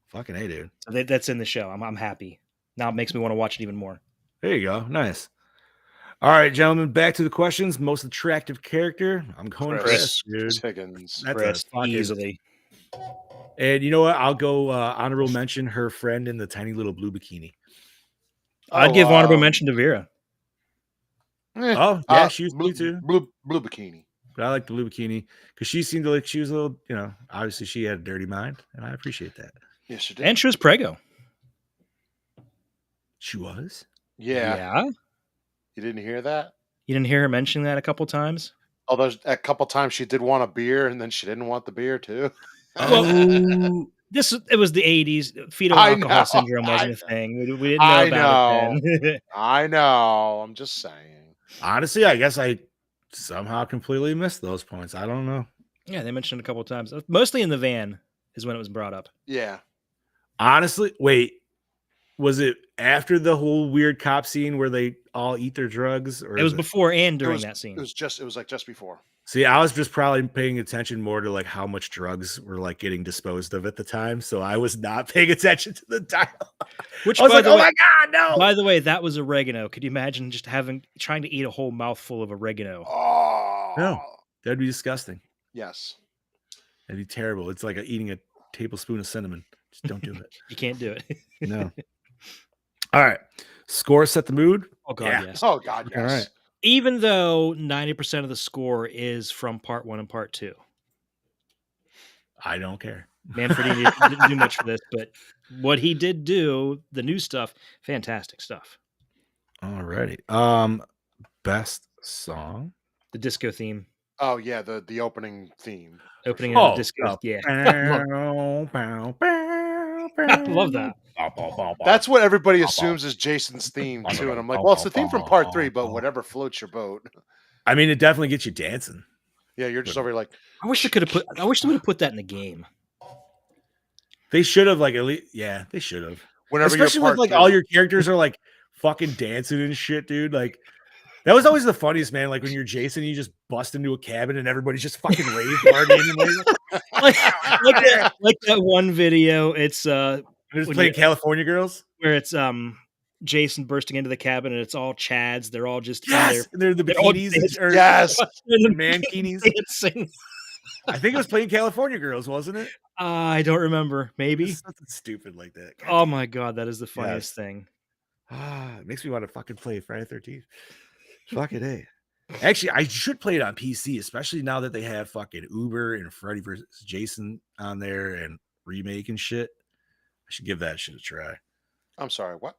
Fucking hey, dude. So that's in the show. I'm happy. Now it makes me want to watch it even more. There you go. Nice. All right, gentlemen, back to the questions. Most attractive character. I'm going Chris, dude. Chris Higgins. That's easily. And you know what? I'll go honorable mention her friend in the tiny little blue bikini. I'd give honorable mention to Vera. Oh, yeah, she was blue too. Blue bikini. But I like the blue bikini because she seemed like she was a little, obviously she had a dirty mind, and I appreciate that. Yes, you did. And she was Prego. She was. Yeah. You didn't hear that? You didn't hear her mention that a couple times? Although a couple times she did want a beer, and then she didn't want the beer too. Oh, It was the 80s. Fetal I alcohol know, syndrome I wasn't a know. thing. We didn't know I about it then. I know. I'm just saying. honestly, I guess I somehow completely missed those points. I don't know. Yeah, they mentioned it a couple times. Mostly in the van is when it was brought up. Yeah. Honestly, wait, was it after the whole weird cop scene where they all eat their drugs, or It was is before and during was, that scene. It was like just before. See, I was just probably paying attention more to like how much drugs were like getting disposed of at the time, so I was not paying attention to the dialogue. Which, I was by like, the "Oh way, my god, no!" by the way, that was oregano. Could you imagine just trying to eat a whole mouthful of oregano? Oh No, that'd be disgusting. yes. That'd be terrible. It's like eating a tablespoon of cinnamon. Just don't do it. You can't do it. No. All right. Score set the mood. Oh god, Yeah. yes. Oh God, yes. All right. Even though 90% of the score is from part 1 and part 2. I don't care. Manfred didn't do much for this, but what he did do, the new stuff, fantastic stuff. All righty. Best song. The disco theme, Oh yeah, the opening theme. for opening sure. of the disco. Yeah, I love that. That's what everybody assumes is Jason's theme too, and I'm like, well, it's the theme from part 3, but whatever floats your boat. I mean, it definitely gets you dancing. Yeah, you're just over here like, I wish they would have put that in the game. They should have, like, at least, yeah, they should have. whenever Especially you're with part like 3. all your characters are like fucking dancing and shit, dude. Like, that was always the funniest, man. Like when you're Jason, you just bust into a cabin and everybody's just fucking rave partying and like that one video. It's they're just when playing you- California Girls. where it's Jason bursting into the cabin and it's all Chads. They're all just Yes, in they're the they're all bikinis or Yes. the mankinis. dancing. I think it was playing California Girls, wasn't it? I don't remember. Maybe. Something stupid like that. God Oh damn. my god, that is the funniest Yes. thing. It makes me want to fucking play Friday 13th. Fucking A. Actually, I should play it on PC, especially now that they have fucking Uber and Freddy vs. Jason on there and remake and shit. I should give that shit a try. I'm sorry, what?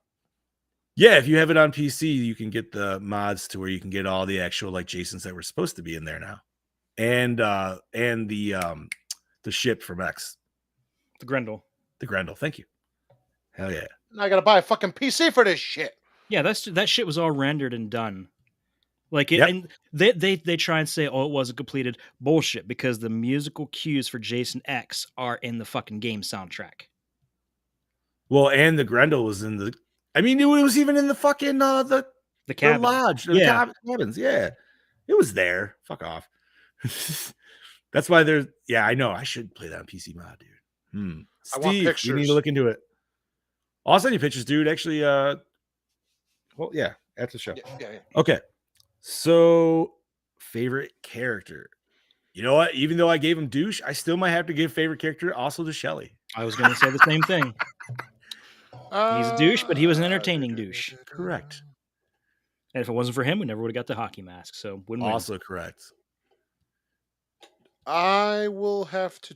Yeah, if you have it on PC, you can get the mods to where you can get all the actual like Jasons that were supposed to be in there now. And the ship from X, The Grendel. the Grendel. Thank you. Hell yeah. Now I gotta buy a fucking PC for this shit. Yeah, that shit was all rendered and done. Like it, Yep. and they try and say, "Oh, it wasn't completed." Bullshit, because the musical cues for Jason X are in the fucking game soundtrack. Well, and the Grendel was in the. I mean, it was even in the fucking The the cabin. lodge, the Yeah. cabins. Yeah, it was there. Fuck off. That's why there's. Yeah, I know. I should play that on PC mod, dude. I want Steve, you need pictures. to look into it. I'll send you pictures, dude. Actually, well, yeah, after the show. Yeah. Okay, so favorite character. You know what? Even though I gave him douche, I still might have to give favorite character also to Shelly. I was going to say the same thing. He's a douche, but he was an entertaining douche. Correct. And if it wasn't for him, we never would have got the hockey mask. So win-win. Also correct. I will have to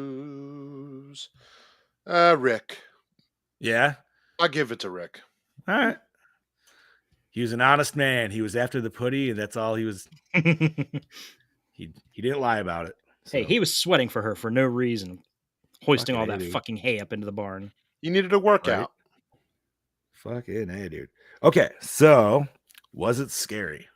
choose Rick. Yeah. I'll give it to Rick. All right. He was an honest man. He was after the putty, and that's all he was. He didn't lie about it. Hey, So, he was sweating for her for no reason, hoisting all Fucking that A, dude. fucking hay up into the barn. You needed a workout. fucking A, dude. Okay, so was it scary?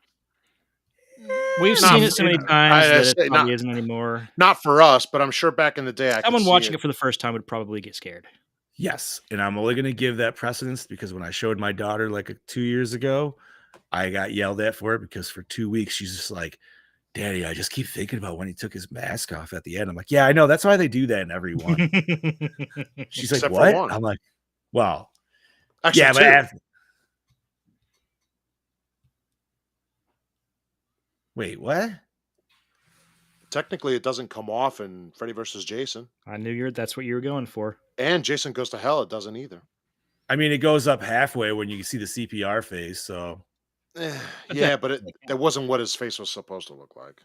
We've No, seen it so many times that say it probably not- isn't anymore. Not for us, but I'm sure back in the day, Someone watching it for the first time would probably get scared. Yes, and I'm only going to give that precedence because when I showed my daughter like 2 years ago, I got yelled at for it because for 2 weeks she's just like, "Daddy, I just keep thinking about when he took his mask off at the end." I'm like, "Yeah, I know. That's why they do that in every one." She's Except like, for "What?" one. I'm like, "Well, Actually, yeah, but two. wait, what?" Technically, it doesn't come off in Freddy vs. Jason. I knew that's what you were going for. And Jason Goes to Hell, it doesn't either. I mean, it goes up halfway when you see the CPR phase. So Yeah, but that wasn't what his face was supposed to look like.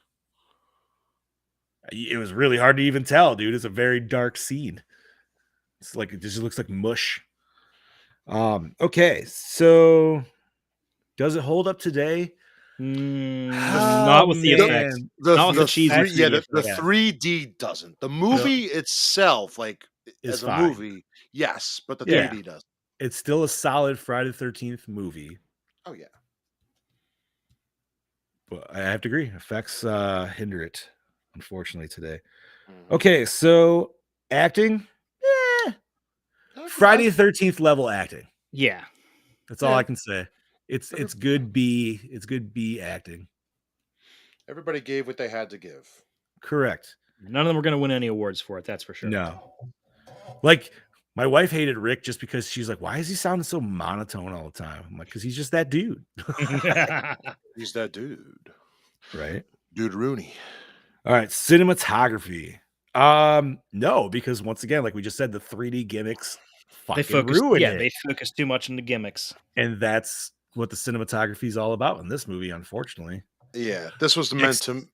it was really hard to even tell, dude. It's a very dark scene. It's like it just looks like mush. Okay, so does it hold up today? Not with the man. effects. Not with the cheesy 3D the effects. 3D doesn't. The movie itself, like Is as a fine. movie, yes, but the Yeah. 3D doesn't. It's still a solid Friday the 13th movie, Oh yeah. but I have to agree. Effects hinder it, unfortunately, today. Mhm. Okay, so acting, Friday the 13th level acting. Yeah. That's all Yeah. I can say. It's good B acting. Everybody gave what they had to give. Correct. None of them are going to win any awards for it. That's for sure. No. Like my wife hated Rick just because she's like, why is he sounding so monotone all the time? I'm like, because he's just that dude. He's that dude. Right. Dude Rooney. All right. Cinematography. No, because once again, like we just said, the 3D gimmicks fucking ruin it. They focus too much on the gimmicks. And that's what the cinematography is all about in this movie, unfortunately. Yeah. This was meant to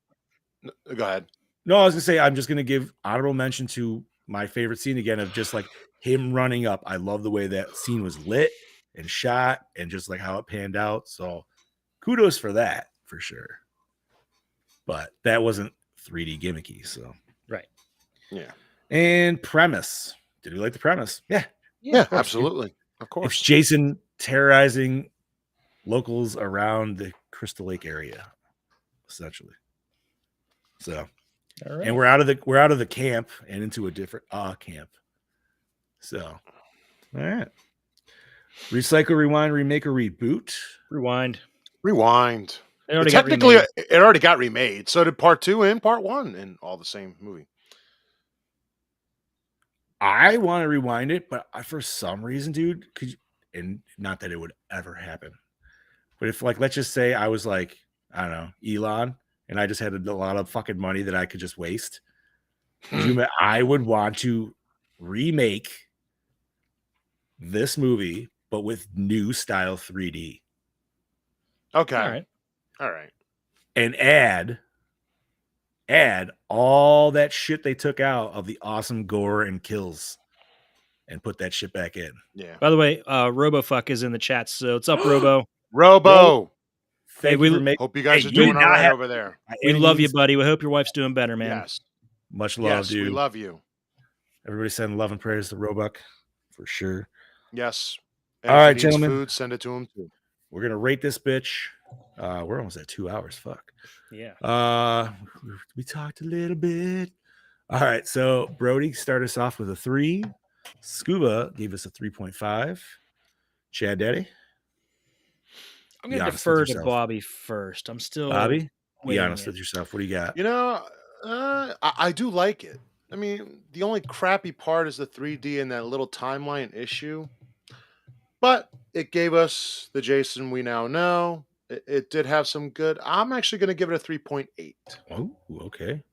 go ahead. No, I was gonna say I'm just gonna give honorable mention to my favorite scene again of just like him running up. I love the way that scene was lit and shot and just like how it panned out. So kudos for that for sure. But that wasn't 3D gimmicky. So Right. Yeah. and premise. Did we like the premise? Yeah. Yeah, of course. absolutely. Of It's course. Jason terrorizing locals around the Crystal Lake area, essentially. So All right. and we're out of the camp and into a different camp. So all right. Recycle, rewind, remake, or reboot. Rewind. Rewind. It already got Technically, remade. it already got remade. So did part 2 and part 1 in all the same movie. I want to rewind it, but for some reason, dude, and not that it would ever happen, but if like let's just say I was like, I don't know, Elon, and I just had a lot of fucking money that I could just waste, I would want to remake this movie, but with new style 3D. Okay. All right. And add all that shit they took out of the awesome gore and kills and put that shit back in. Yeah. By the way, RoboFuck is in the chat. So what's up, Robo? Robo. Thank Hey, you for making. Hope you guys Hey, are you doing did all not right have- over there. by We any love you, means. buddy. We hope your wife's doing better, man. Yes. Much love, Yes, dude. we love you. Everybody send love and prayers to Roebuck for sure. Yes. All right, if he needs gentlemen. food, send it to him too. We're gonna rate this bitch. We're almost at 2 hours. Fuck. Yeah. We talked a little bit. All right, so Brody started us off with a 3. Scuba gave us a 3.5. Chad Daddy, I'm Be going to honest with defer to yourself. Bobby first. I'm still Bobby, be weighing honest it. with yourself. What do you got? You know, I do like it. I mean, the only crappy part is the 3D and that little timeline issue. But it gave us the Jason we now know. It did have some good. I'm actually going to give it a 3.8. Oh, okay.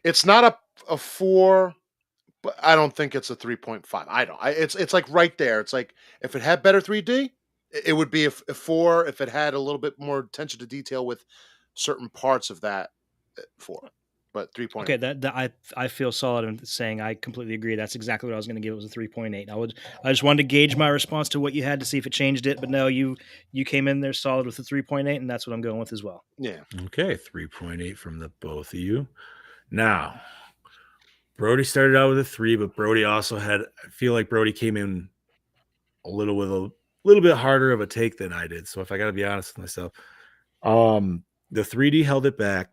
It's not a 4, but I don't think it's a 3.5. I don't. It's like right there. It's like if it had better 3D, it would be a 4. If it had a little bit more attention to detail with certain parts of that, 4. But 3.8. Okay, that I feel solid in saying I completely agree. That's exactly what I was going to give. It was a 3.8. I just wanted to gauge my response to what you had to see if it changed it. But no, you came in there solid with a 3.8, and that's what I'm going with as well. Yeah. Okay, 3.8 from the both of you. Now, Brody started out with a 3, but Brody also had. I feel like Brody came in a little bit harder of a take than I did. So if I got to be honest with myself, the 3D held it back,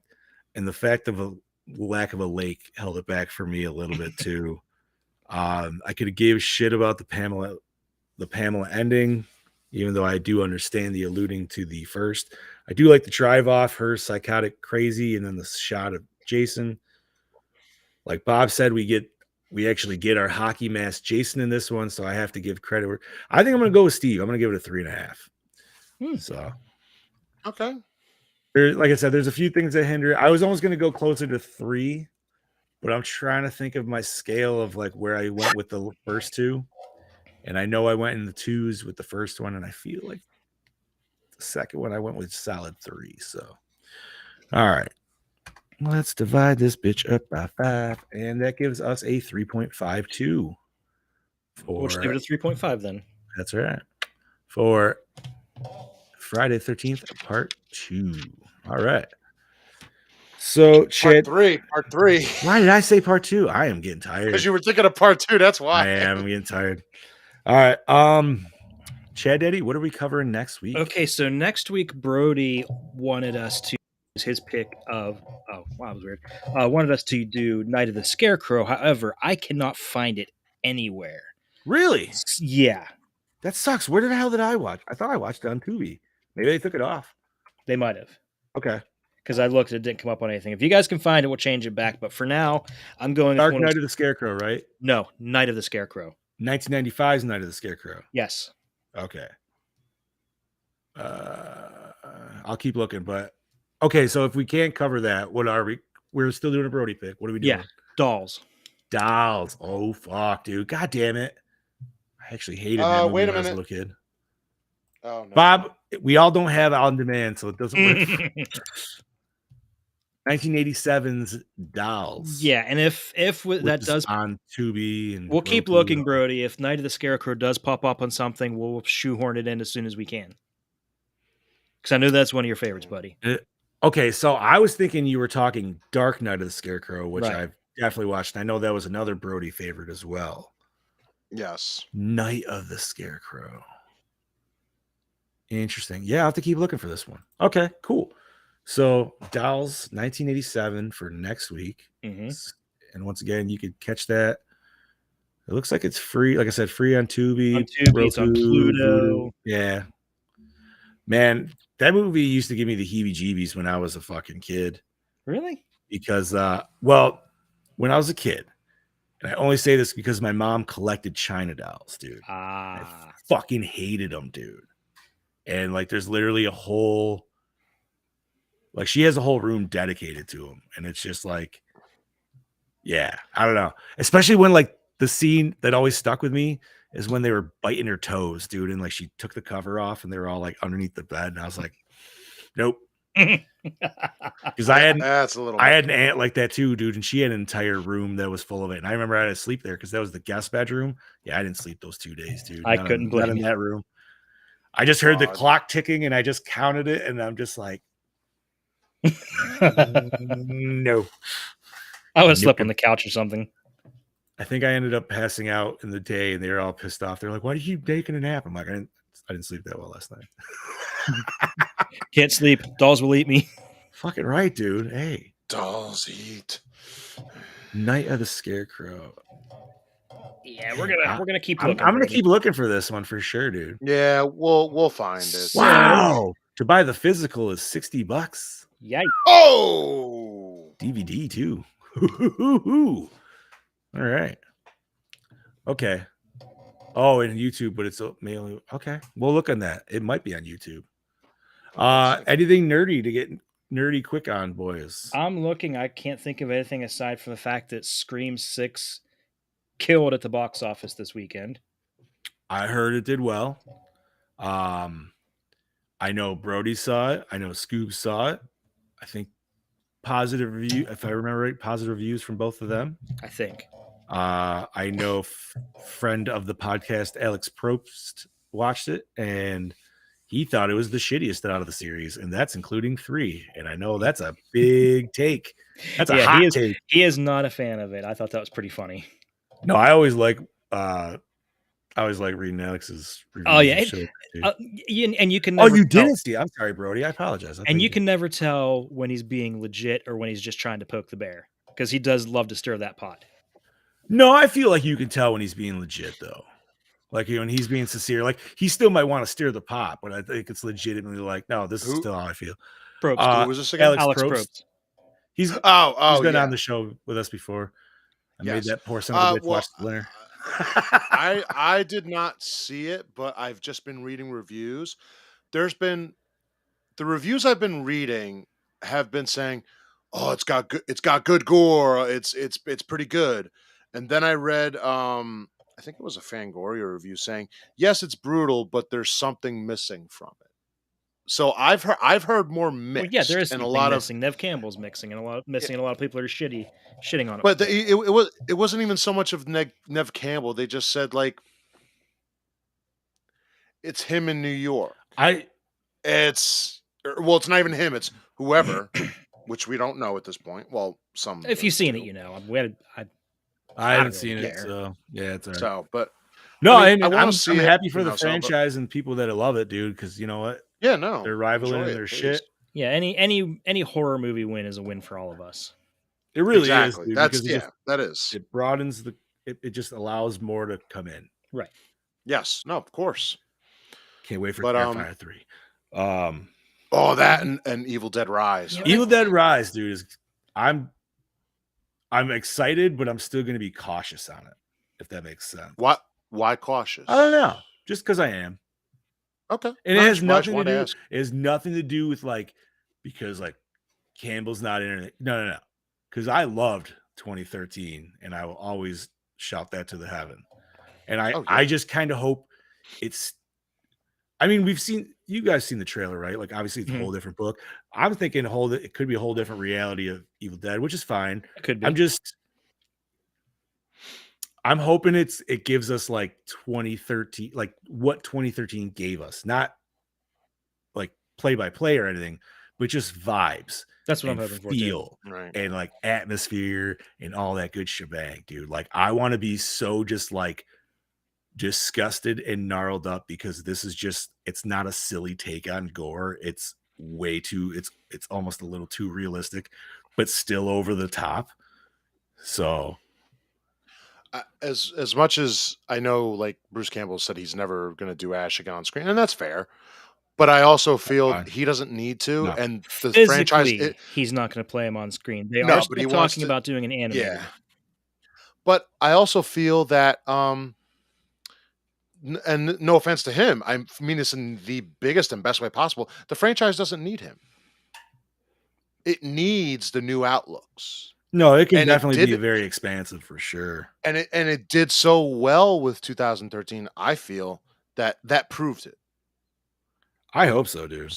and the fact of a lack of a lake held it back for me a little bit too. I could have gave a shit about the Pamela ending, even though I do understand the alluding to the first. I do like the drive off, her psychotic crazy, and then the shot of Jason. Like Bob said, we actually get our hockey mask Jason in this one, so I have to give credit. I think I'm going to go with Steve. I'm going to give it a 3.5. So, Okay. like I said, there's a few things that hinder. I was almost going to go closer to 3, but I'm trying to think of my scale of like where I went with the first 2. And I know I went in the 2s with the first one, and I feel like the second one I went with solid 3. So, all right. Let's divide this bitch up by 5, and that gives us a 3.52. We'll just leave it at 3.5 then. That's right. For Friday 13th, part 2. All right. So, Chad, Part three. why did I say part 2? I am getting tired. Because you were thinking of part 2. That's why. I am getting tired. All right. Chad Daddy, what are we covering next week? Okay, so next week Brody wanted us to use his pick of that was weird. Wanted us to do Night of the Scarecrow. However, I cannot find it anywhere. Really? Yeah, That sucks. Where the hell did I watch? I thought I watched it on Tubi. Maybe they took it off. they might have. Okay. Because I looked, it didn't come up on anything. If you guys can find it, we'll change it back. But for now, I'm going with Dark one Night of the Scarecrow, right? No, Night of the Scarecrow. 1995's Night of the Scarecrow. Yes. Okay. I'll keep looking, but okay. So if we can't cover that, what are we? We're still doing a Brody pick. What are we doing? Yeah, Dolls. Dolls. Oh fuck, dude. God damn it. I actually hated that movie Wait a when I was a minute. little kid. Oh, no. Bob, we all don't have on demand, so it doesn't work. 1987's Dolls. Yeah, and if which that is does, on Tubi, and we'll keep Roku. looking, Brody. If Night of the Scarecrow does pop up on something, we'll shoehorn it in as soon as we can. Because I know that's one of your favorites, buddy. Okay, so I was thinking you were talking Dark Night of the Scarecrow, which Right. I've definitely watched. I know that was another Brody favorite as well. Yes. Night of the Scarecrow. Interesting. Yeah, I'll have to keep looking for this one. Okay, cool. So Dolls 1987 for next week. Mhm. And once again, you could catch that. It looks like it's free. Like I said, free on Tubi. On Tubi, it's on Pluto. Vudu. Yeah. Man, that movie used to give me the heebie-jeebies when I was a fucking kid. Really? Because, well, when I was a kid, and I only say this because my mom collected China dolls, dude. I fucking hated them, dude. And like, there's literally a whole, like, she has a whole room dedicated to them, and it's just like, yeah, I don't know. Especially when like the scene that always stuck with me is when they were biting her toes, dude, and like she took the cover off, and they were all like underneath the bed, and I was like, nope. Because I had an aunt like that too, dude, and she had an entire room that was full of it. And I remember I had to sleep there because that was the guest bedroom. Yeah, I didn't sleep those 2 days, dude. I couldn't blame not in you. that room. I just heard the clock ticking, and I just counted it, and I'm just like, no. I would have slept on the couch or something. I think I ended up passing out in the day, and they were all pissed off. They're like, "Why did you taking a nap?" I'm like, I didn't sleep that well last night. Can't sleep. Dolls will eat me. Fucking right, dude. Hey, Dolls eat. Night of the Scarecrow. Yeah, we're gonna keep I'm looking. gonna keep looking for this one for sure, dude. Yeah, we'll find it. Wow. To buy the physical is $60. Yikes. Oh, DVD too. All right. Okay. Oh, and YouTube, but it's mainly okay. We'll look on that. It might be on YouTube. Anything nerdy to get nerdy quick on, boys? I'm looking. I can't think of anything aside from the fact that Scream 6 killed at the box office this weekend. I heard it did well. I know Brody saw it. I know Scoob saw it. I think positive review, if I remember right, positive reviews from both of them. I think. I know friend of the podcast, Alex Probst, watched it, and he thought it was the shittiest out of the series, and that's including 3. And I know that's a big take. That's a hot take. He is not a fan of it. I thought that was pretty funny. No, I always like reading Alex's reviews. Oh yeah, and you can. Never you didn't see it. I'm sorry, Brody. I apologize. And you can never tell when he's being legit or when he's just trying to poke the bear, because he does love to stir that pot. No, I feel like you can tell when he's being legit, though. Like, when he's being sincere, like he still might want to stir the pot, but I think it's legitimately like, no, this is still how I feel. Probst. Who was this again? Alex Probst. He's been on the show with us before. I made that poor son of a bitch watch the winner. I did not see it, but I've just been reading reviews. The reviews I've been reading have been saying, "Oh, it's got good gore. It's pretty good." And then I read, I think it was a Fangoria review saying, "Yes, it's brutal, but there's something missing from it." So I've heard more mixed. Well, yeah, there is and something a lot missing. Nev Campbell's mixing, and a lot missing, and a lot of people are shitting on it. But it wasn't even so much of Nev Campbell. They just said like it's him in New York. It's not even him. It's whoever, which we don't know at this point. Well, some if you've seen do. it, you know. I haven't really seen it, care. so yeah, it's all right. So, but no, I mean, I'm see it, happy for you the know, so, but- franchise and people that love it, dude. Because you know what, yeah, no, they're rivaling enjoy their it, shit. please. Yeah, any horror movie win is a win for all of us. It really Exactly. is, dude, That's because that is. it broadens it just allows more to come in. Right. Yes. No, of course. Can't wait for But, Terrifier 3. Oh, that and Evil Dead Rise. Yeah. Evil Dead Rise, dude, is I'm excited, but I'm still going to be cautious on it, if that makes sense. What? Why cautious? I don't know, just because I am. Okay. And No, it I has just nothing to wanted do. ask. It has nothing to do with like because like Campbell's not in it. No. Because I loved 2013, and I will always shout that to the heaven. And I just kind of hope it's. I mean, you guys seen the trailer, right? Like, obviously, it's a whole different book. I'm thinking it could be a whole different reality of Evil Dead, which is fine. It could be. I'm hoping it gives us like 2013, like what 2013 gave us, not like play by play or anything, but just vibes. That's what I'm and hoping for. feel Right. and like atmosphere and all that good shebang, dude. Like, I want to be so just like disgusted and gnarled up because this is just, it's not a silly take on gore. It's way too, it's almost a little too realistic, but still over the top. So as much as I know, like Bruce Campbell said, he's never going to do Ash again on screen, and that's fair. But I also feel he doesn't need to, No. and the Physically, franchise. He's not going to play him on screen. They No, are but still he wants talking to- about doing an animated. Yeah. But I also feel that, and no offense to him, I mean this in the biggest and best way possible. The franchise doesn't need him. It needs the new outlooks. no, it can And it definitely be did- very expansive for sure. And it did so well with 2013. I feel that proved it. I hope so, dude.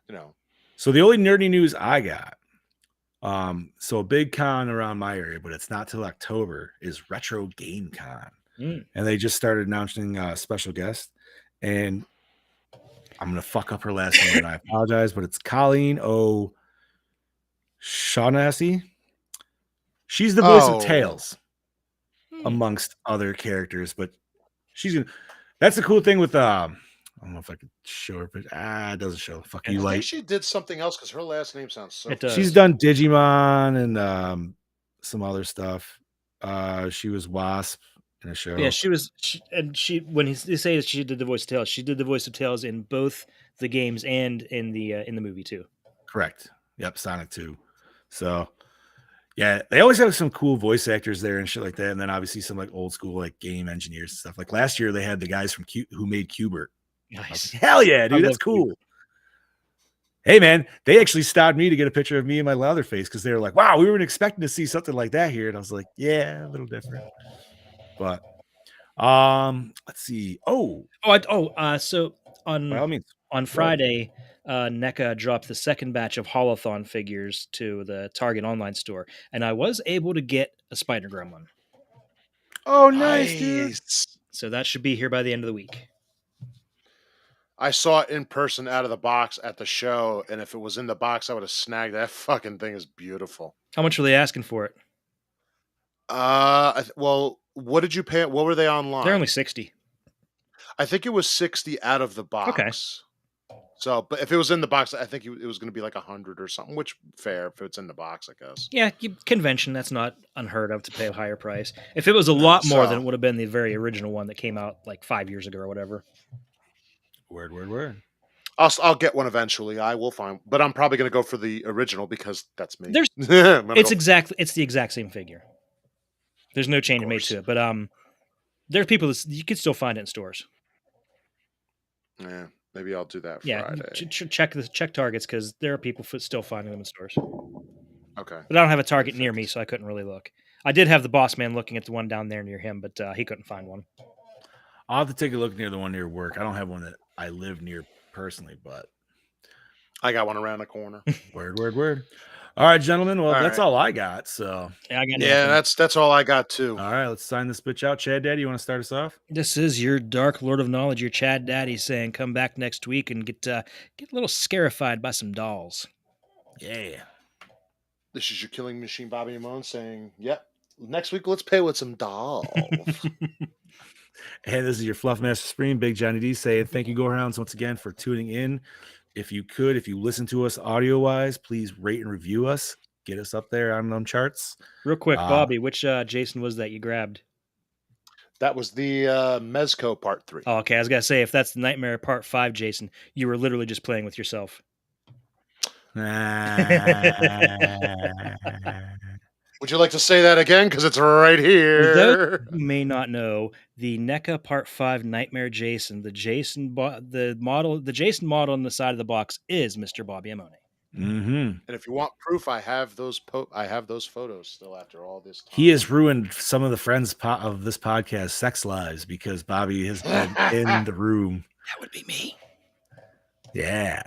You know, So the only nerdy news I got, so a big con around my area, but it's not till October, is Retro Game Con. Mm. And they just started announcing a special guest. And I'm going to fuck up her last name, and I apologize, but it's Colleen O'Shaughnessy. She's the voice of Oh. Tails, amongst other characters, but that's the cool thing with I don't know if I could show her, but it doesn't show. Fuck you, I think light. she did something else because her last name sounds so. It does. She's done Digimon and some other stuff. She was Wasp in a show. Yeah, she was, when they say that she did the voice of Tails, she did the voice of Tails in both the games and in the movie too. Correct. Yep, Sonic 2. So yeah, they always have some cool voice actors there and shit like that. And then obviously some like old school like game engineers and stuff. Like last year they had the guys from who made Qbert. Nice. Hell yeah, dude, I that's love cool. Hey man, they actually stopped me to get a picture of me and my Leatherface because they were like, "Wow, we weren't expecting to see something like that here." And I was like, "Yeah, a little different." But let's see. So on by all means, on Friday, NECA dropped the second batch of Holothon figures to the Target online store, and I was able to get a Spider Gremlin. oh nice, dude. Nice. So that should be here by the end of the week. I saw it in person out of the box at the show, and if it was in the box, I would have snagged that fucking thing. Is beautiful. How much were they asking for it? Well, what did you pay? What were they online? They're only 60. I think it was 60 out of the box. Okay. So, but if it was in the box, I think it was going to be like 100 or something, which fair if it's in the box, I guess. Yeah, convention, that's not unheard of to pay a higher price. If it was a lot more than it would have been the very original one that came out like 5 years ago or whatever. Word. I'll get one eventually. I will find, but I'm probably going to go for the original because that's me. It's the exact same figure. There's no change made to it, but there are people that you could still find it in stores. Yeah, maybe I'll do that Yeah, Friday. check Targets because there are people still finding them in stores. Okay. But I don't have a Target near me, so I couldn't really look. I did have the boss man looking at the one down there near him, but he couldn't find one. I'll have to take a look near the one near work. I don't have one that I live near personally, but I got one around the corner. word. All right, gentlemen. Well, All that's right. all I got. So, Yeah, I got Yeah, nothing. that's all I got too. all right, let's sign this bitch out. Chad Daddy, you want to start us off? This is your Dark Lord of Knowledge, your Chad Daddy, saying come back next week and get a little scarified by some dolls. Yeah. This is your killing machine, Bobby Amon, saying, "Yep, next week let's play with some dolls." And this is your Fluff Master Supreme, Big Johnny D, saying thank you, Gorehounds, once again for tuning in. If you listen to us audio wise, please rate and review us. Get us up there on them charts. Real quick, Bobby, which Jason was that you grabbed? That was the Mezco Part 3. Oh, okay, I was gonna say if that's the Nightmare Part 5, Jason, you were literally just playing with yourself. Would you like to say that again? Because it's right For those here. who may not know, the NECA Part 5 Nightmare Jason, the Jason model on the side of the box is Mr. Bobby Amone. And if you want proof, I have those photos still after all this time. He has ruined some of the friends of this podcast sex lives because Bobby has been in the room. That would be me. Yeah.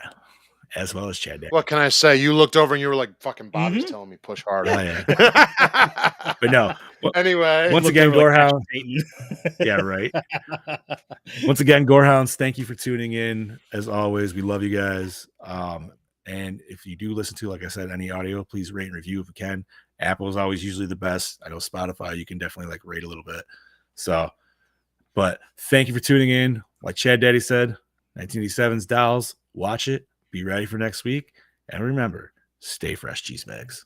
As well as Chad Daddy. What can I say? You looked over and you were like, fucking Bobby's telling me push harder. Oh, yeah. But no. Anyway. Once again, Gorehound. Yeah, right. Once again, Gorehounds, thank you for tuning in. As always, we love you guys. And if you do listen to, like I said, any audio, please rate and review if you can. Apple is always usually the best. I know Spotify, you can definitely like rate a little bit. So, but thank you for tuning in. Like Chad Daddy said, 1987's Dolls. Watch it. Be ready for next week. And remember, stay fresh, cheese bags.